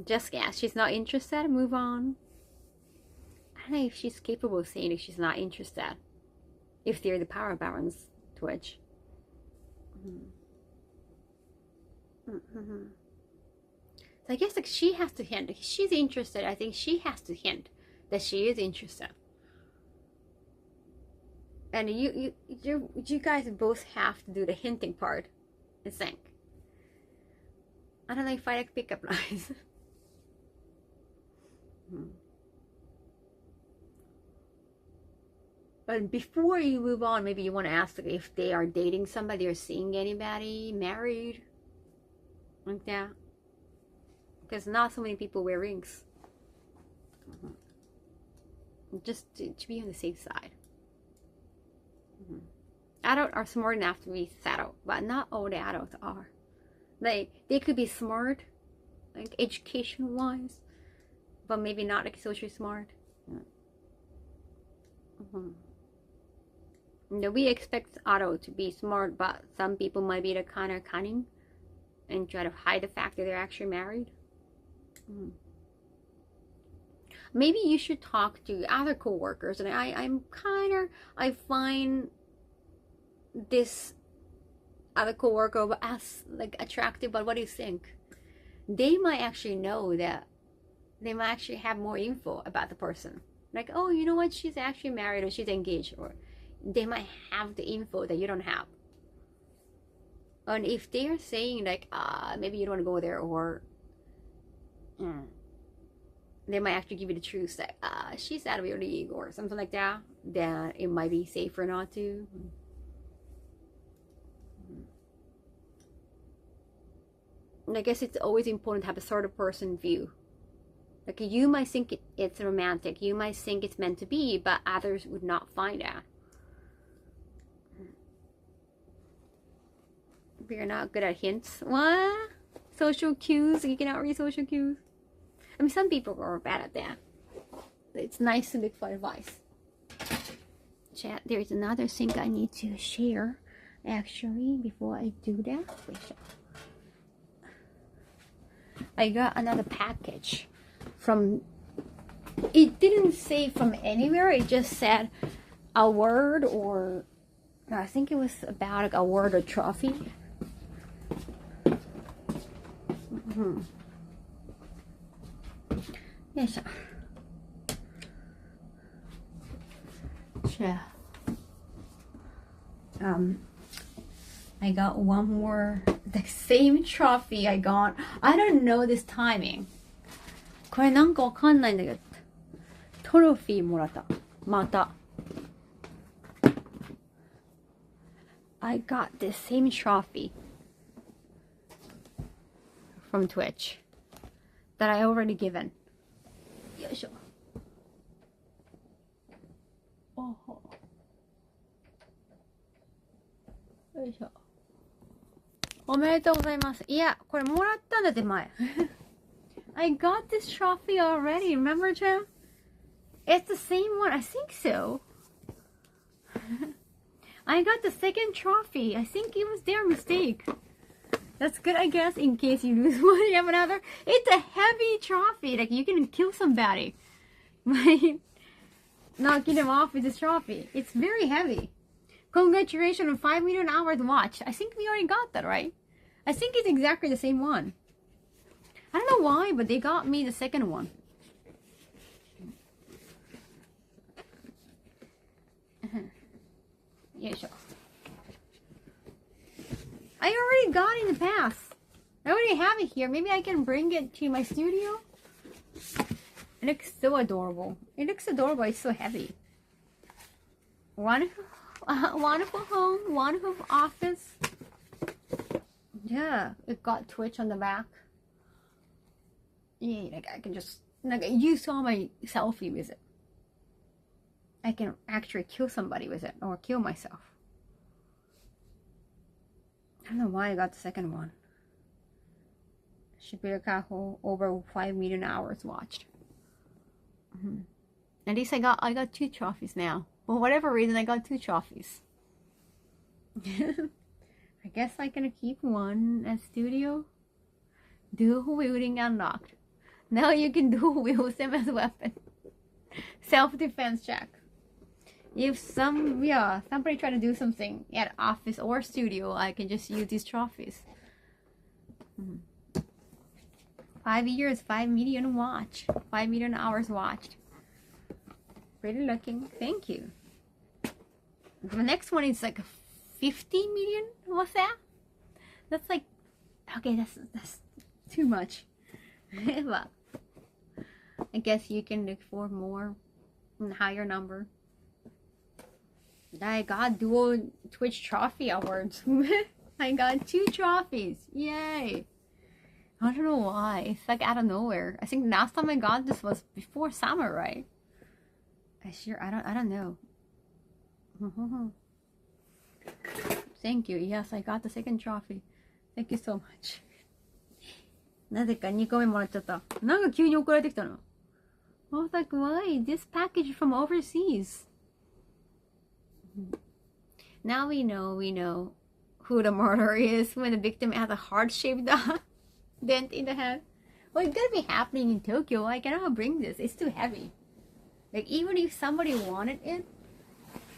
Just guess. She's not interested. Move on. I don't know if she's capable of saying if she's not interested. If they're the power balance Twitch. So I guess like she has to hint. If she's interested, I think she has to hint that she is interested. And you guys both have to do the hinting part in sync. I don't know if I like pickup lines. But before you move on, maybe you want to ask if they are dating somebody or seeing anybody, married, like that. Because not so many people wear rings. Just to be on the safe side. Adults are smart enough to be settled, but not all the adults are. Like, they could be smart, like education-wise, but maybe not like socially smart. We expect adults to be smart, but some people might be the kind of cunning and try to hide the fact that they're actually married. Like you should talk to other co-workers, and I find this other co-worker as like attractive, but what do you think? They might actually know that they might actually have more info about the person. Like, oh, you know what? She's actually married or she's engaged, or they might have the info that you don't have. And if they are saying like, maybe you don't want to go there, or they might actually give you the truth that she's out of your league or something like that, then it might be safer not to. And I guess it's always important to have a sort of person view. Like, you might think it's romantic, you might think it's meant to be, but others would not find that. We're not good at hints. What? Social cues? You cannot read social cues? I mean, some people are bad at that. It's nice to look for advice. Chat, there's another thing I need to share, actually, before I do that. I got another package from, it didn't say from anywhere, it just said a word, or I think it was about like a word or trophy. Yes. Sure. I got one more, the same trophy I got. I don't know this timing. これなんかわかんないんだけど、トロフィーもらった。また。I got this same trophy from Twitch that I already given. よいしょ。おほ。よいしょ。おめでとうございます。いや、これもらったんだって前。I got this trophy already. Remember, Jim? It's the same one. I think so. I got the second trophy. I think it was their mistake. That's good, I guess, in case you lose one, you have another. It's a heavy trophy. Like, you can kill somebody by knocking them off with this trophy. It's very heavy. Congratulations on 5 million hours watched. I think we already got that, right? I think it's exactly the same one. I don't know why, but they got me the second one. I already got it in the past. I already have it here. Maybe I can bring it to my studio. It looks so adorable. It looks adorable. It's so heavy. Wonderful home, wonderful office. Yeah, it got Twitch on the back. Yeah, like I can just, like, you saw my selfie with it. I can actually kill somebody with it, or kill myself. I don't know why I got the second one. Shibuya Kaho, over 5 million hours watched. At least I got 2 trophies now. For whatever reason, I got 2 trophies. I guess I can keep one at studio. Dual wielding unlocked. Now you can dual wield them as a weapon. Self-defense check. If somebody try to do something at office or studio, I can just use these trophies. 5 years, 5 million watch, 5 million hours watched. Pretty looking. Thank you. The next one is like 50 million. What's that? That's like, okay, that's too much. But I guess you can look for more higher number. I got dual Twitch trophy awards. I got 2 trophies. Yay! I don't know why. It's like out of nowhere. I think last time I got this was before summer, right? I don't know. Thank you. Yes, I got the second trophy. Thank you so much. なぜか2個目もらっちゃった。なんか急に送られてきたの。I was like, why? This package from overseas. Now we know who the murderer is when the victim has a heart-shaped dent in the head. Well, it's gonna be happening in Tokyo. I cannot bring this. It's too heavy. Like, even if somebody wanted it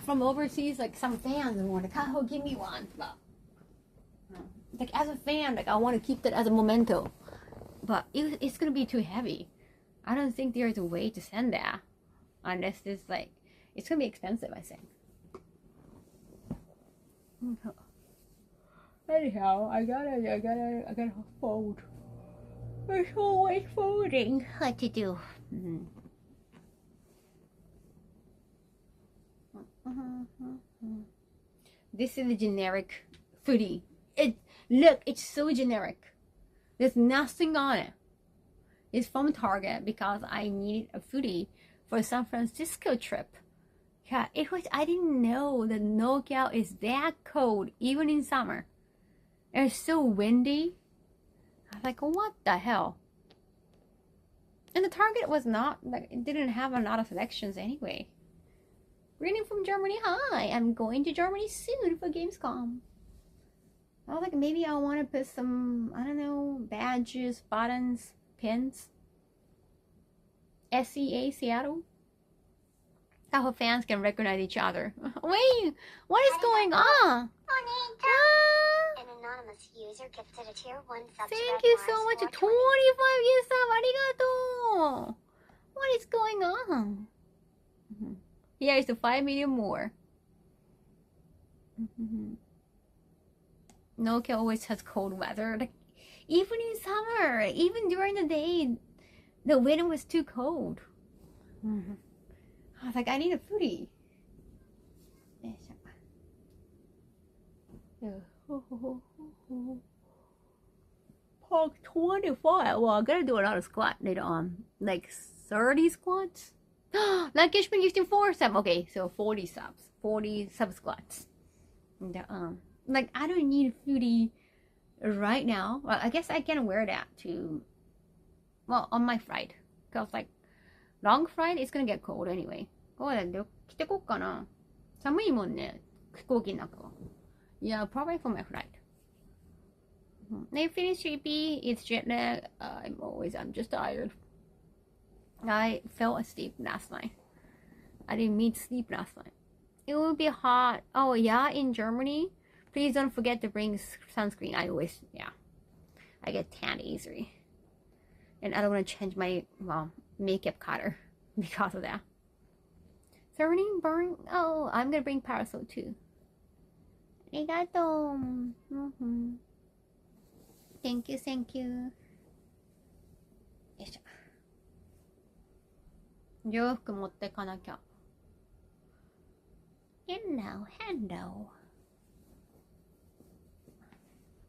from overseas, like some fans wanted, Kaho, give me one. But, like, as a fan, like, I want to keep that as a memento. But it's gonna be too heavy. I don't think there's a way to send that. Unless it's like, it's gonna be expensive, I think. Anyhow, I gotta fold. There's always folding. What to do? This is a generic hoodie. Look, it's so generic. There's nothing on it. It's from Target because I needed a hoodie for a San Francisco trip. Yeah, I didn't know that NorCal is that cold even in summer. It's so windy. I was like, what the hell? And the Target was not, like, it didn't have a lot of selections anyway. Reading from Germany, hi, I'm going to Germany soon for Gamescom. I was like, maybe I want to put some, I don't know, badges, buttons, pins. SEA Seattle. How fans can recognize each other. Wait, what is going on? An anonymous user gifted a tier 1 sub. Thank you so much. 25 years sub. Arigato. What is going on? Here is the 5 million more. Nokia always has cold weather. Like, even in summer, even during the day, the wind was too cold. I was like, I need a foodie. Park 25. Well, I gotta do a lot of squat later on. Like 30 squats. Like Ishman used to 4 subs. Okay, so 40 subs. 40 sub squats. And, like, I don't need a foodie right now. Well, I guess I can wear that to, well, on my flight. Because, like, long flight, it's gonna get cold anyway. こうだよ。着てこっかな。寒いもんね。飛行機の中は。Yeah, probably for my flight. They finished sleepy. It's jet lag. I'm just tired. I fell asleep last night. I didn't mean to sleep last night. It will be hot. Oh yeah, in Germany. Please don't forget to bring sunscreen. I get tan easily. And I don't want to change my, well, makeup color because of that. Turning burn. Oh, I'm gonna bring parasol too. Arigato. Thank you. よいしょ。洋服持ってかなきゃ。Hello.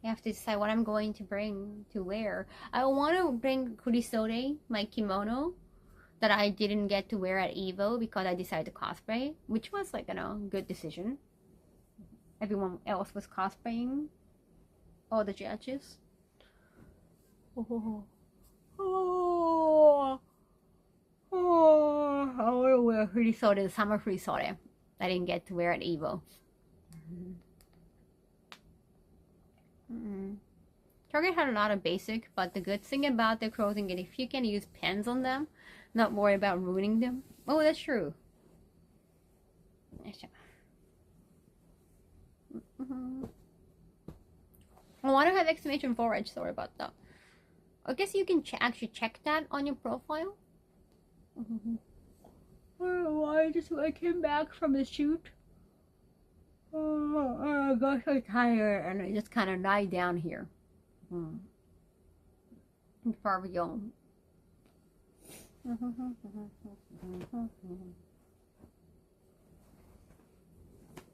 I have to decide what I'm going to bring to wear. I want to bring kurisode, my kimono, that I didn't get to wear at Evo because I decided to cosplay, which was like, good decision. Everyone else was cosplaying, all the judges. I want to wear kurisode, the summer kurisode. I didn't get to wear at Evo. Target had a lot of basic, but the good thing about the clothing is if you can use pens on them, not worry about ruining them. Oh, that's true. Oh, I don't have exclamation forage. Sorry about that. I guess you can actually check that on your profile. Oh, I came back from the shoot. I got so tired and I just kind of lie down here. In pavilion.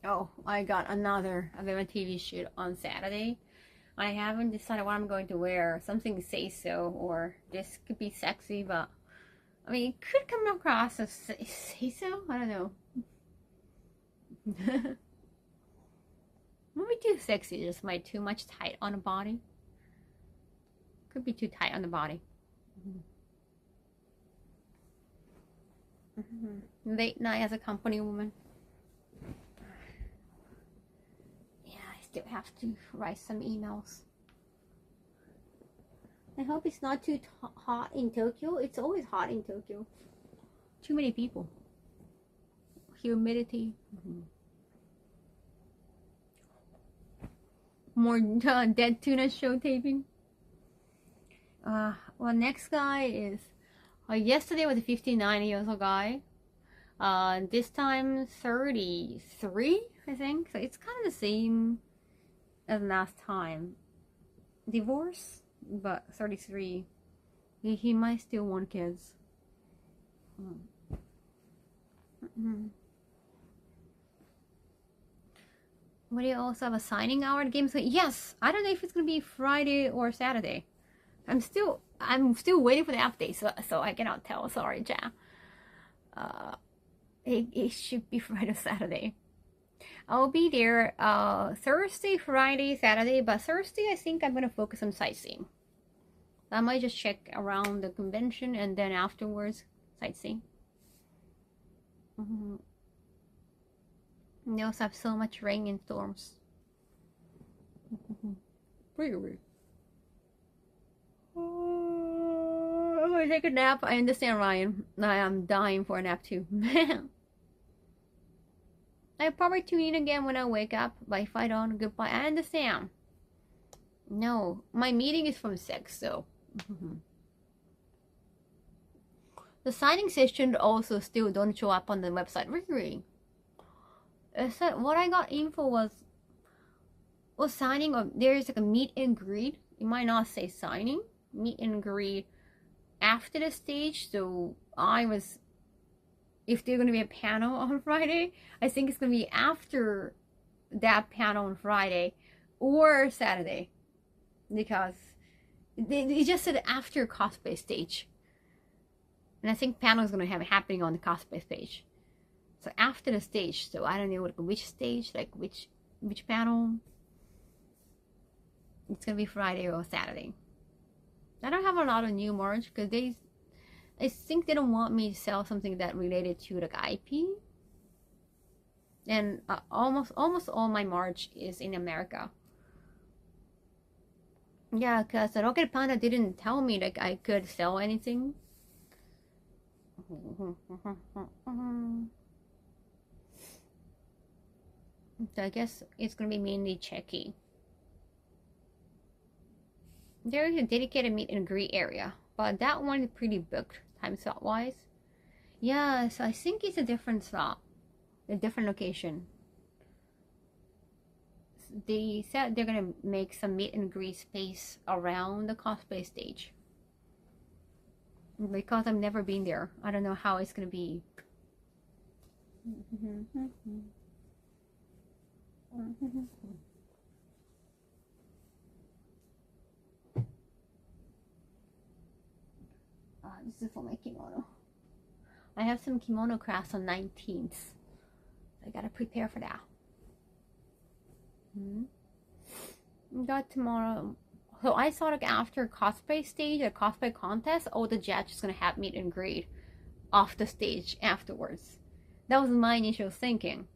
Oh, I got another TV shoot on Saturday. I haven't decided what I'm going to wear. Something say so, or this could be sexy, but I mean, it could come across as say so. I don't know. Maybe too sexy, just might too much tight on the body. Could be too tight on the body. Late night as a company woman. Yeah, I still have to write some emails. I hope it's not too hot in Tokyo. It's always hot in Tokyo. Too many people. Humidity. More dead tuna show taping. Well, next guy is yesterday was a 59 years old guy. This time 33, I think. So it's kind of the same as last time. Divorce, but 33. He might still want kids. But do you also have a signing hour at games? Yes, I don't know if it's gonna be Friday or Saturday. I'm still waiting for the update, so I cannot tell. Sorry, Jam. It should be Friday or Saturday. I'll be there Thursday, Friday, Saturday, but Thursday I think I'm gonna focus on sightseeing. I might just check around the convention and then afterwards sightseeing. They also have so much rain and storms. Really? I'm gonna take a nap. I understand, Ryan. I am dying for a nap too. I probably tune in again when I wake up, but if I don't, goodbye. I understand. No, my meeting is from 6, so. The signing session also still don't show up on the website. Really? So what I got info was signing, or there's like a meet and greet. It might not say signing. Meet and greet after the stage. So if there's gonna be a panel on Friday, I think it's gonna be after that panel on Friday or Saturday, because they just said after cosplay stage, and I think panel is gonna have it happening on the cosplay stage. So after the stage, so I don't know which stage, like which panel. It's gonna be Friday or Saturday. I don't have a lot of new merch because I think they don't want me to sell something that related to like IP. And almost all my merch is in America. Yeah, because Rocket Panda didn't tell me like I could sell anything. So I guess it's gonna be mainly Czechie. There is a dedicated meet and greet area, but that one is pretty booked time slot wise. Yeah, so I think it's a different slot, a different location. They said they're gonna make some meet and greet space around the cosplay stage. Because I've never been there, I don't know how it's gonna be. This is for my kimono. I have some kimono crafts on 19th. So I gotta prepare for that. Got tomorrow. So I saw like after cosplay stage, a cosplay contest, all the judges gonna have meet and greet off the stage afterwards. That was my initial thinking.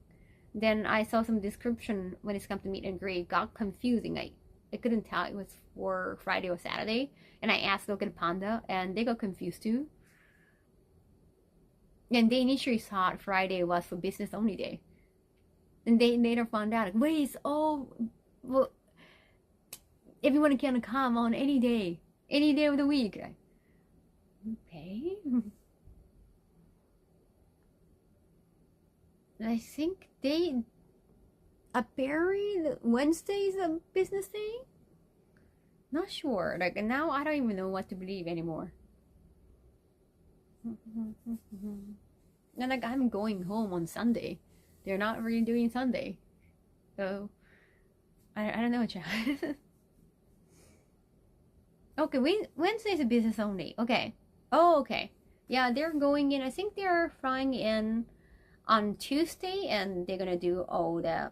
Then I saw some description when it's come to meet and greet, got confusing. I I couldn't tell it was for Friday or Saturday. And I asked Local Panda, and they got confused too. And they initially thought Friday was for business only day. And they later found out, like, wait, it's all, well, everyone can come on any day of the week. Okay. I think they apparently Wednesday is a business day. Not sure. Like now, I don't even know what to believe anymore. And like I'm going home on Sunday. They're not really doing Sunday, so I don't know, chat. Okay, Wednesday is a business only. Okay. Oh, okay. Yeah, they're going in. I think they're flying in on Tuesday, and they're gonna do all the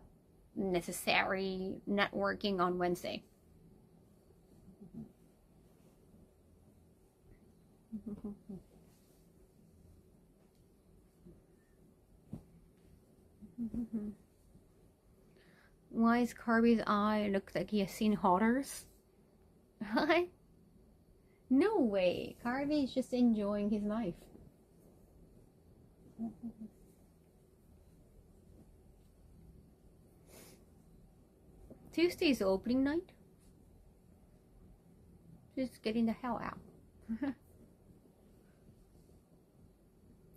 necessary networking on Wednesday. Why is Kirby's eye look like he has seen horrors? No way. Kirby is just enjoying his life. Tuesday is opening night. Just getting the hell out.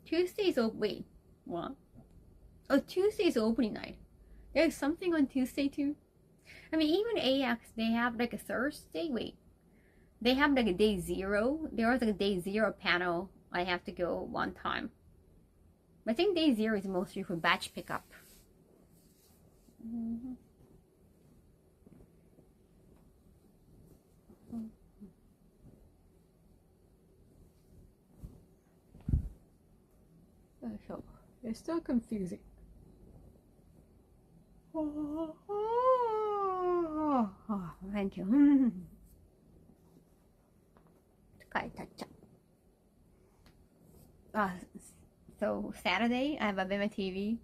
Tuesday's wait, what? Oh, Tuesday's opening night. There's something on Tuesday too. I mean, even AX, they have like a Thursday. Wait, they have like a day 0. There was like a day 0 panel. I have to go one time. I think day 0 is mostly for batch pickup. So it's still confusing. Oh, thank you. So Saturday I have a Bema TV.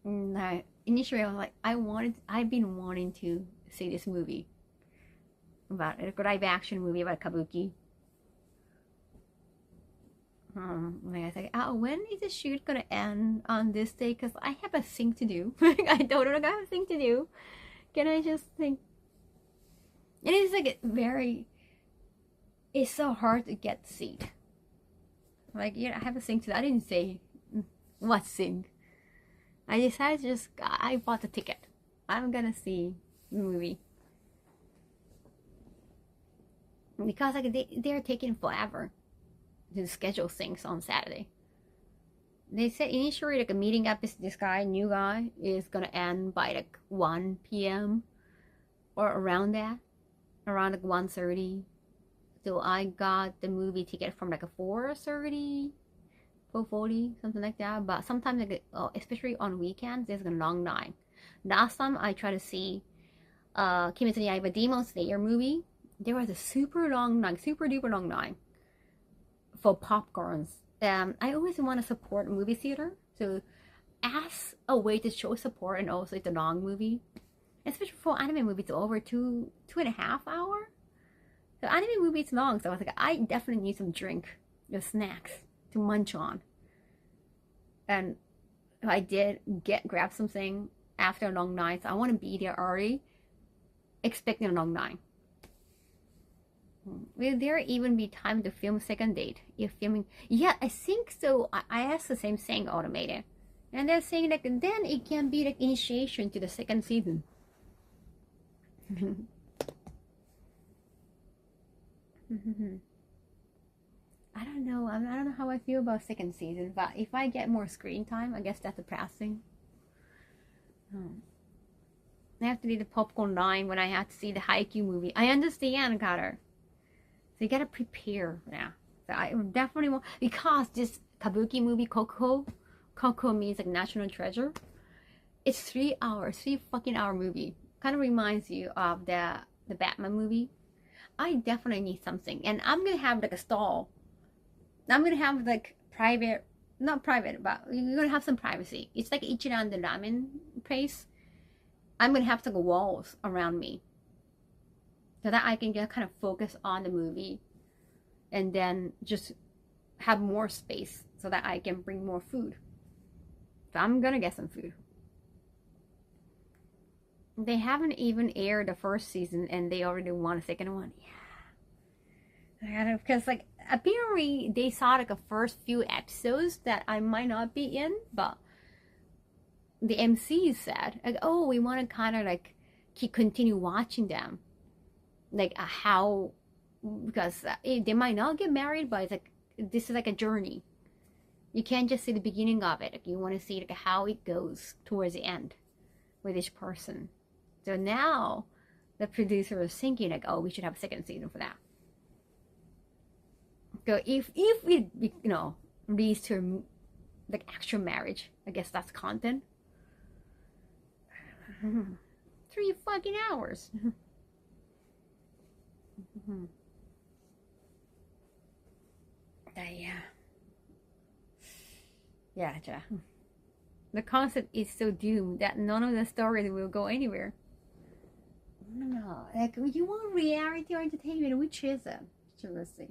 And initially I was like, I've been wanting to see this movie about a live action movie about Kabuki. Like I said, when is the shoot gonna end on this day? Because I have a thing to do. I don't know, I have a thing to do. Can I just think? It is like it's so hard to get seat. Like, yeah, I have a thing to do. I didn't say what thing. I decided I bought the ticket. I'm gonna see the movie. Because like they're taking forever to schedule things on Saturday. They said initially like a meeting up is this new guy is gonna end by like 1 p.m. or around that, around like 1:30. So I got the movie ticket from like a 4:30, 4:40, something like that. But sometimes like especially on weekends, there's a long line. Last time I tried to see Kimetsu no Yaiba Demon Slayer movie, there was a super duper long line for popcorns. I always want to support movie theater, so as a way to show support, and also it's a long movie, especially for anime movies over 2.5 hours. So anime movie is long, so I was like, I definitely need some drink, snacks to munch on. And I did grab something after a long night, so I want to be there early, expecting a long night. Will there even be time to film second date if filming? Yeah, I think so. I asked the same thing, automated, and they're saying like then it can be like initiation to the second season. I don't know. I don't know how I feel about second season, but if I get more screen time, I guess that's depressing. I have to do the popcorn line when I have to see the Haikyuu movie. I understand, Carter. So you gotta prepare now. So I definitely want, because this Kabuki movie Coco means like national treasure. It's 3 hours, 3 fucking hour movie. Kind of reminds you of the Batman movie. I definitely need something, and I'm gonna have like a stall. I'm gonna have like not private, but you're gonna have some privacy. It's like Ichiran the ramen place. I'm gonna have like walls around me, so that I can just kind of focus on the movie and then just have more space so that I can bring more food. So I'm gonna get some food. They haven't even aired the first season and they already won a second one. Yeah. Because like apparently they saw like the first few episodes that I might not be in, but the MC said like, oh, we want to kind of like continue watching them, like how, because they might not get married, but it's like this is like a journey. You can't just see the beginning of it. Like, you want to see like how it goes towards the end with each person. So now the producer is thinking like, oh, we should have a second season for that. So if it leads to like actual marriage, I guess that's content. 3 fucking hours. Yeah. The concept is so doomed that none of the stories will go anywhere. No, like you want reality or entertainment, which is it? Seriously.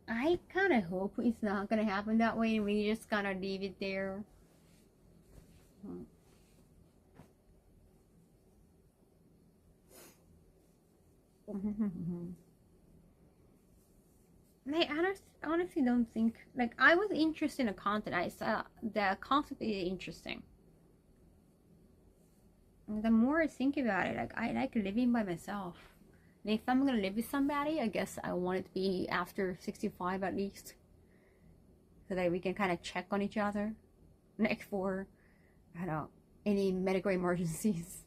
I kind of hope it's not gonna happen that way, and we just gonna leave it there. I honestly don't think, like, I was interested in the content. I saw the concept is interesting. And the more I think about it, like, I like living by myself. And if I'm gonna live with somebody, I guess I want it to be after 65 at least, so that we can kind of check on each other, next for, I don't know, any medical emergencies.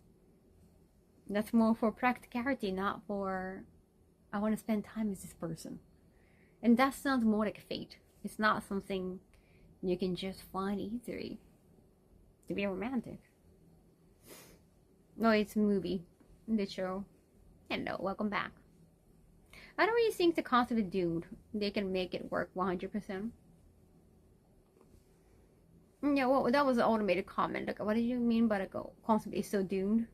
That's more for practicality, not for I want to spend time with this person. And that sounds more like fate. It's not something you can just find easily to be romantic. No, it's a movie, the show. Hello, welcome back. I don't really think the concept is doomed. They can make it work 100%. Yeah, well, that was an automated comment. Like, what did you mean by the concept is so doomed?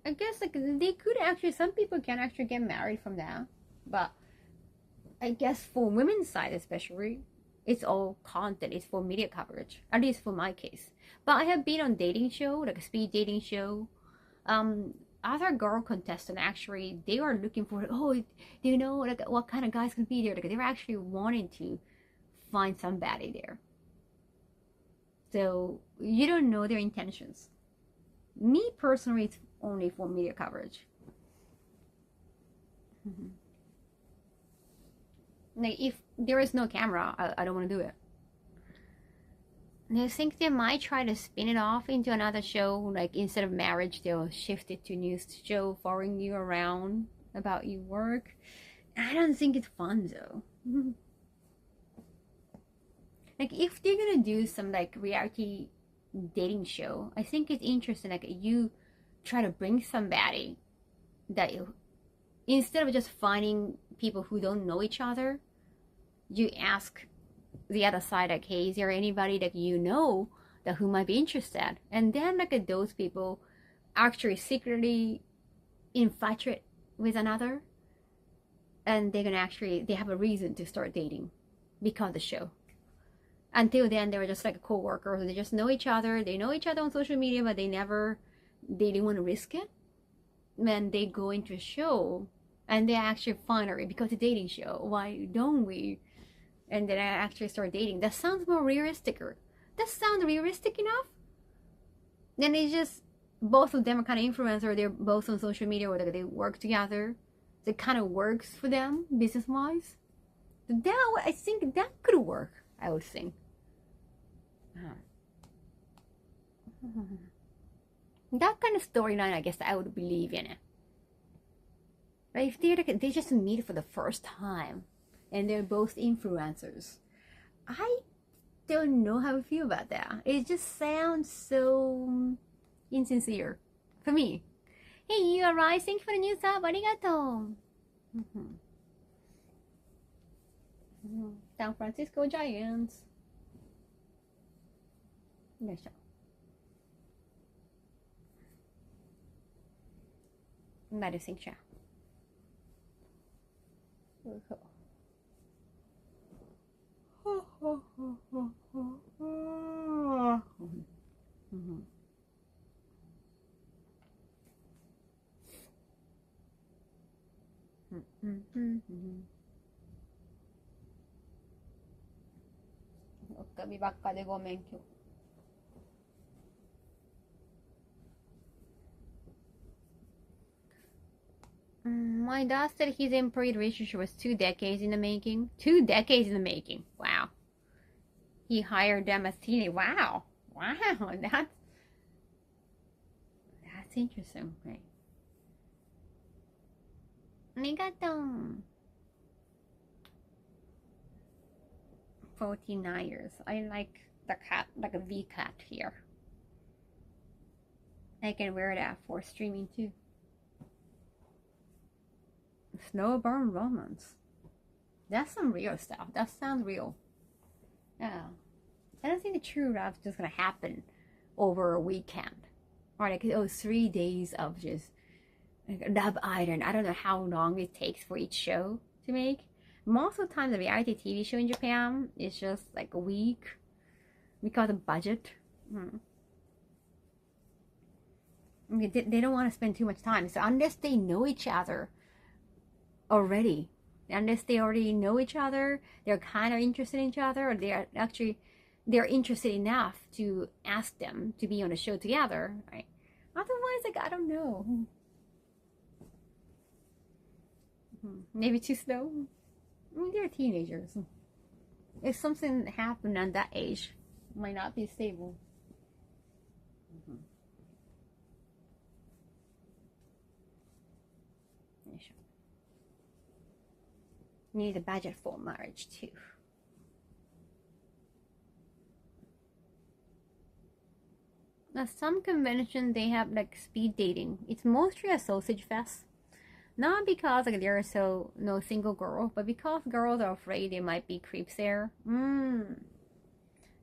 I guess like they could actually, some people can actually get married from that, but I guess for women's side especially, it's all content. It's for media coverage, at least for my case. But I have been on dating show, like a speed dating show. Other girl contestant actually, they are looking for, oh, do you know like what kind of guys can be there? Like they're actually wanting to find somebody there. So you don't know their intentions. Me personally, it's only for media coverage. Like if there is no camera, I don't want to do it. And I think they might try to spin it off into another show. Like instead of marriage, they'll shift it to news show, following you around about your work. I don't think it's fun though. Like if they're gonna do some like reality dating show, I think it's interesting. Like you try to bring somebody that you, instead of just finding people who don't know each other, you ask the other side like, hey, is there anybody that you know that who might be interested? And then like those people actually secretly infatuate with another, and they're gonna actually, they have a reason to start dating because of the show. Until then, they were just like co-workers. They just know each other. They know each other on social media, but they didn't want to risk it. Then they go into a show, and they actually finally, because it's a dating show, why don't we? And then I actually start dating. That sounds more realistic. That sounds realistic enough. Then it's just, both of them are kind of influencers. They're both on social media, or they work together. So it kind of works for them business-wise. That, I think that could work, I would think. That kind of storyline, I guess I would believe in it. But if they just meet for the first time and they're both influencers, I don't know how I feel about that. It just sounds so insincere for me. Hey, you alright? Thank you for the new sub. Arigato. San Francisco Giants. よいしょ。 나를 생샤. mi bacca de gomenkyo. My dad said his employee relationship was 2 decades in the making. 2 decades in the making. Wow. He hired them as teenagers. Wow. Wow. That's interesting. Right. ありがとう. 49 years. I like the cat, like a V cat here. I can wear that for streaming too. Snowburn romance. That's some real stuff. That sounds real. Yeah. I don't think the true love is just gonna happen over a weekend. Or like 3 days of just like, Love Island. I don't know how long it takes for each show to make. Most of the time the reality TV show in Japan is just like a week because of budget. They don't want to spend too much time. So unless they know each other already, unless they already know each other, they're kind of interested in each other, or they're interested enough to ask them to be on the show together, right? Otherwise, like, I don't know. Maybe too slow. I mean, they're teenagers. If something happened at that age, it might not be stable. Need a budget for marriage too. At some convention they have like speed dating. It's mostly a sausage fest. Not because like there are no single girl, but because girls are afraid there might be creeps there. They're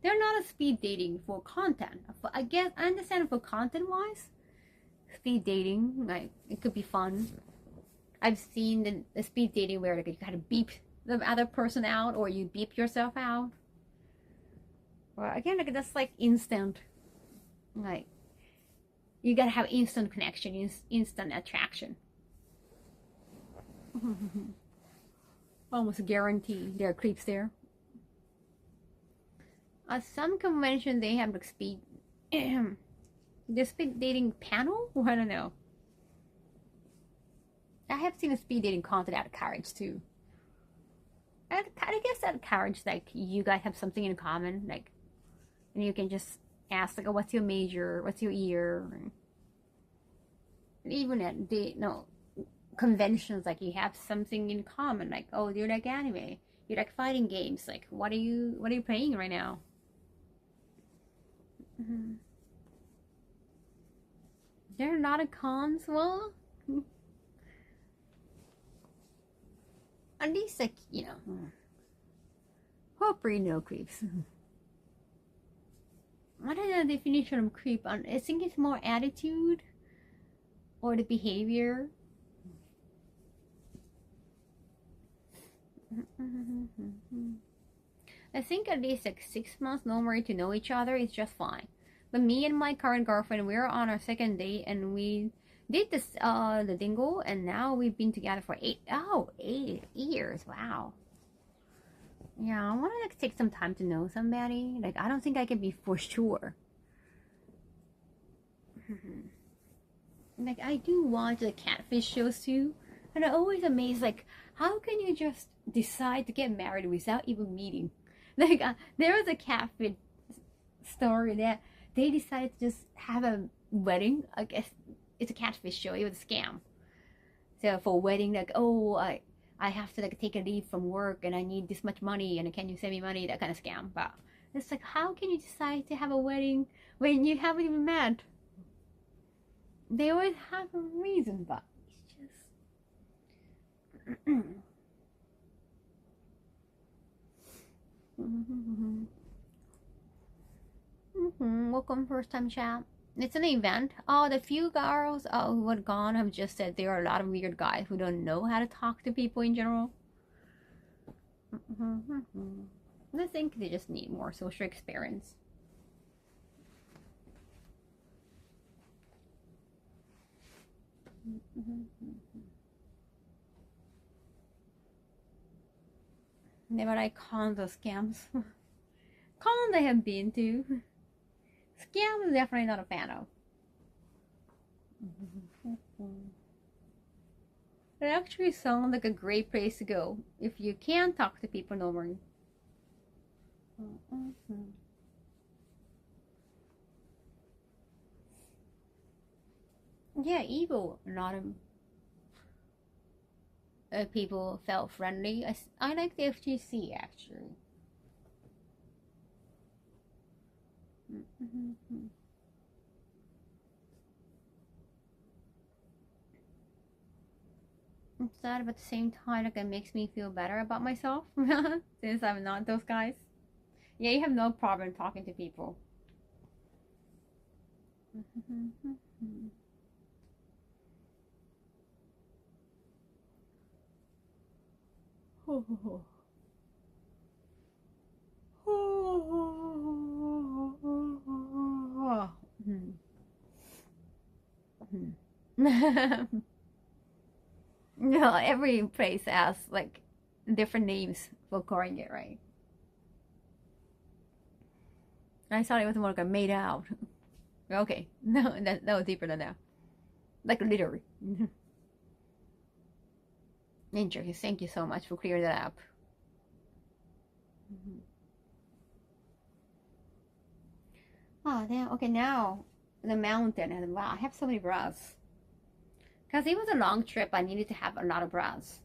not a speed dating for content. I guess I understand for content wise, speed dating, like it could be fun. I've seen the speed dating where like you kind of beep the other person out, or you beep yourself out. Well, again, like that's like instant. Like you gotta have instant connection, instant attraction. Almost guarantee there are creeps there. At some convention they have like speed, the speed dating panel. I don't know. I have seen a speed dating content at Carriage too. I guess at Carriage, like you guys have something in common, like, and you can just ask like, oh, what's your major, what's your year, and even at the conventions, like you have something in common, like, oh, you like anime, you like fighting games, like what are you playing right now? There are a lot of cons. Well, at least like hopefully no creeps. What is the definition of creep? I think it's more attitude or the behavior. I think at least like 6 months normally to know each other is just fine. But me and my current girlfriend, we're on our second date and we did this the dingle, and now we've been together for 8 years. Wow. Yeah, I want to like take some time to know somebody. Like I don't think I can be for sure. Like I do watch the catfish shows too, and I'm always amazed like how can you just decide to get married without even meeting? Like there was a catfish story that they decided to just have a wedding. I guess it's a catfish show. It was a scam. So for a wedding, like, oh, I have to like take a leave from work and I need this much money and can you send me money? That kind of scam. But it's like, how can you decide to have a wedding when you haven't even met? They always have a reason, but it's just. Welcome, first time chat. It's an event. Oh, the few girls who had gone have just said there are a lot of weird guys who don't know how to talk to people in general. I think they just need more social experience. Never like cons or scams. Cons I have been to. Scams definitely not a fan of. It actually sounds like a great place to go if you can't talk to people normally. Yeah, evil. A lot of people felt friendly. I like the FGC actually. It's sad, but at the same time, like it makes me feel better about myself since I'm not those guys. Yeah, you have no problem talking to people. No, every place has like different names for calling it, right? I thought it was more like a made out. Okay, no, that was deeper than that. Like literally. Interesting. Thank you so much for clearing that up. Oh, damn. Okay, now the mountain, and wow, I have so many bras. Because it was a long trip, I needed to have a lot of bras.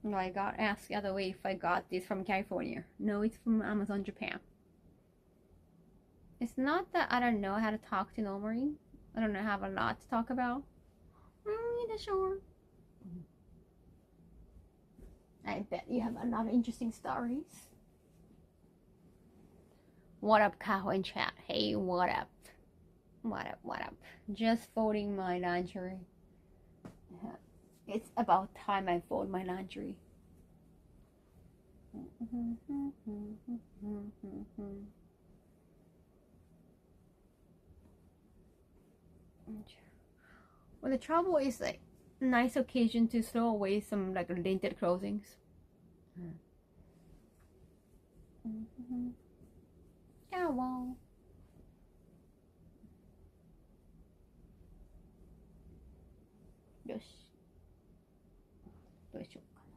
No, I got asked the other way if I got this from California. No, it's from Amazon Japan. It's not that I don't know how to talk to normally. I don't have a lot to talk about. Yeah, sure. I bet you have a lot of interesting stories. What up, Kaho in chat? Hey, what up? What up, what up? Just folding my laundry. It's about time I fold my laundry. Well, the trouble is like nice occasion to throw away some like linted clothings. Yeah, well. Yes. どうしようかな。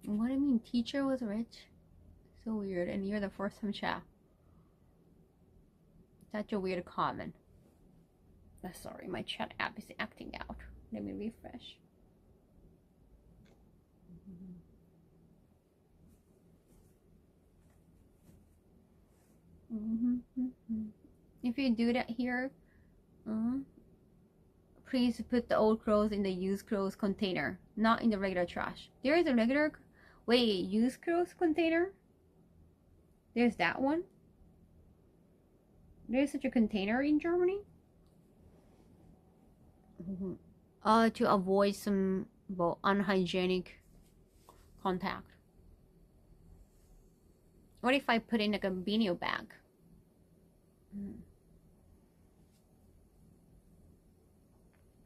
What do you mean? Teacher was rich? So weird. And you're the first time chat. Such a weird comment. Sorry, my chat app is acting out. Let me refresh. If you do that here, please put the old clothes in the used clothes container, not in the regular trash. There is a regular, used clothes container? There's that one? There's such a container in Germany? To avoid some unhygienic contact. What if I put in like a beanie bag?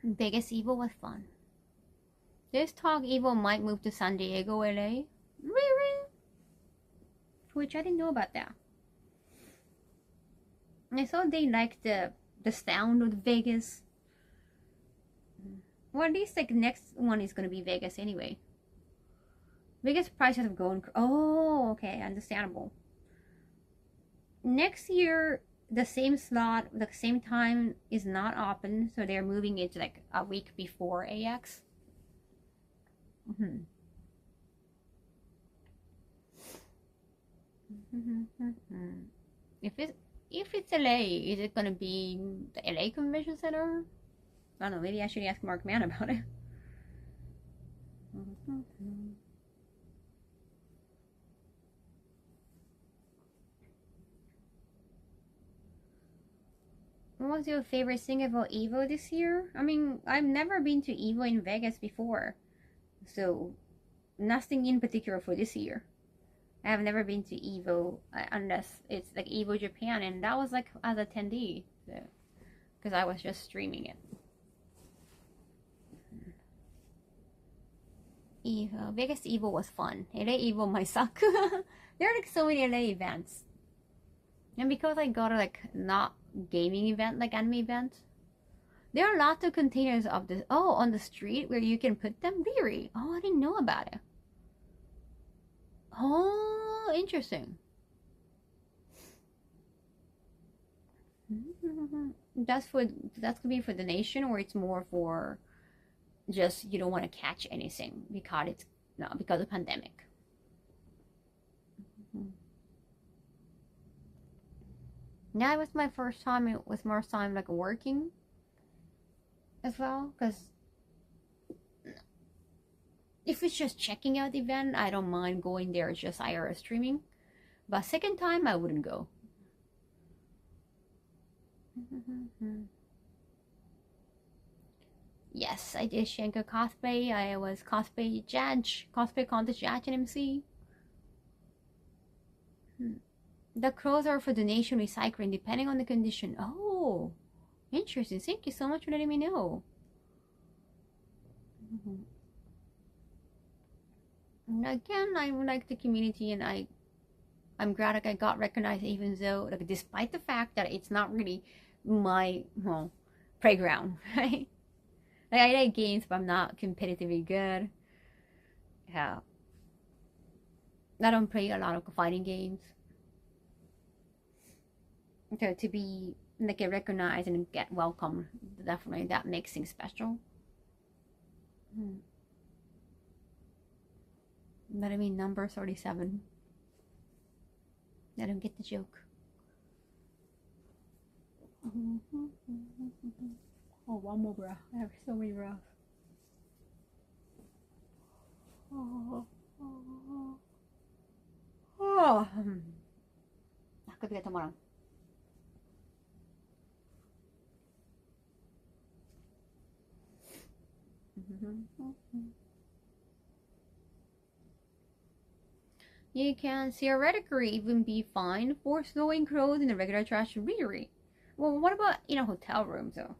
Vegas Evil was fun. This talk Evil might move to San Diego, LA. Really? Which I didn't know about that. I thought they liked the sound of Vegas. Well, at least like next one is gonna be Vegas anyway. Vegas prices have gone. Oh, okay, understandable. Next year the same slot, the same time is not open, so they're moving it to like a week before AX. If it's LA, is it gonna be the LA Convention Center? I don't know. Maybe I should ask Mark Mann about it. What was your favorite thing about Evo this year? I mean, I've never been to Evo in Vegas before, so nothing in particular for this year. I have never been to Evo unless it's like Evo Japan, and that was like as attendee, so, because I was just streaming it. Evo, Vegas Evo was fun. LA Evo might suck. There are like so many LA events, and because I go to like not gaming event like anime event, there are lots of containers of this. Oh, on the street where you can put them. Really? Oh, I didn't know about it. Oh, interesting. That's could be for donation, or it's more for just you don't want to catch anything because of pandemic. Now it was my first time. It was more time like working as well, because if it's just checking out the event, I don't mind going there. It's just IRL streaming. But second time, I wouldn't go. Yes, I did Shanka cosplay. I was cosplay contest judge and MC. The clothes are for donation recycling depending on the condition. Oh, interesting. Thank you so much for letting me know. And again, I like the community, and I'm glad like I got recognized, even though like despite the fact that it's not really my playground, right? Like I like games, but I'm not competitively good. Yeah, I don't play a lot of fighting games. So to be like get recognized and get welcome, definitely that makes things special. But I mean number 37. I don't get the joke. Oh, one more breath. I have so many breaths. Ketika teman. You can theoretically even be fined for throwing clothes in the regular trash. Really? Well, what about in a hotel room though?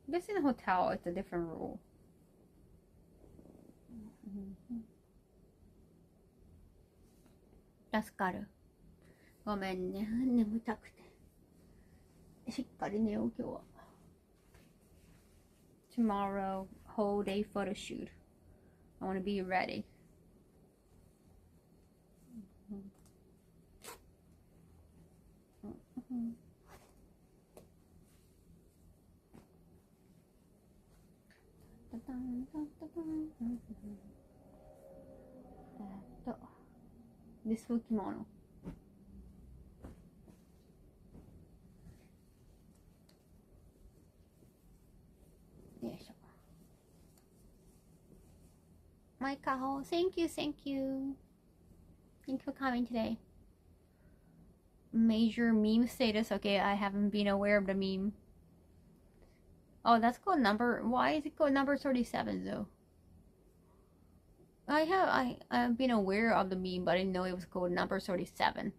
I guess in a hotel it's a different rule. 助かる。ごめんね、眠たくて。しっかり寝よう、今日は。Tomorrow, whole day photo shoot. I want to be ready. This kimono. My Kaho, thank you. Thank you for coming today. Major meme status. Okay, I haven't been aware of the meme. Oh, that's code number. Why is it code number 37 though? I've been aware of the meme, but I didn't know it was code number 37.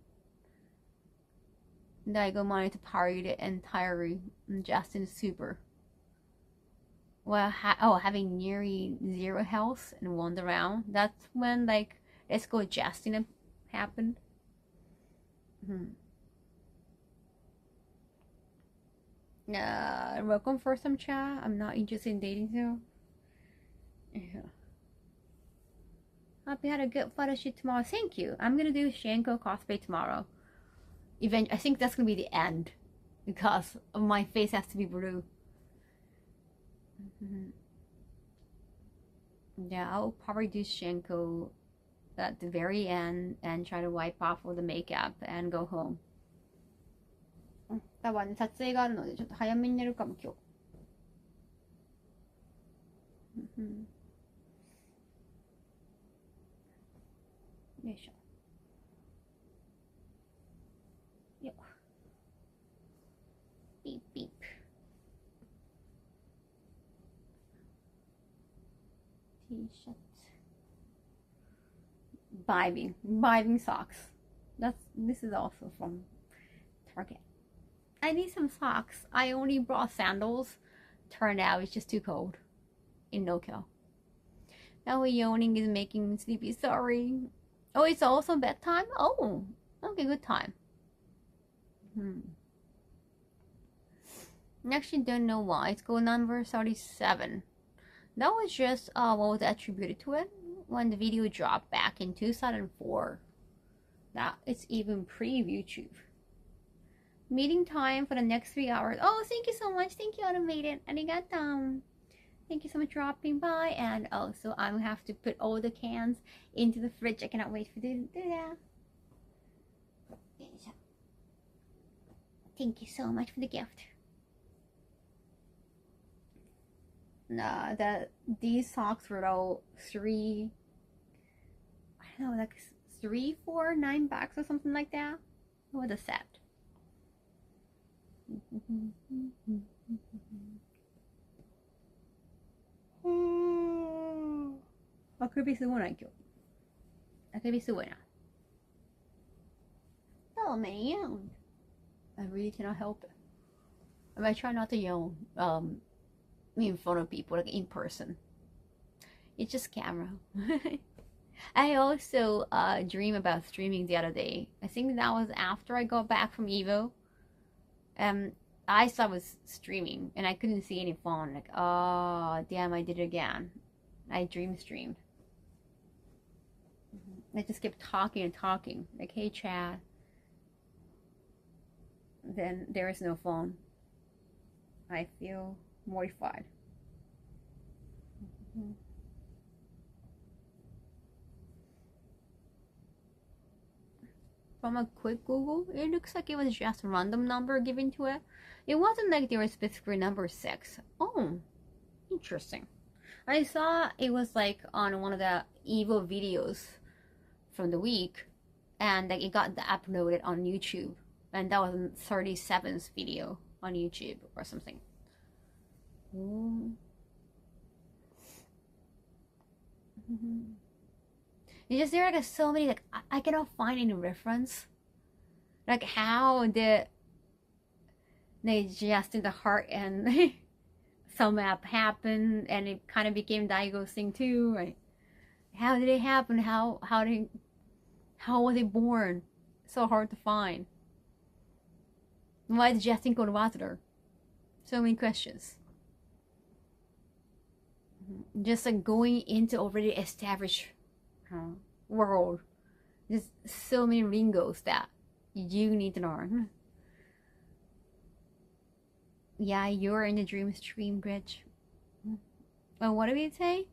Daigo wanted to parry the entire Justin Super. Well, having nearly 0 health and wander around. That's when like Let's Go Justin happened. Welcome for some chat. I'm not interested in dating though. Yeah. Hope you had a good photo shoot tomorrow. Thank you. I'm gonna do Shanko cosplay tomorrow. I think that's gonna be the end because my face has to be blue. Yeah, I'll probably do Shanko at the very end and try to wipe off all the makeup and go home. 多分ね、撮影があるのでちょっと早めに寝るかも今日。よいしょ。よっ。ピーピー。T-shirt. Vibing socks. This is also from Target. I need some socks. I only brought sandals. Turned out it's just too cold in Nokia. Now yawning is making me sleepy. Sorry. Oh, it's also bedtime? Oh, okay, good time. I actually don't know why. It's goal number 37. That was just what was attributed to it when the video dropped back in 2004. Now it's even pre-YouTube. Meeting time for the next 3 hours. Oh, thank you so much. Thank you, Automated. Arigato. Thank you so much for dropping by. And also, I will have to put all the cans into the fridge. I cannot wait for you to do that. Thank you so much for the gift. Nah, these socks were all $3, I don't know, like $3, $4, $9 or something like that. What a set. I could be so nice. I could be so nice. Oh man, I really cannot help it. I mean, I try not to yell in front of people, like in person. It's just camera. I also dream about streaming the other day. I think that was after I got back from Evo. I saw I was streaming and I couldn't see any phone. Like, oh damn, I did it again. I streamed. I just kept talking and talking. Like, hey Chad. Then there is no phone. I feel mortified. From a quick Google, it looks like it was just a random number given to it. It wasn't like there was specific number 6. Oh, interesting. I saw it was like on one of the Evo videos from the week, and like it got uploaded on YouTube, and that was 37th video on YouTube or something. It's just there are like so many, like I cannot find any reference, like how they adjusted the heart and some app happened and it kind of became Daigo's thing too, right? How did it happen? How was it born? So hard to find. Why is Justin called water? So many questions. Just like going into already established world. There's so many lingos that you need to learn. Yeah, you're in the dream stream, Bridge. Oh, what did we say?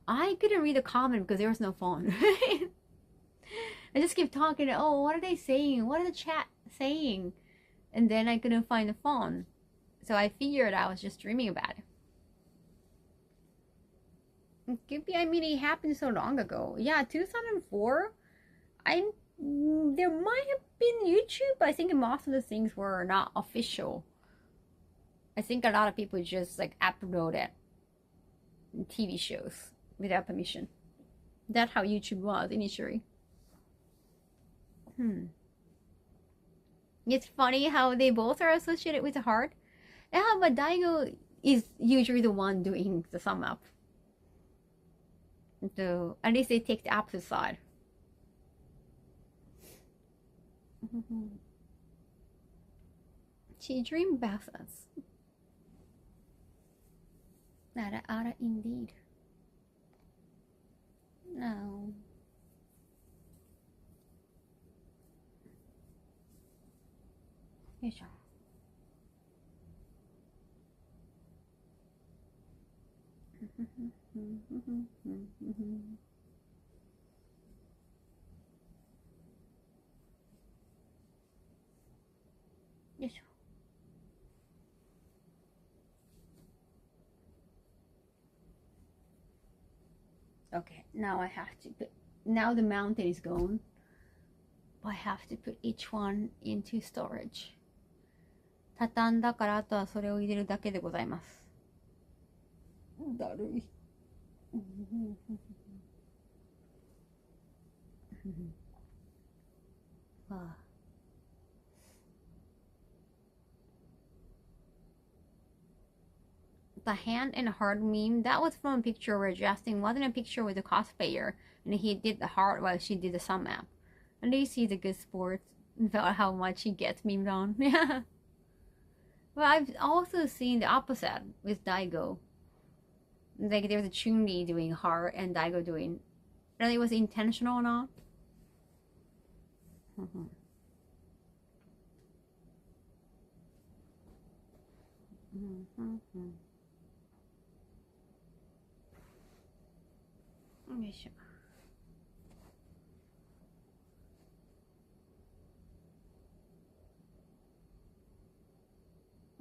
I couldn't read the comment because there was no phone. I just kept talking. Oh, what are they saying? What are the chat saying? And then I couldn't find the phone. So I figured I was just dreaming about it. I mean, it happened so long ago. Yeah, 2004. There might have been YouTube, but I think most of the things were not official. I think a lot of people just like uploaded TV shows without permission. That's how YouTube was initially. It's funny how they both are associated with the heart. Yeah, but Daigo is usually the one doing the sum up. So at least they take the opposite side. She dreamed about us. Ara indeed. No. よいしょ。よいしょ。Okay, now I have to put, now the mountain is gone. I have to put each one into storage. 畳んだからあとはそれを入れるだけでございます。だるい。わあ。The hand and heart meme, that was from a picture where Justin wasn't a picture with a cosplayer and he did the heart while she did the sum map. At least he's a good sport about how much he gets memed on. Yeah. Well, I've also seen the opposite with Daigo. Like there was a Chun-Li doing heart and Daigo doing, and it was intentional or not.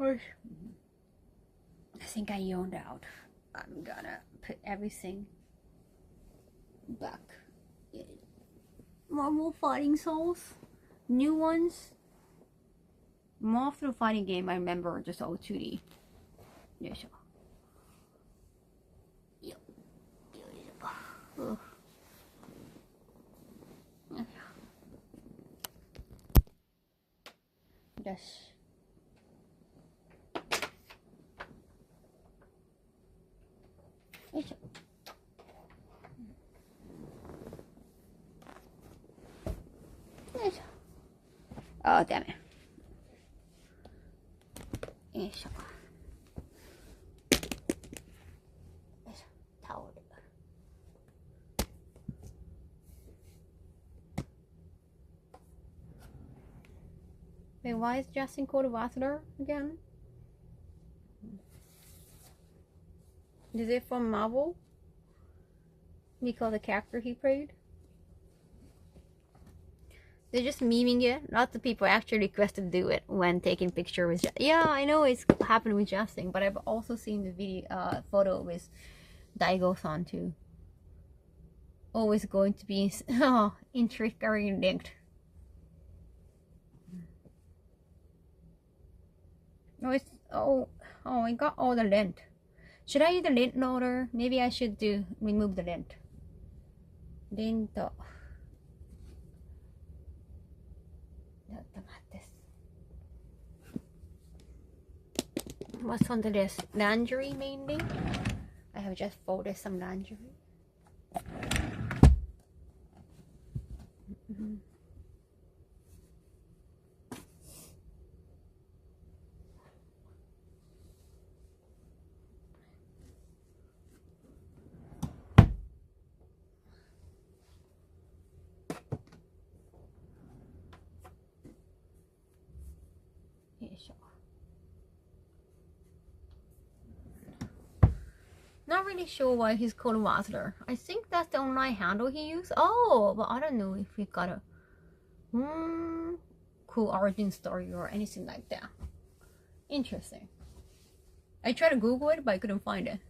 I think I yawned out. I'm gonna put everything back in. Marvel Fighting Souls, new ones. More of the fighting game I remember just all 2D. Yoいしょ。よいしょ。よし。よいしょ。よいしょ。Oh, damn it. よいしょ。よいしょ。タオル。Wait, why is Justin called a Vassler again? Is it from Marvel? Because the character he played? They're just memeing it. Lots of people actually requested to do it when taking picture with. Yeah, I know it's happened with Justin, but I've also seen the video, photo with Daigo-san too. Always going to be intricately linked. Oh, it's I got all the lint. Should I use the lint loader? Maybe I should remove the lint. Lint. What's on the list? Laundry mainly. I have just folded some laundry. Not really sure why he's called Master. I think that's the online handle he used. Oh, but I don't know if he got a cool origin story or anything like that. Interesting. I tried to Google it, but I couldn't find it.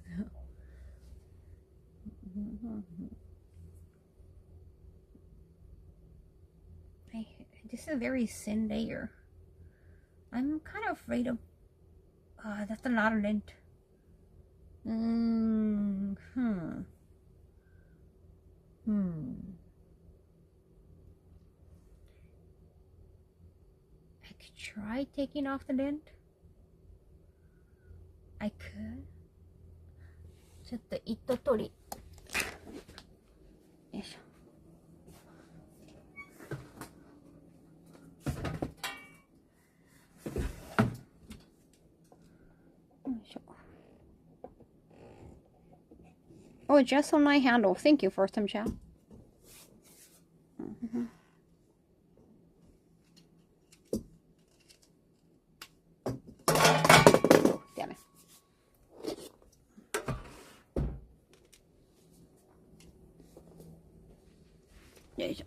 This is a very thin layer. I'm kind of afraid of. That's a lot of lint. I could try taking off the lint. I could. ちょっと糸取り。よいしょ。Oh, just online handle. Thank you, first time chat. よいしょ。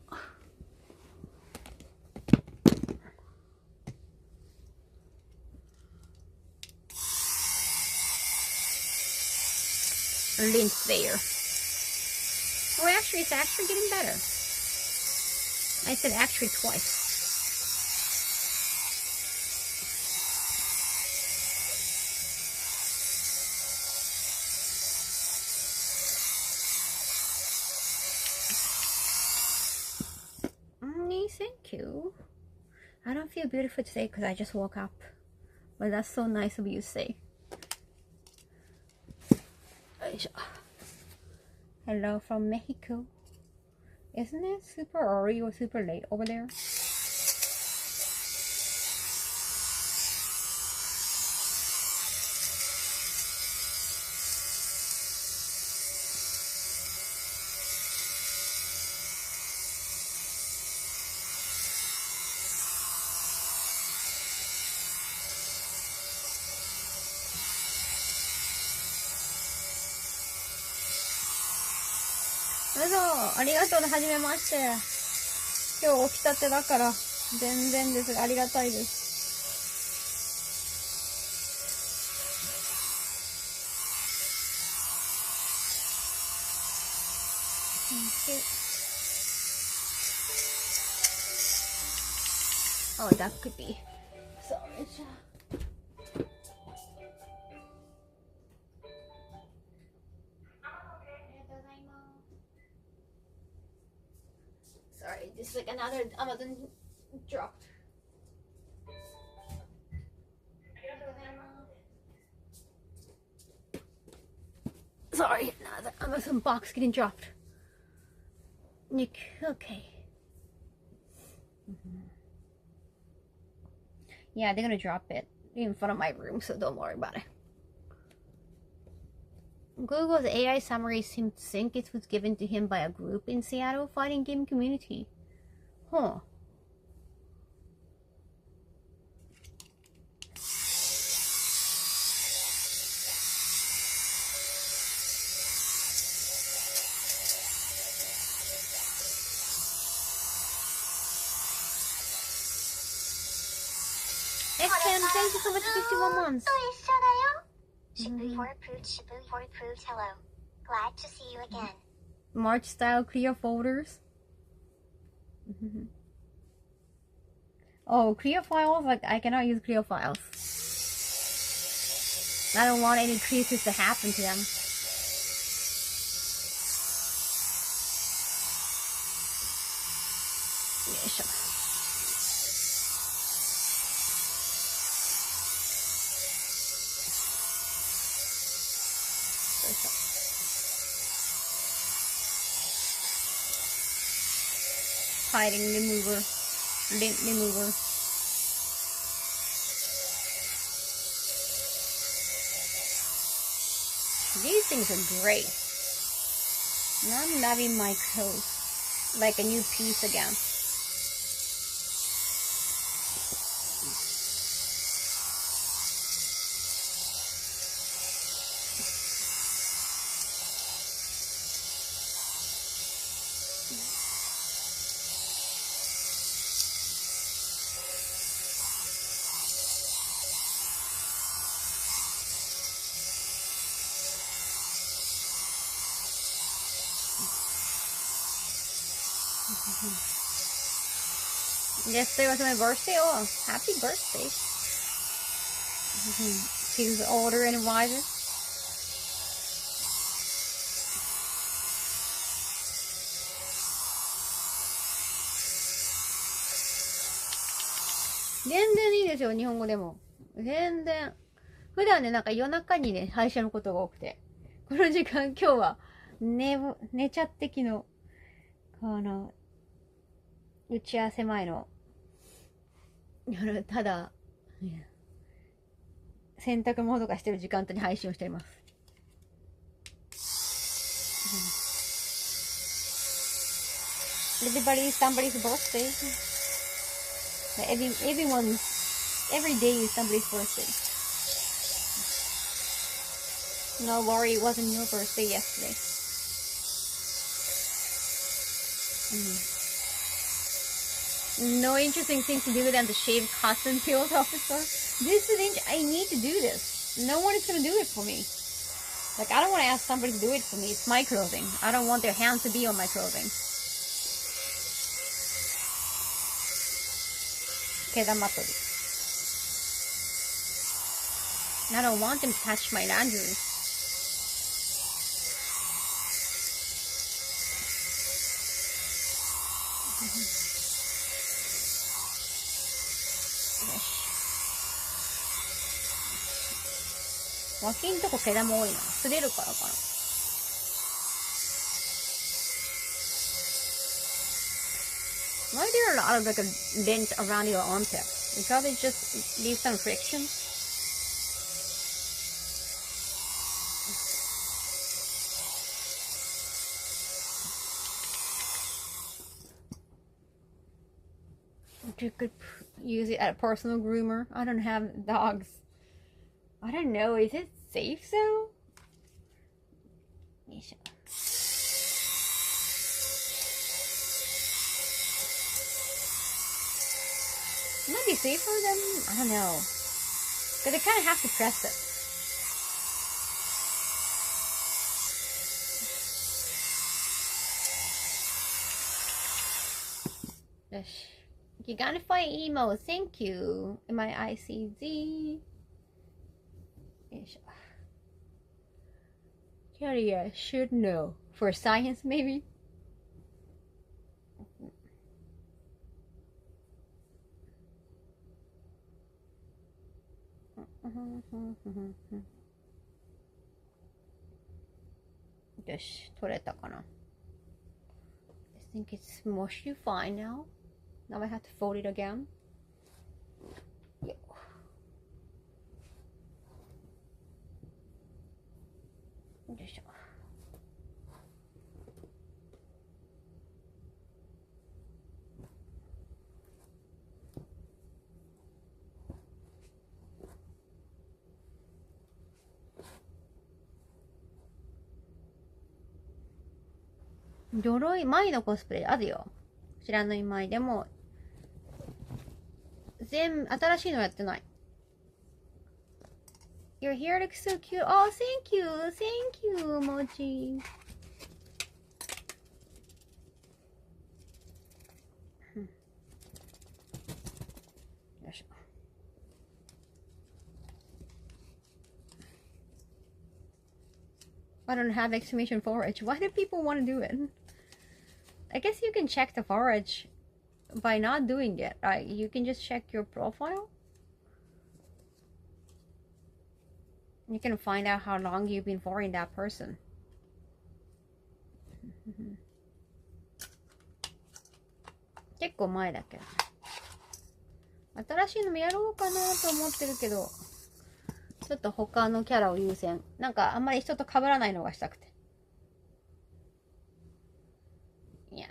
Rinse there. Oh, actually, it's actually getting better. I said actually twice. Thank you. I don't feel beautiful today because I just woke up. But that's so nice of you to say. Hello from Mexico. Isn't it super early or super late over there?ありがとうね、はじめまして。今日起きたてだから、全然です。ありがたいです。Oh, that could be. Sorry. Sorry, this is like another Amazon dropped. Sorry, another Amazon box getting dropped. Nick, okay. Yeah, they're gonna drop it in front of my room, so don't worry about it. Google's AI summary seemed to think it was given to him by a group in Seattle fighting game community. Huh. Excellent, thank you so much for 51 months. Shibuya approved, hello. Glad to see you again. March style clear folders. Oh, clear files? Like, I cannot use clear files. I don't want any creases to happen to them. Hiding remover, lint remover. These things are great. And I'm loving my coat like a new piece again. Yesterday was my birthday. Oh, happy birthday. Feels older and wiser.全然いいですよ、日本語でも。全然。普段ね、なんか夜中にね、配信のことが多くて。この時間、今日は寝ちゃって昨日、打ち合わせ前の、ただ、洗濯物とかしてる時間帯に配信をしています。Somebody's birthday. Every day is somebody's birthday. No worry, it wasn't your birthday yesterday. no interesting thing to do than to shave cotton peels off the store. This is I need to do this. No one is gonna do it for me. Like, I don't want to ask somebody to do it for me. It's my clothing. I don't want their hands to be on my clothing. Kedamattori. I don't want them to touch my laundry. Why are there a lot of like a dent around your armpit? You probably just leave some friction. You could use it at a personal groomer. I don't have dogs. I don't know. Is it safe though? It might be safe for them. I don't know. Because they kind of have to press it. Yes. You gotta fight emo. Thank you. MIICZ. Carrier should know. For science, maybe? Yosh, 取れたかな? I think it's mostly fine now. Now I have to fold it again. Yo. Yosh. 鎧舞のコスプレあるよ。知らない舞でも新しいのやってない。Your hair looks so cute. Oh, thank you. Thank you, Mochi. I don't have exclamation forage. Why do people want to do it? I guess you can check the forage by not doing it, right? You can just check your profile. You can find out how long you've been following that person. 結構前だけど。新しいのもやろうかなと思ってるけど、ちょっと他のキャラを優先。なんかあんまり人と被らないのがしたくて。Yeah.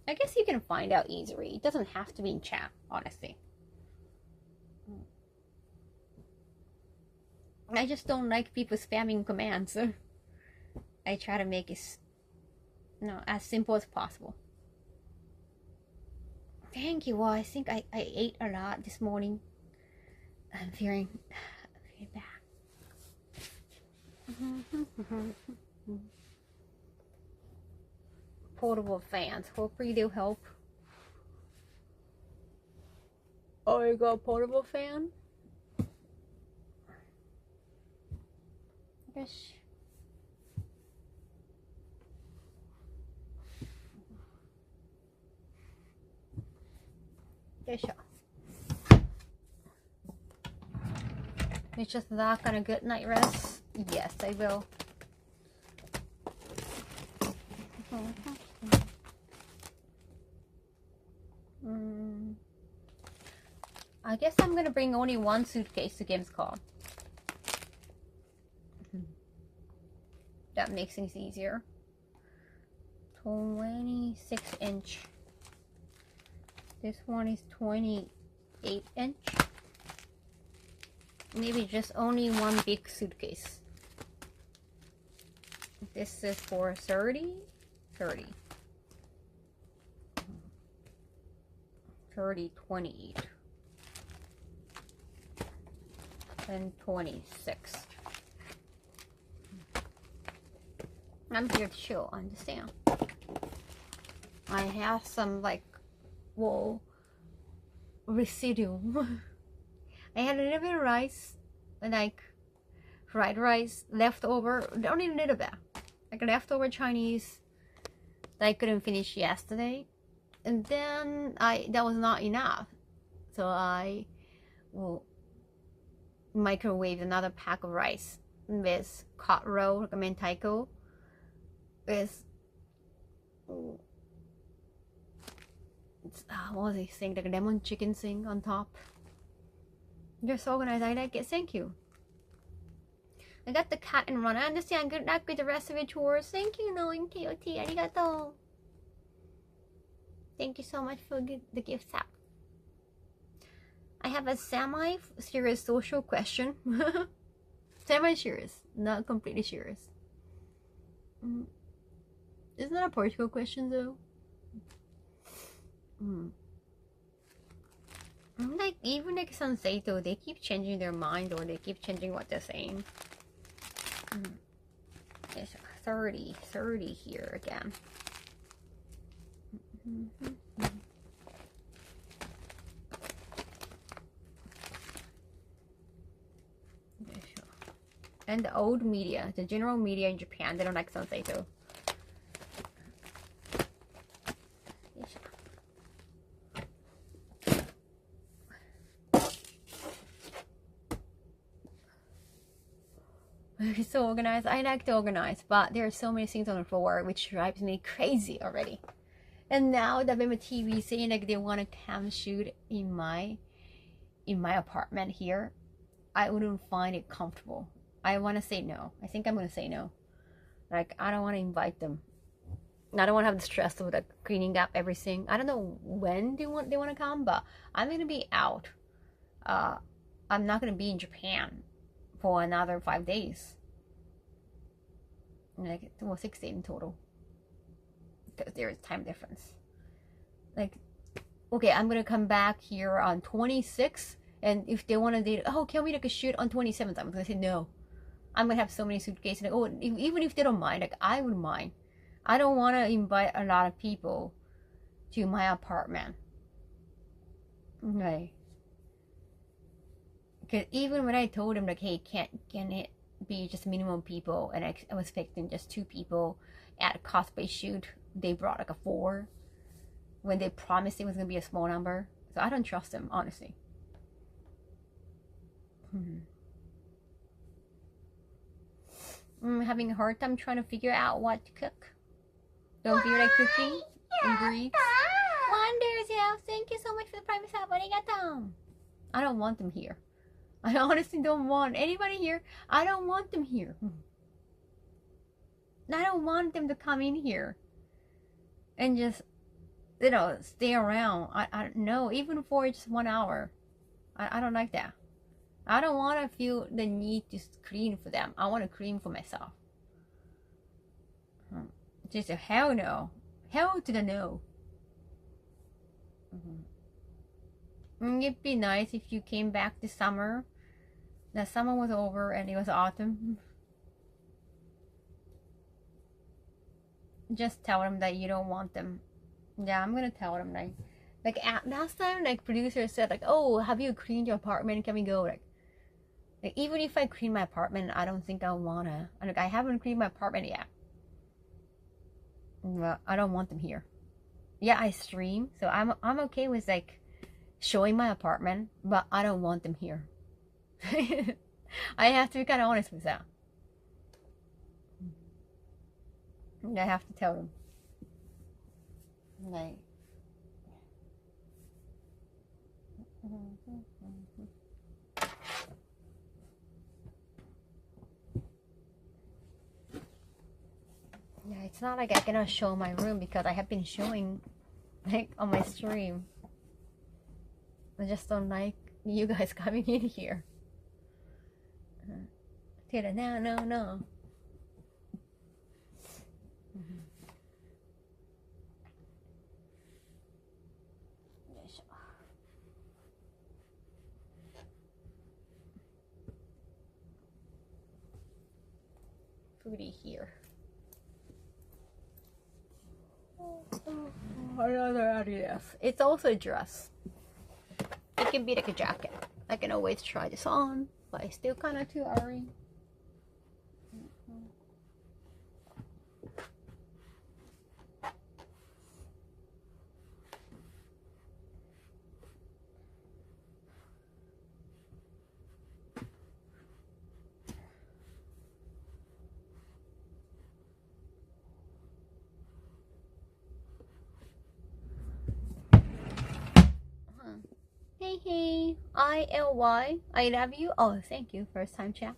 I guess you can find out easily. It doesn't have to be in chat, honestly. I just don't like people spamming commands. I try to make it as simple as possible. Thank you. Well, I think I ate a lot this morning. I'm feeling bad. Portable fans. Hopefully they'll help. Oh, you got a portable fan? Yes. Yes. It's just that kind of good night rest. Yes, I will. I guess I'm gonna bring only one suitcase to Gamescom. That makes things easier. 26-inch. This one is 28-inch. Maybe just only one big suitcase. This is for 30. 30, 28, and 26. I'm here to chill, understand. I have some like, well, residue. I had a little bit of rice, like fried rice, leftover, only a little bit, like leftover Chinese that I couldn't finish yesterday. And then that was not enough. So I will microwave another pack of rice with hot roll, like a mentaiko, with what was he saying, like a lemon chicken thing on top. You're so organized. I like it. Thank you. I got the cat and run. I understand. Good luck with the rest of your chores. Thank you, knowing TOT. Arigato. Thank you so much for the gift app. I have a semi-serious social question. Semi-serious, not completely serious. Isn't that a Portugal question though? Like even like Sanseito, they keep changing their mind or they keep changing what they're saying. It's 30 here again. And the old media, the general media in Japan, they don't like Sanseito. So organized. I like to organize, but there are so many things on the floor which drives me crazy already. And now that I'm a TV saying like they want to cam shoot in my apartment here, I wouldn't find it comfortable. I want to say no. I think I'm gonna say no. Like I don't want to invite them. I don't want to have the stress of like cleaning up everything. I don't know when they want to come, but I'm gonna be out. I'm not gonna be in Japan for another 5 days. Like, well, 6 days in total. Because there is time difference. Like, okay, I'm gonna come back here on 26th, and if they want to date, oh, can we like a shoot on 27th? I'm gonna say no. I'm gonna have so many suitcases. Like, oh, even if they don't mind, like I would mind. I don't want to invite a lot of people to my apartment. Okay. Because even when I told them like, hey, can it be just minimum people, and I was expecting just 2 people at a cosplay shoot, they brought like a 4 when they promised it was gonna be a small number. So I don't trust them, honestly. I'm having a hard time trying to figure out what to cook. Don't feel like cooking? Ingredients? Wonders, yeah. Thank you so much for the private sub. Arigato. I don't want them here. I honestly don't want anybody here. I don't want them here. I don't want them to come in here and just, you know, stay around. I no, even for just 1 hour. I don't like that. I don't want to feel the need to clean for them. I want to clean for myself. Just a hell no. Hell to the no. It'd be nice if you came back this summer. The summer was over and it was autumn. Just tell them that you don't want them. Yeah, I'm gonna tell them like last time, like producer said like, oh, have you cleaned your apartment? Can we go? Like even if I clean my apartment, I don't think I wanna. Like I haven't cleaned my apartment yet. Well, I don't want them here. Yeah, I stream, so I'm okay with like showing my apartment, but I don't want them here. I have to be kind of honest with that. I have to tell them. Like, yeah, it's not like I cannot show my room because I have been showing like on my stream. I just don't like you guys coming in here. No. hoodie here. Another Adidas. It's also a dress. It can be like a jacket. I can always try this on, but it's still kind of too early. Hey, hey, ILY, I love you. Oh, thank you. First time chat.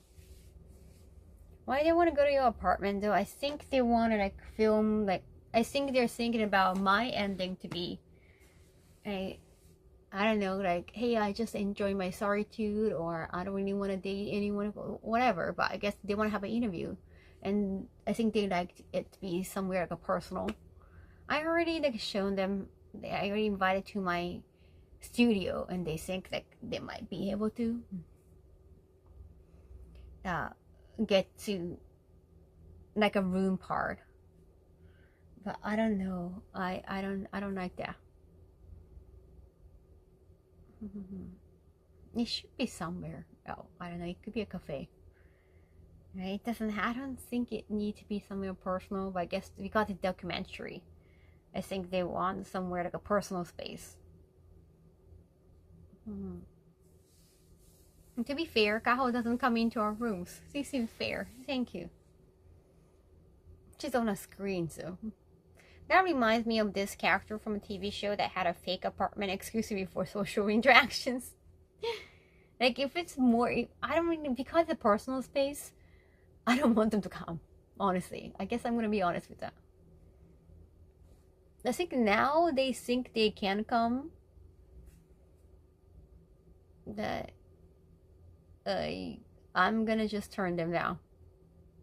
Why do they want to go to your apartment though? I think they want to like film, like, I think they're thinking about my ending to be I don't know, like, hey, I just enjoy my solitude, or I don't really want to date anyone, whatever. But I guess they want to have an interview, and I think they like it to be somewhere like a personal. I already like shown them. I already invited to my studio, and they think that they might be able to get to like a room part. But I don't know. I don't like that. It should be somewhere. Oh, I don't know. It could be a cafe. Right? It doesn't. I don't think it needs to be somewhere personal. But I guess because it's documentary, I think they want somewhere like a personal space. And to be fair, Kaho doesn't come into our rooms. She seems fair. Thank you. She's on a screen, so. That reminds me of this character from a TV show that had a fake apartment exclusively for social interactions. Like, if it's more, I don't really, because of personal space, I don't want them to come, honestly. I guess I'm going to be honest with that. I think now they think they can come. That I'm going to just turn them down.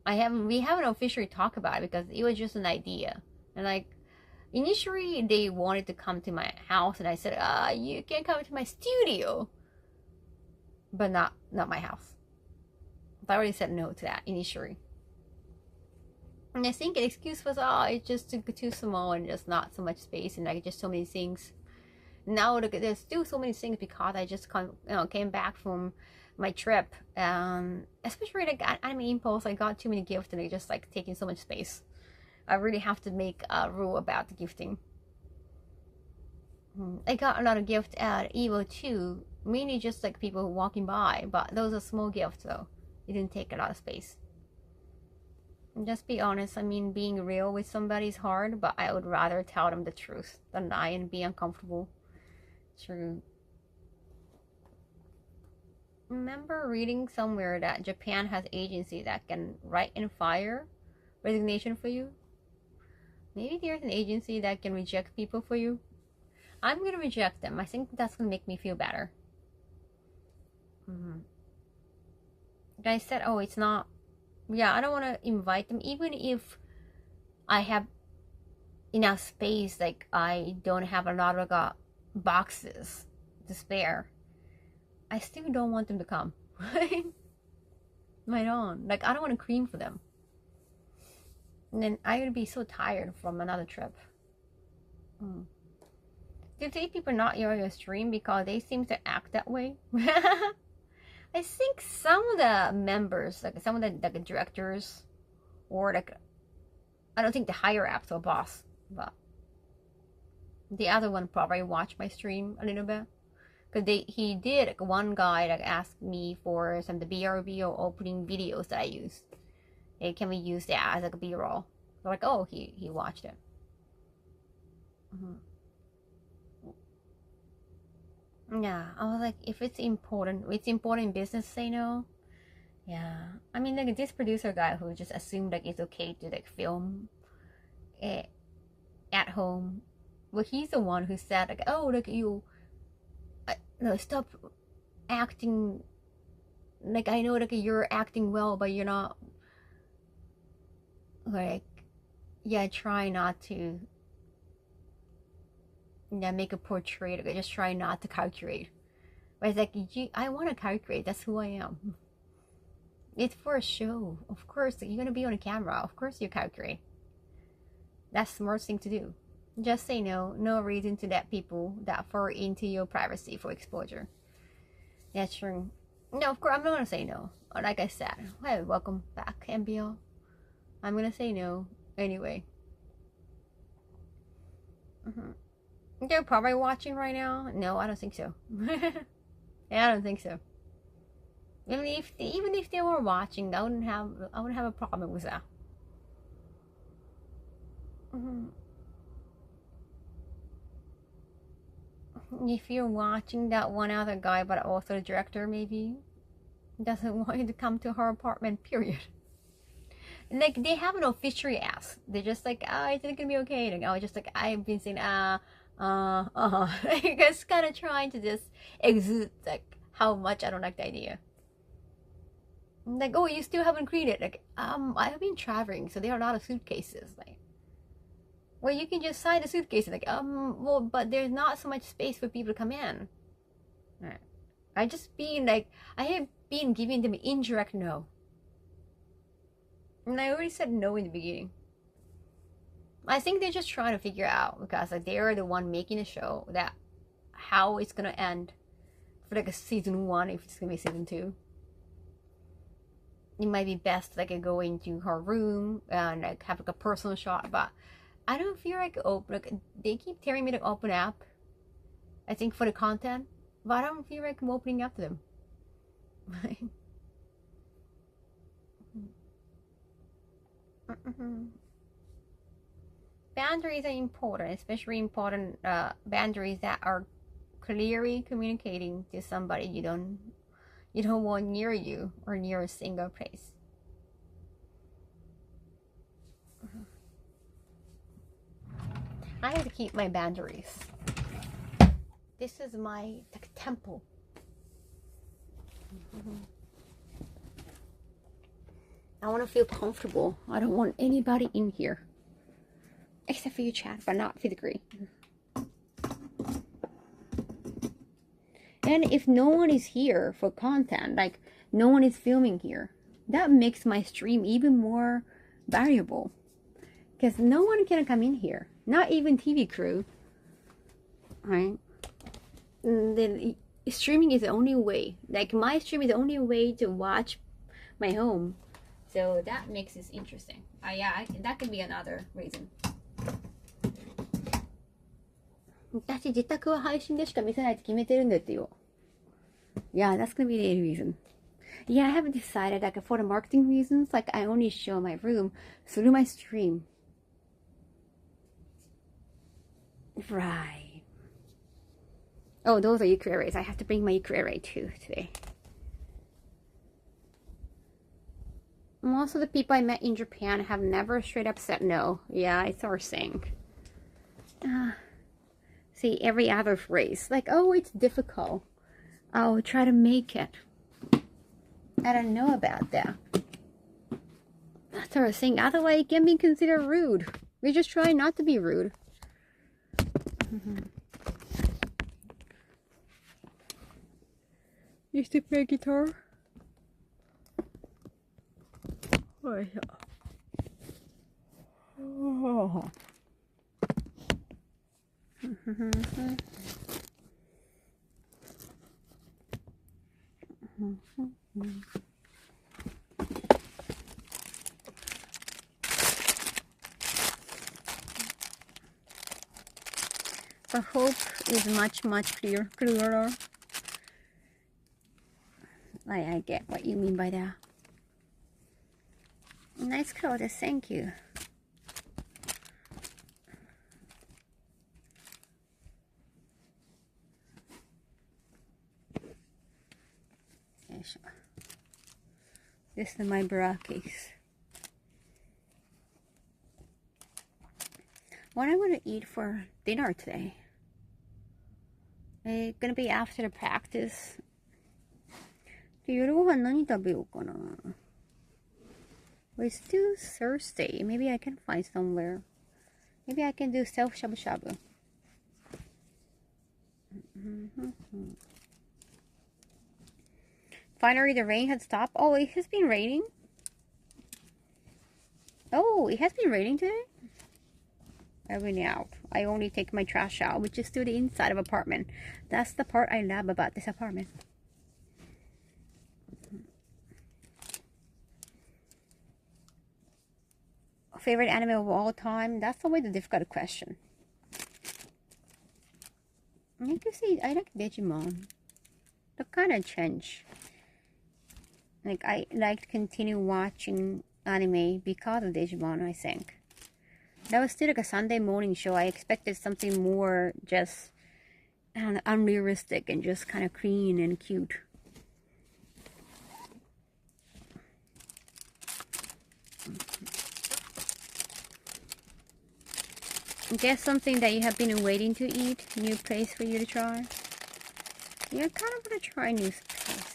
We haven't officially talked about it because it was just an idea. And like, initially they wanted to come to my house, and I said, you can come to my studio, but not my house. I already said no to that initially. And I think the excuse was, it's just too small and just not so much space, and like just so many things. Now there's still so many things because I just came back from my trip, especially like Anime Impulse. I got too many gifts and they just like taking so much space. I really have to make a rule about the gifting. I got a lot of gifts at Evo too, mainly just like people walking by, but those are small gifts though. It didn't take a lot of space. And just be honest, I mean, being real with somebody is hard, but I would rather tell them the truth than lie and be uncomfortable. True. Remember reading somewhere that Japan has agency that can write and fire resignation for you? Maybe there's an agency that can reject people for you. I'm gonna reject them. I think that's gonna make me feel better. I said, it's not. Yeah, I don't want to invite them, even if I have enough space. Like, I don't have a lot of boxes to spare. I still don't want them to come. Right on. Like, I don't want to cream for them. And then I'm going to be so tired from another trip. Do they people not hear your stream because they seem to act that way? I think some of the members, like some of the directors, or like, I don't think the higher ups or boss, but the other one probably watched my stream a little bit. Because he did, like, one guy like asked me for some of the BRB or opening videos that I use. Hey, can we use that as like a B-roll? So like, he watched it. Yeah, I was like, if it's important in business, say no. Yeah, I mean, like this producer guy who just assumed like it's okay to like film it at home. Well, he's the one who said like, look, you no, stop acting like, I know like you're acting well, but you're not. Like, yeah, try not to make a portrait. Like, just try not to calculate. But it's like, I want to calculate. That's who I am. It's for a show. Of course, you're gonna be on a camera. Of course you calculate. That's the smart thing to do. Just say no. No reason to let people that far into your privacy for exposure. That's true. No, of course, I'm not gonna say no. Like I said, hey, welcome back, MBO. I'm gonna say no anyway. They're probably watching right now. No, I don't think so. Yeah, I don't think so. Even if they were watching, I wouldn't have a problem with that. If you're watching that one other guy, but also the director maybe doesn't want you to come to her apartment, period. And like they haven't officially asked. They're just like, oh, it's gonna be okay. Like, I was just like, I've been saying, like, just kind of trying to just exude like how much I don't like the idea. Like, oh, you still haven't created. Like, I've been traveling, so there are a lot of suitcases. Like, well, you can just sign the suitcase. Like, well, but there's not so much space for people to come in. Right. I have been giving them indirect no. And I already said no in the beginning. I think they're just trying to figure out, because like they're the one making the show, that how it's gonna end for like a season 1, if it's gonna be season 2. It might be best like go into her room and like have like a personal shot, but I don't feel like they keep telling me to open up, I think, for the content, but I don't feel like I'm opening up to them. Boundaries are important, especially important boundaries that are clearly communicating to somebody you don't want near you or near a single place. I have to keep my boundaries. This is my like temple. I want to feel comfortable. I don't want anybody in here. Except for you, chat, but not physically. And if no one is here for content, like no one is filming here, that makes my stream even more valuable. Because no one can come in here. Not even TV crew. Right? Then streaming is the only way. Like my stream is the only way to watch my home. So that makes this interesting. Yeah, that could be another reason. 私自宅は配信でしか見せないって決めてるんだってよ。Yeah, that's gonna be the reason. Yeah, I haven't decided. Like for the marketing reasons, like I only show my room through my stream. Right. Oh, those are ukuleles. I have to bring my ukulele too today. Most of the people I met in Japan have never straight up said no. Yeah, it's our thing. See, every other phrase. Like, oh, it's difficult. I'll try to make it. I don't know about that. That's our thing. Otherwise, it can be considered rude. We just try not to be rude. Used to play guitar? Oh, yeah. Oh. The hope is much clearer. I get what you mean by that. Nice clothes, thank you. This is my bra case. What I'm gonna eat for dinner today? It's gonna be after the practice. 夜ご飯何食べようかな? Well, it's still Thursday. Maybe I can find somewhere. Maybe I can do self shabu shabu. finally the rain had stopped. Oh, it has been raining. Oh, it has been raining today? I went out. I only take my trash out, which is to the inside of apartment. That's the part I love about this apartment. Favorite anime of all time? That's always a difficult question. I can say I like Digimon. That kind of change. Like I like to continue watching anime because of Digimon, I think. That was still like a Sunday morning show. I expected something more just, I don't know, unrealistic and just kind of clean and cute. Guess something that you have been waiting to eat? New place for you to try? Yeah, I kind of want to try a new place.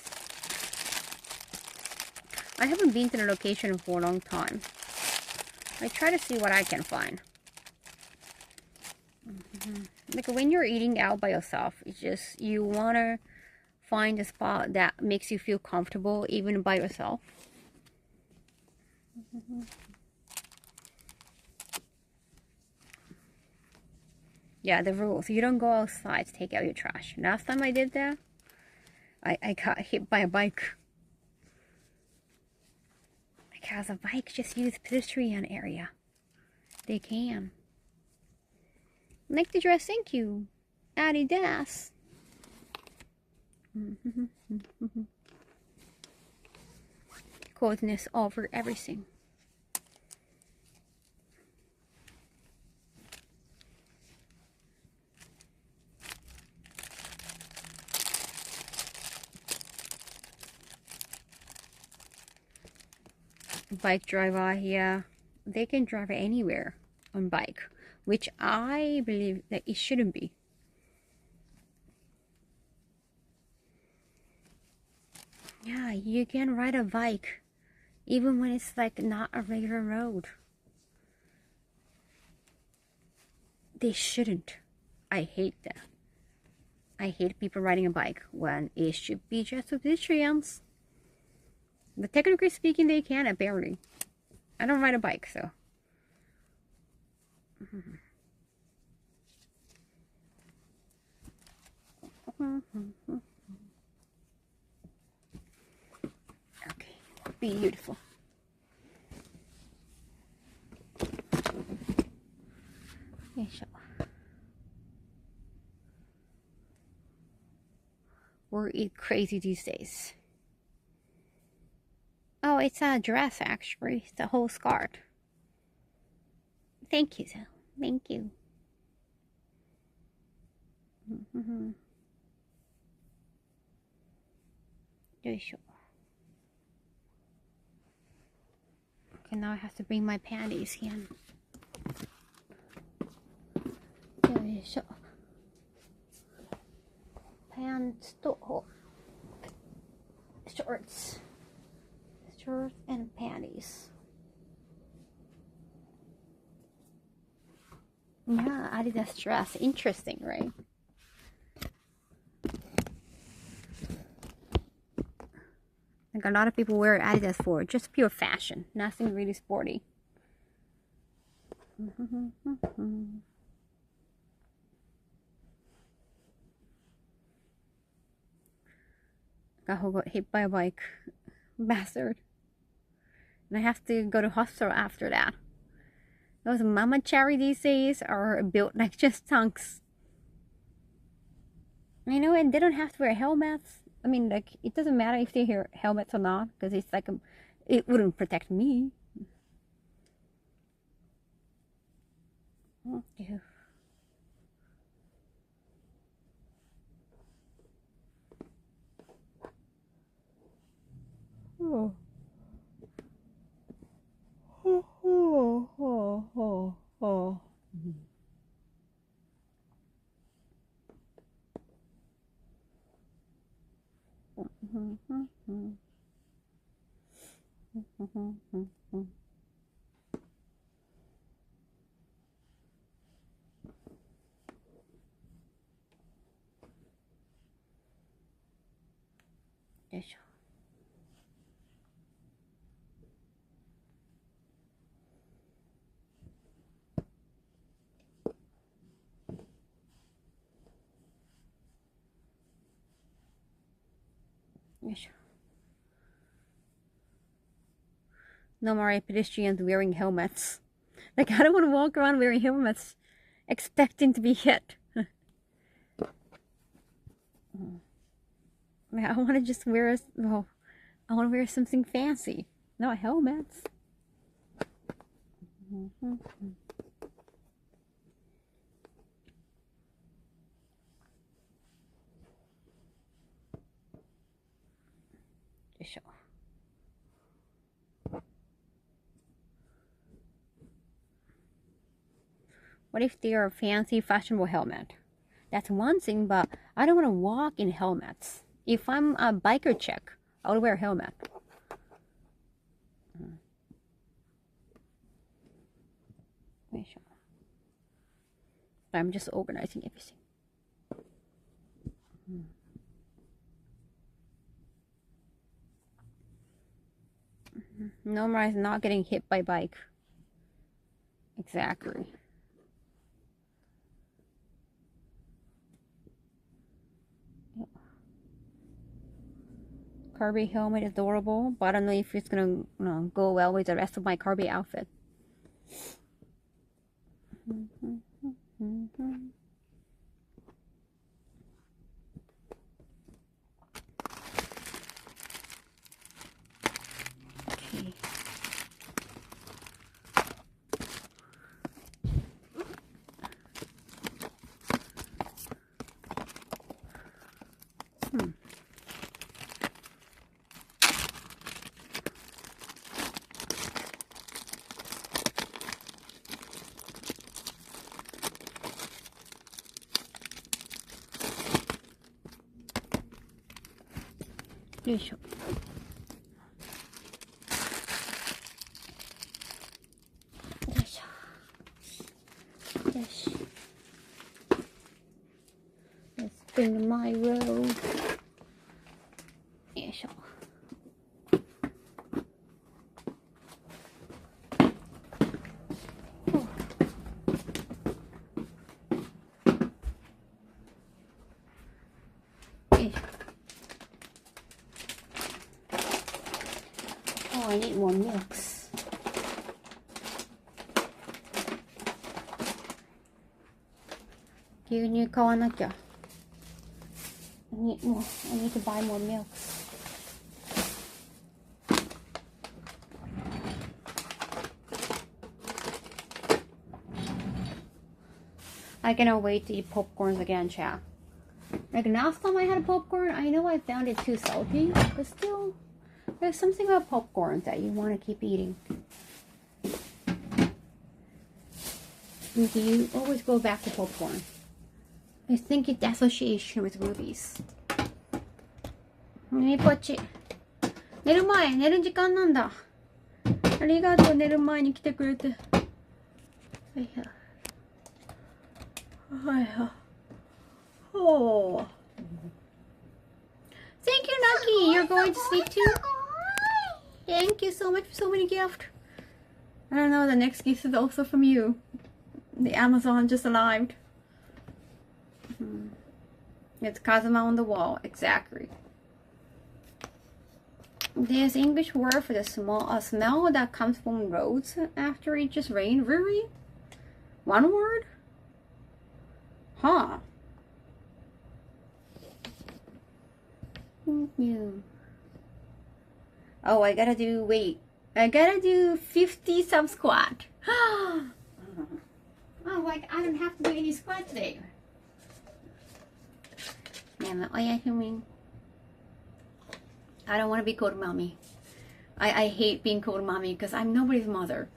I haven't been to the location for a long time. I try to see what I can find. Like when you're eating out by yourself, it's just you want to find a spot that makes you feel comfortable even by yourself. Yeah, the rules. You don't go outside to take out your trash. Last time I did that, I got hit by a bike. Because a bike just use pedestrian area. They can. Like the dress, thank you. Adidas. Coldness over everything. Bike driver, yeah, they can drive anywhere on bike, which I believe that it shouldn't be. Yeah, you can ride a bike even when it's like not a regular road. They shouldn't. I hate that. I hate people riding a bike when it should be just for pedestrians. But technically speaking, they can, apparently. I don't ride a bike, so. Okay, beautiful. We're crazy these days. Oh, it's a dress actually. It's a whole skirt. Thank you, Zoe. Thank you. Okay, now I have to bring my panties in. Pants to shorts and panties. Yeah, Adidas dress. Interesting, right? Like a lot of people wear Adidas for just pure fashion, nothing really sporty. Kaho got hit by a bike. Bastard. And I have to go to hospital after that. Those mama cherry these days are built like just tanks. You know, and they don't have to wear helmets. I mean, like, it doesn't matter if they wear helmets or not, because it's like, it wouldn't protect me. Oh, yeah. Oh. Oh, oh, oh, oh, oh. Yes. No more pedestrians wearing helmets. Like, I don't want to walk around wearing helmets expecting to be hit. I want to just wear I want to wear something fancy, not helmets. What if they are a fancy, fashionable helmet? That's one thing, but I don't want to walk in helmets. If I'm a biker chick, I would wear a helmet. I'm just organizing everything. Nomura is not getting hit by bike. Exactly. Kirby helmet is adorable, but I don't know if it's gonna go well with the rest of my Kirby outfit. Okay. Yoいしょ。よいしょ。よし。Let's bring my robe. よいしょ。I need more milks. I need to buy more milks. I cannot wait to eat popcorns again, chat. Like last time I had a popcorn, I know I found it too salty, but still, there's something about popcorn that you want to keep eating. You always go back to popcorn. I think it's association with movies. ねえ、こっち。寝る前、寝る時間なんだ。ありがとう、寝る前に来てくれて。はいや。はいや。Oh. Thank you, Nucky. You're going to sleep too? Thank you so much for so many gifts. I don't know, the next gift is also from you. The Amazon just arrived. It's Kazuma on the wall. Exactly. There's English word for the smell that comes from roads after it just rained. Really? One word? Huh. Thank you. Oh, I gotta do 50 sub squat. Oh, like I don't have to do any squat today. Man, I don't want to be called mommy. I hate being called mommy because I'm nobody's mother.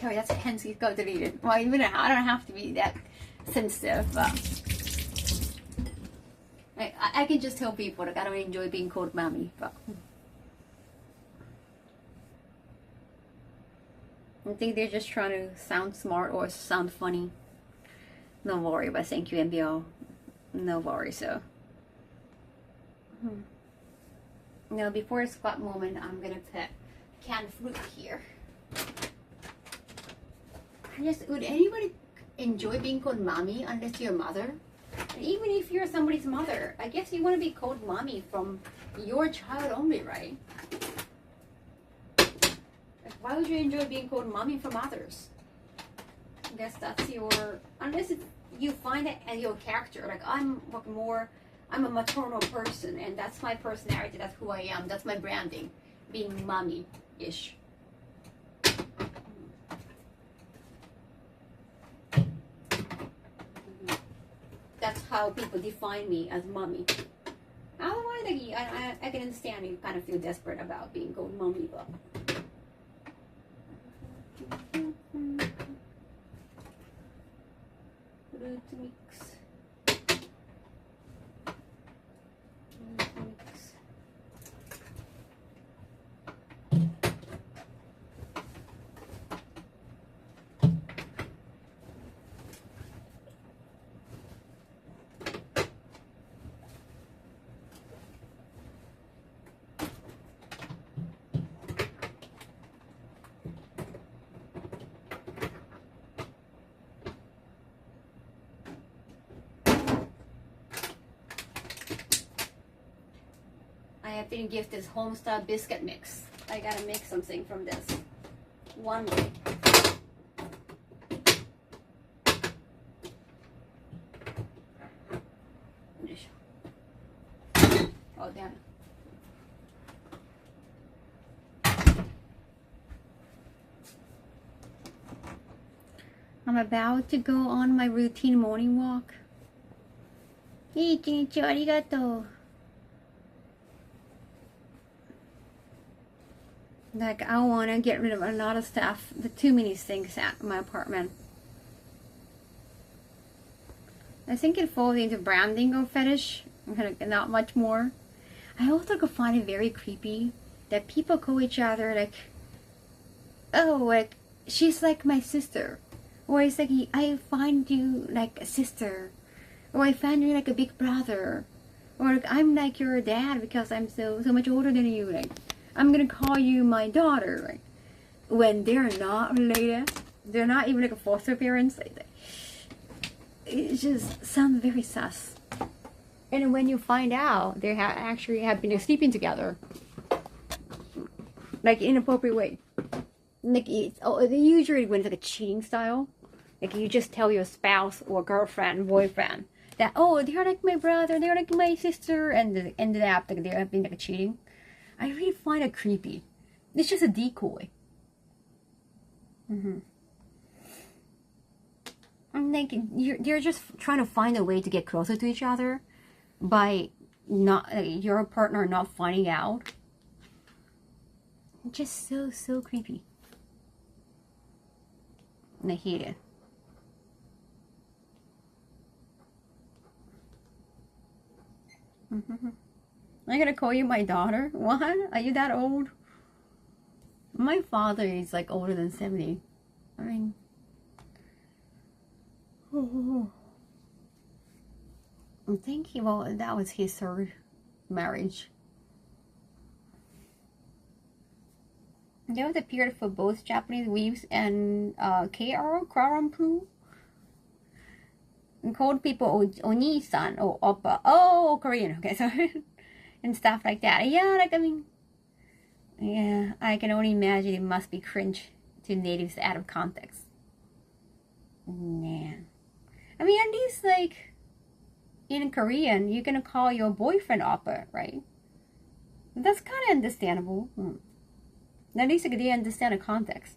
Sorry, that's hence he's got deleted. Well, even I don't have to be that sensitive, but I can just tell people like I don't enjoy being called mommy, but I think they're just trying to sound smart or sound funny. No worry, but thank you, MBO. No worry, so. Now, before a squat moment, I'm gonna put canned fruit here. Would anybody enjoy being called mommy unless you're a mother? And even if you're somebody's mother, I guess you want to be called mommy from your child only, right? Like, why would you enjoy being called mommy from others? I guess that's your, unless you find it as your character. Like, I'm a maternal person, and that's my personality, that's who I am, that's my branding, being mommy-ish. That's how people define me, as mommy. Otherwise, like, I can understand you kind of feel desperate about being called mommy, but fruit mix. I have been gifted homestyle biscuit mix. I gotta make something from this one way. Oh, damn. I'm about to go on my routine morning walk. いい一日をありがとう。Like, I want to get rid of a lot of stuff, the too many things at my apartment. I think it falls into branding or fetish, not much more. I also find it very creepy that people call each other like, oh, like, she's like my sister. Or it's like, I find you like a sister. Or I find you like a big brother. Or like, I'm like your dad because I'm so much older than you. Like, I'm gonna call you my daughter, right? When they're not related, they're not even like a foster parents. It just sounds very sus. And when you find out they actually have been sleeping together, like in an appropriate way, like they usually when it's like a cheating style, like you just tell your spouse or girlfriend, boyfriend that, oh, they're like my brother, they're like my sister, and ended up like they're being like cheating. I really find it creepy. It's just a decoy. I'm like, you're just trying to find a way to get closer to each other by not your partner not finding out. Just so creepy. And I hate it. I'm gonna call you my daughter? What? Are you that old? My father is like older than 70. I mean, I'm thinking, well, that was his third marriage. There was a period for both Japanese weaves and KR, Krarampu, and called people Oni-san or Oppa. Oh, Korean, okay, sorry. And stuff like that. Yeah, like, I mean, yeah, I can only imagine it must be cringe to natives out of context. Man. I mean, at least, like, in Korean, you're gonna call your boyfriend Oppa, right? That's kind of understandable. At least like, they understand the context.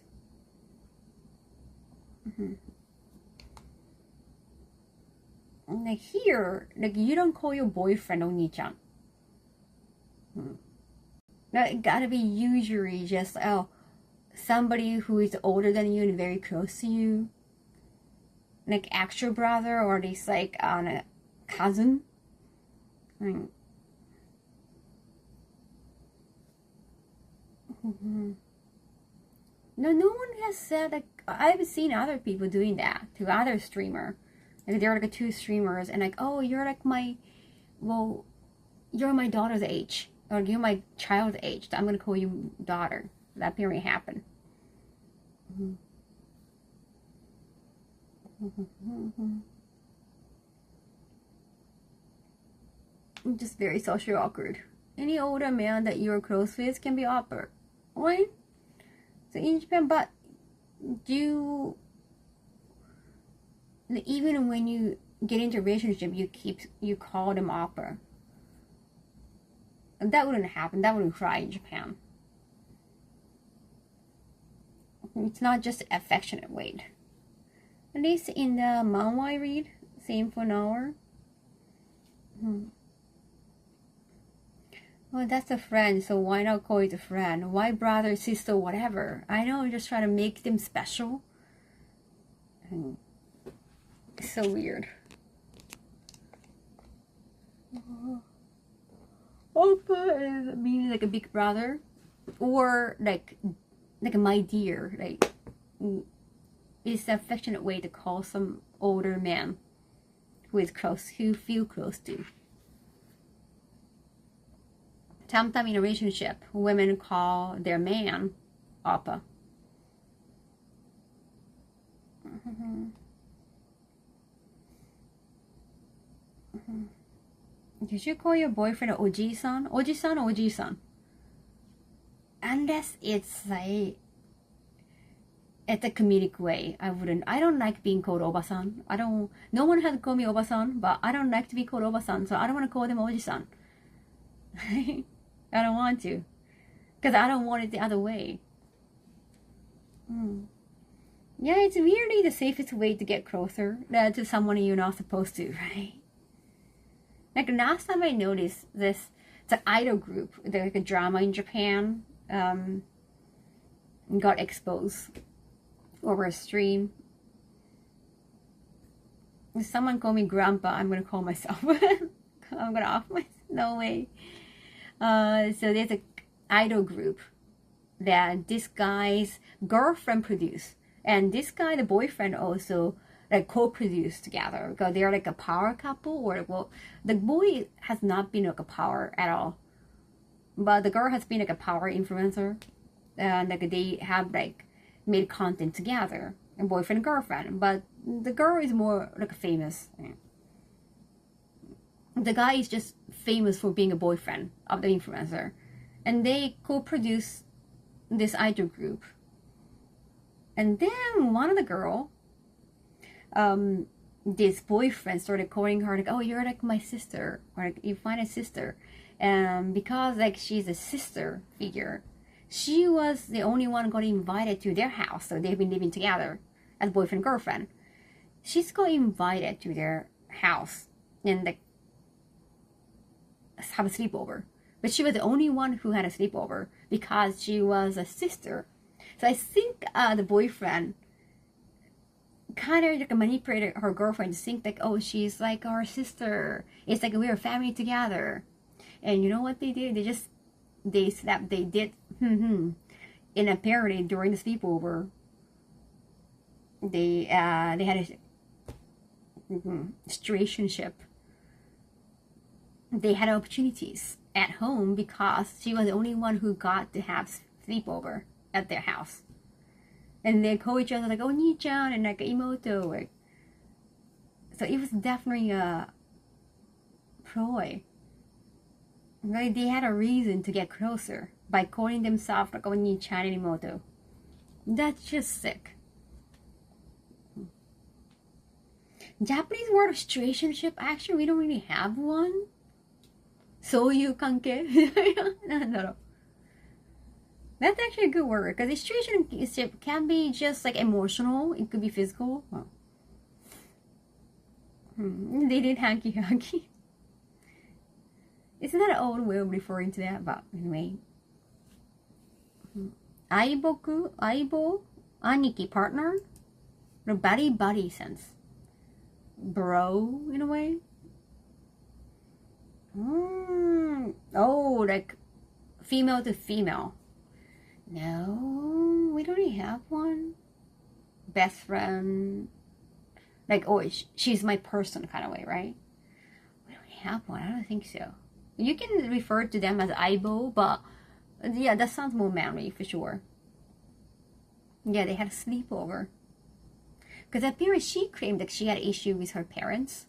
Like here, like you don't call your boyfriend Oni-chan. Now it gotta be usually just somebody who is older than you and very close to you, like extra brother or at least like a cousin. No one has said, like, I've seen other people doing that to other streamer. Like they're like two streamers and like, oh, you're like you're my daughter's age. Or you're my child's age. So I'm gonna call you daughter. That apparently happened. Just very socially awkward. Any older man that you're close with can be oppa, right? So in Japan, but even when you get into a relationship, you call them oppa. And that wouldn't happen. That wouldn't fly in Japan. It's not just affectionate way. At least in the manhwa I read, same for an hour. Well, that's a friend, so why not call it a friend? Why brother, sister, whatever? I know, just try to make them special. It's so weird. Oppa is meaning like a big brother, or like a my dear. Like, it's an affectionate way to call some older man who feel close to. Sometimes in a relationship, women call their man oppa. Did you call your boyfriend oji-san? Oji-san or oji-san? Unless it's like it's a comedic way. I don't like being called oba-san. No one has called me oba-san, but I don't like to be called oba-san, so I don't want to call them oji-san. I don't want to, because I don't want it the other way. Yeah, it's really the safest way to get closer to someone you're not supposed to, right? Like last time I noticed this, it's an idol group, like a drama in Japan, got exposed over a stream. If someone call me grandpa, I'm gonna call myself. I'm gonna off myself. No way. So there's an idol group that this guy's girlfriend produced, and this guy, the boyfriend, also like co-produced together, because they're like a power couple. Or well, the boy has not been like a power at all, but the girl has been like a power influencer, and like they have like made content together, and boyfriend and girlfriend. But the girl is more like famous. The guy is just famous for being a boyfriend of the influencer, and they co-produce this idol group. And then one of the girl, this boyfriend started calling her like, "Oh, you're like my sister," or like, "You find a sister," and because like she's a sister figure, she was the only one got invited to their house. So they've been living together as boyfriend girlfriend. She's got invited to their house and like have a sleepover, but she was the only one who had a sleepover because she was a sister. So I think the boyfriend kind of like manipulated her girlfriend to think like, oh, she's like our sister. It's like we're a family together. And you know what they did? They slept. They did. And apparently during the sleepover, they had a situationship. They had opportunities at home because she was the only one who got to have sleepover at their house. And they call each other like "Oni-chan" and like "Imoto." Like, so it was definitely a ploy. Like they had a reason to get closer by calling themselves like "Oni-chan" and "Imoto." That's just sick. Japanese word of situationship, actually we don't really have one. そういう関係なんだろう. That's actually a good word, because situationship can be just like emotional. It could be physical. Well, they did hanky-hanky. Isn't that an old way of referring to that? But anyway. Aibo, aniki, partner. No, buddy sense. Bro, in a way. Oh, like female to female. No, we don't really have one. Best friend. Like, oh, she's my person kind of way, right? We don't really have one. I don't think so. You can refer to them as Aibo, but yeah, that sounds more manly for sure. Yeah, they had a sleepover. Because apparently she claimed that she had an issue with her parents.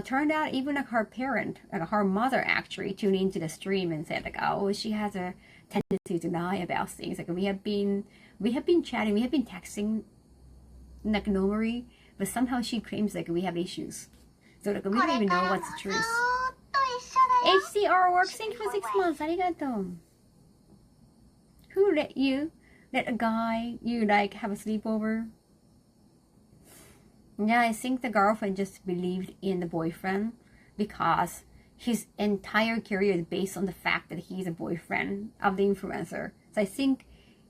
turned out even like her parent, like her mother actually tuned into the stream and said like, oh, she has a tendency to lie about things. Like we have been chatting, we have been texting like normally, but somehow she claims like we have issues. So like we don't even know what's the truth. HCR works, thank you for 6 months. Arigato. Who let a guy you like have a sleepover? Yeah, I think the girlfriend just believed in the boyfriend because his entire career is based on the fact that he's a boyfriend of the influencer. So I think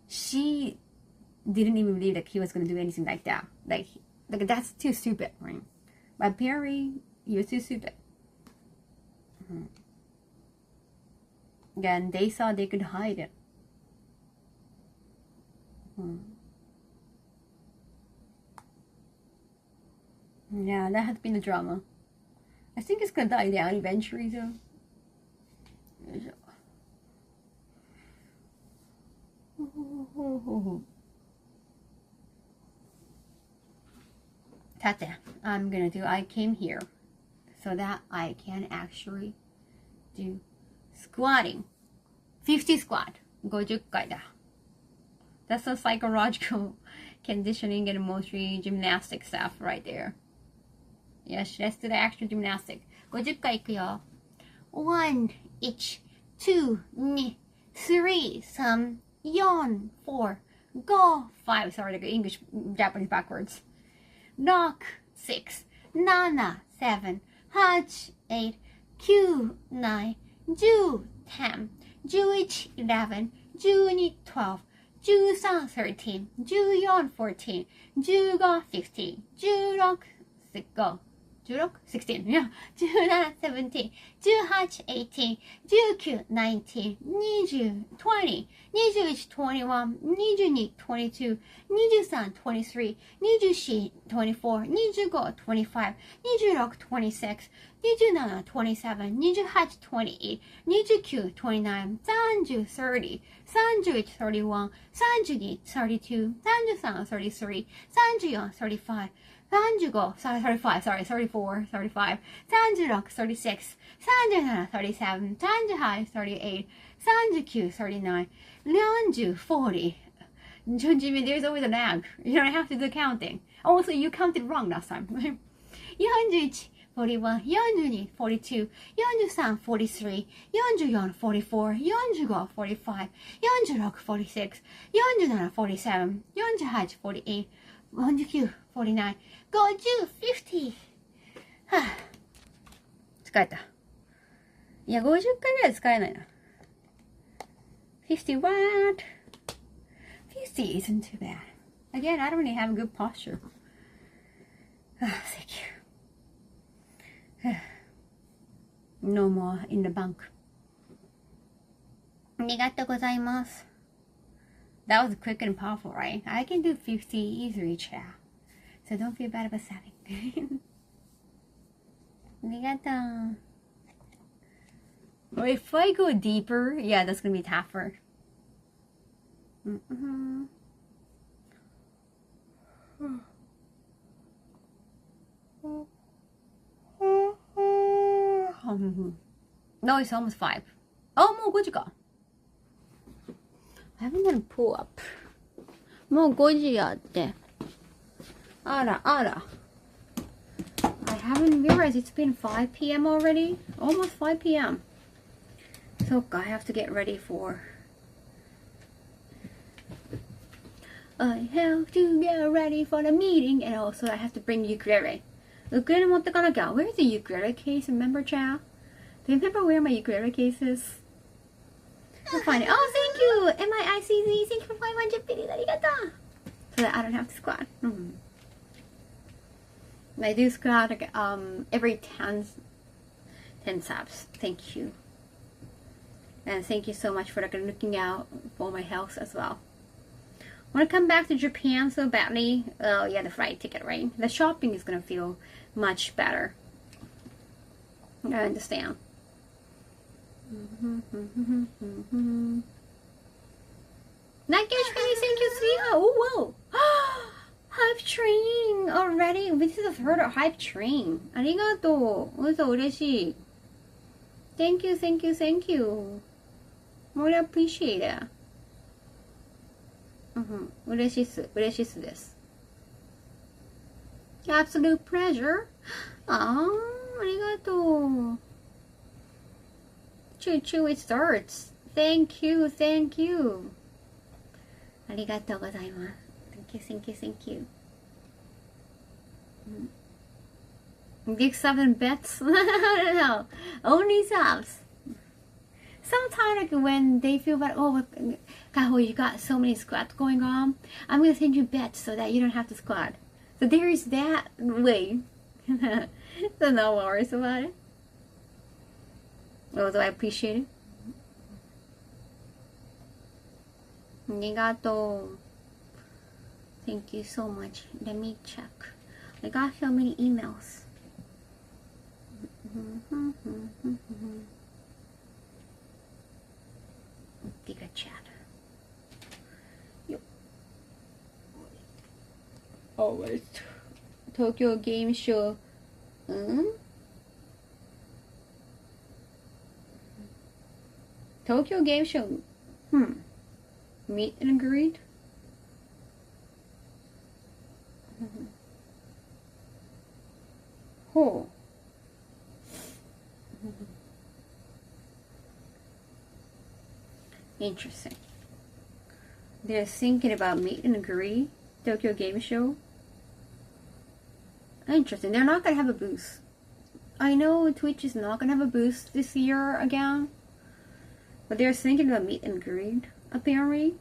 she didn't even believe that he was going to do anything like that. Like that's too stupid, right? But apparently, he was too stupid. Again, they thought they could hide it. Yeah, that has been the drama. I think it's gonna die down eventually, though. さて、I'm gonna do. I came here so that I can actually do squatting. 50 squat. 50回だ. That's the psychological conditioning and emotional gymnastic stuff right there. Yes, let's do the actual gymnastic. 50回いくよ. 1, 1, 2, 2, 3, 3, 4, 4, go, 5. Sorry, like English, Japanese backwards. Knock, 6, 7, 7, 8, 8, 9, 9, 10, 10, 11, 11, 12, 12, 13, 14, 14, 15, 16, 16, yeah, 17, 18, 18, 19, 20, 21, 21, 22, 23, 24, 25, 26, 27, 28, 29, 30, 31, 32, 33, 34, 35, 35, 34, 35, 36, 36, 37, 38, 39, 40. Jimmy, there's always a lag. You don't have to do counting. Also, you counted wrong last time. 41, 41, 42, 43, 43, 44, 44, 45, 46, 46, 47, 47, 48, 48, 49, 49, go to 50. 疲れた。いや、50回ぐらい使えないな。50 what? 50 isn't too bad. Again, I don't really have a good posture. Thank you. No more in the bank. ありがとうございます。That was quick and powerful, right? I can do 50 easily, chat. So don't feel bad about saving. ありがとう. Well, if I go deeper, yeah, that's gonna be tougher. No, it's almost 5. Oh, もう5時か. I haven't done a pull up. もう5時やって。あらあら. I haven't realized it's been 5 p.m. already. Almost 5 p.m. So I have to get ready for. I have to get ready for the meeting, and also I have to bring ukulele. Ukulele 持ってかなきゃ. Where's the ukulele case? Remember, Chow? Do you remember where my ukulele case is? I'll find it. Oh, thank you! MIICZ, thank you for 500 biddies. Arigato! So that I don't have to squat. I do squat like, every 10 subs. Thank you. And thank you so much for like, looking out for my health as well. I want to come back to Japan so badly. Oh yeah, the flight ticket, right? The shopping is going to feel much better. I understand. Not Gash, thank you, sweetheart. Oh, whoa. Hype train already. This is the third hype train. ありがとう。嘘嬉しい。Thank you, thank you, thank you. Really appreciate it. 嬉しいっす。嬉しいっすです。Absolute pleasure. ありがとう。Choo choo, it starts. Thank you, thank you. ありがとうございます。Thank you, thank you, thank you. Big 7 bets? I don't know. Only subs. Sometimes like when they feel that, oh, Kaho, you got so many squats going on, I'm going to send you bets so that you don't have to squat. So there is that way. So no worries about it. Although I appreciate it. ありがとう. Thank you so much. Let me check. I got so many emails. Bigger chat. Yo. Oh, it's Tokyo Game Show. Tokyo Game Show. Meet and greet. Oh. Interesting. They're thinking about meet and greet. Tokyo Game Show. Interesting. They're not gonna have a booth. I know Twitch is not gonna have a booth this year again, but they're thinking about meet and greet. Apparently.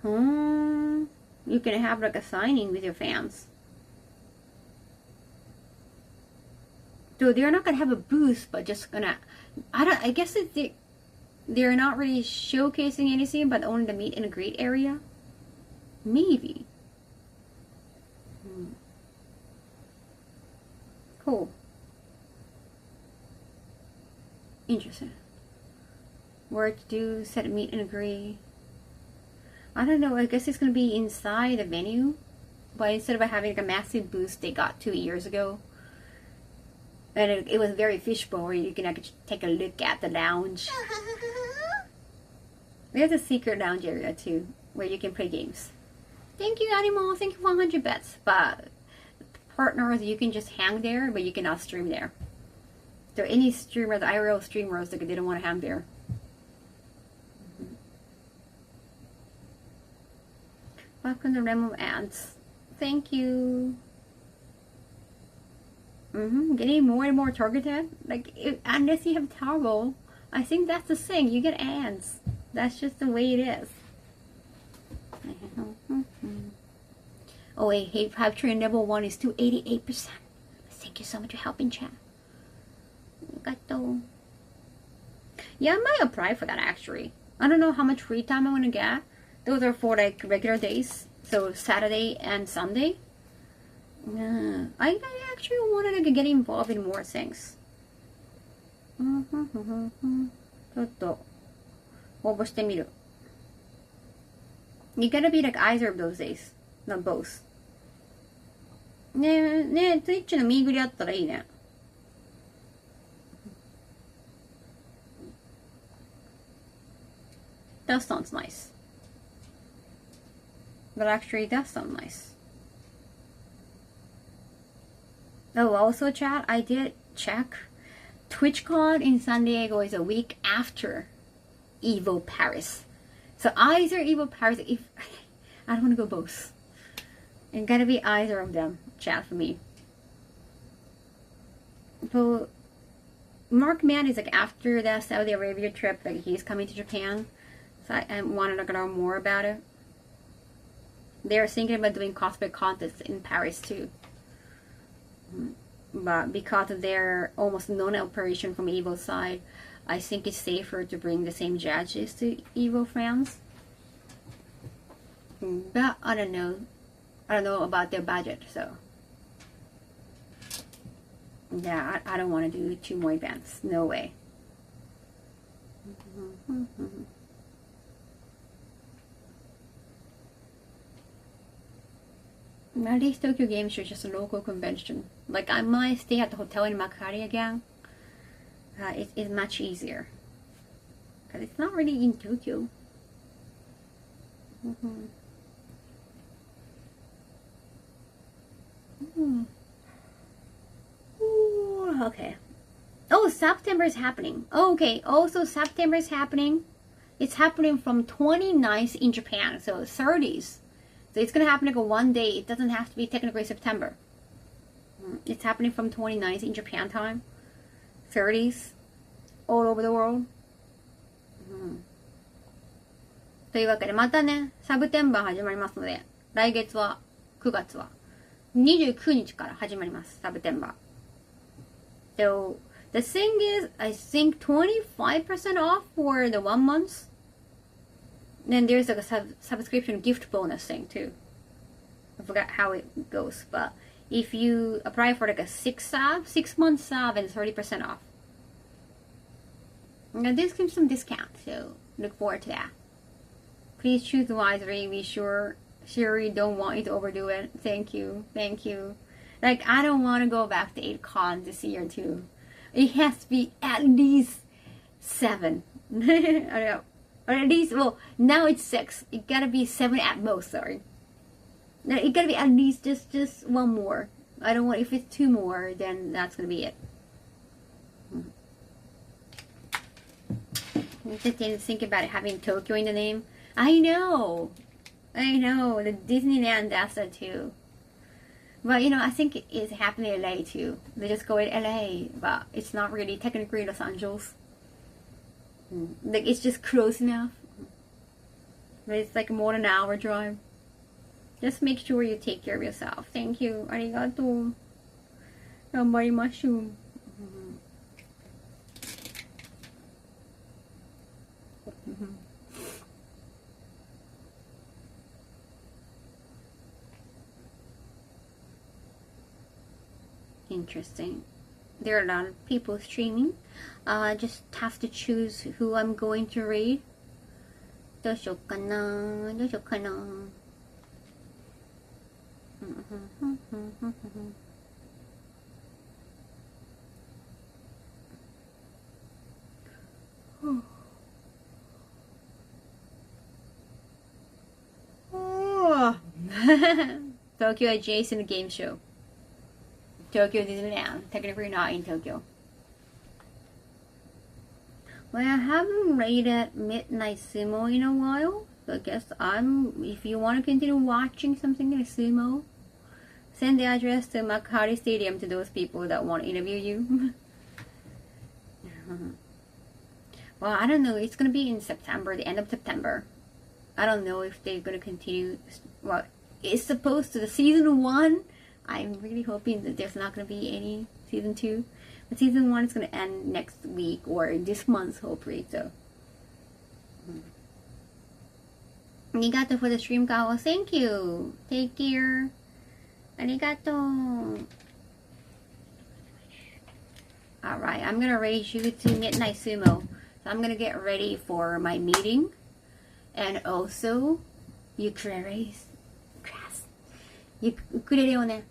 You can have like a signing with your fans. So they're not gonna have a booth, but just gonna. I guess they're not really showcasing anything, but only the meet and greet area. Maybe. Cool. Interesting. Where to do set meet and greet. I don't know. I guess it's gonna be inside the venue, but instead of having like a massive booth they got 2 years ago, and it was very fishbowl where you can actually take a look at the lounge. There's a secret lounge area too where you can play games. Thank you, Animal. Thank you for 100 bets. But partners, you can just hang there, but you cannot stream there. So any streamers, IRL streamers, they didn't want to hang there. Welcome to Remo ads. Thank you. Getting more and more targeted. Like, unless you have toggle, I think that's the thing. You get ads. That's just the way it is. Oh wait, hate hype train level 1 is 288%. Thank you so much for helping, chat. Arigato. Yeah, I might apply for that actually. I don't know how much free time I'm gonna get. Those are for like regular days, so Saturday and Sunday. I actually wanted to get involved in more things. ちょっと応募してみる. You gotta be like either of those days, not both. ねえ、Twitch のミーグリあったらいいね。That sounds nice. But actually, that sounds nice. Oh, also chat, I did check. TwitchCon in San Diego is a week after Evo Paris. So either Evo Paris, if I don't want to go both. It gotta be either of them, chat, for me. So Mark Mann is like after that Saudi Arabia trip, like he's coming to Japan. So I wanted to learn more about it. They're thinking about doing cosplay contests in Paris too. But because of their almost non-operation from Evo's side, I think it's safer to bring the same judges to Evo France. But I don't know. I don't know about their budget, so. Yeah, I don't want to do 2 more events. No way. At least Tokyo Game Show is just a local convention. Like I might stay at the hotel in Makari again. It's much easier. Because it's not really in Tokyo. Ooh, okay. Oh, September is happening. Oh, okay. Also, September is happening. It's happening from 29th in Japan. So 30th. So it's going to happen like one day. It doesn't have to be technically September. It's happening from 29th in Japan time. 30th. All over the world. というわけで、またね、サブテンバー始まりますので、来月は、9月は、29日から始まります、サブテンバー。So, the thing is, I think 25% off for the 1 month. Then there's like a subscription gift bonus thing too. I forgot how it goes, but if you apply for like a 6 month sub and 30% off. Now this gives some discount, so look forward to that. Please choose wisely. Be sure you don't want you to overdo it. Thank you. Like I don't want to go back to 8 cons this year too. It has to be at least 7. I don't know. Or at least, well, now it's 6. It gotta be 7 at most, sorry. It gotta be at least just 1 more. I don't want, if it's 2 more, then that's gonna be it. I just didn't think about it having Tokyo in the name. I know, the Disneyland does that too. But you know, I think it's happening in LA too. They just go in LA, but it's not really technically Los Angeles. Like it's just close enough. But it's like more than an hour drive. Just make sure you take care of yourself. Thank you. Arigato. Ganbarimashou. Interesting. There are a lot of people streaming. Just have to choose who I'm going to read. どうしようかな。Tokyo adjacent game show. Tokyo Disneyland. Technically not in Tokyo. Well, I haven't rated Midnight Sumo in a while. So I guess if you want to continue watching something like sumo, send the address to Makari Stadium to those people that want to interview you. Well, I don't know. It's going to be in September, the end of September. I don't know if they're going to continue. Well, it's supposed to, the season 1. I'm really hoping that there's not going to be any season 2. But season 1 is going to end next week or this month, hopefully. So, arigato for the stream, Kaho. Thank you. Take care. Arigato. Alright, I'm going to raise you to Midnight Sumo. So I'm going to get ready for my meeting. And also, ukulele をね、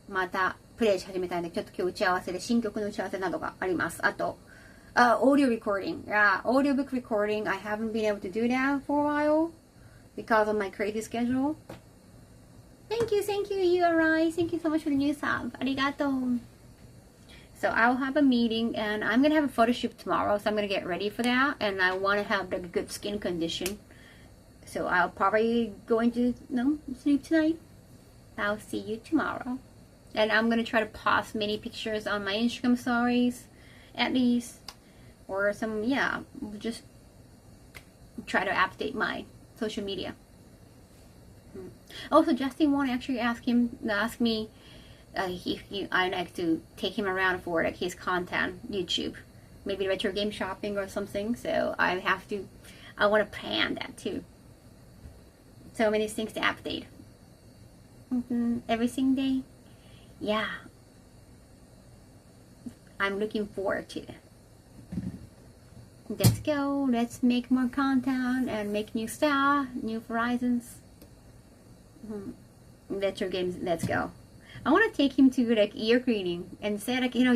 またプレイし始めたいので、ちょっと今日打ち合わせで新曲の打ち合わせなどがあります。あと、audio recording. Yeah, audiobook recording. I haven't been able to do that for a while because of my crazy schedule. Thank you, URI. Thank you so much for the new sub. Arigato. So I'll have a meeting and I'm going to have a photo shoot tomorrow. So I'm going to get ready for that. And I want to have like a good skin condition. So I'll probably going to sleep tonight. I'll see you tomorrow. And I'm going to try to post many pictures on my Instagram stories. At least. Or some, yeah. Just try to update my social media. Also, Justin Wong actually asked me if I'd like to take him around for like his content, YouTube, maybe retro game shopping or something. So I want to plan that too. So many things to update. Every single day, yeah. I'm looking forward to it. Let's go. Let's make more content and make new stuff, new horizons. That's your games. Let's go. I want to take him to like ear cleaning and say like, you know,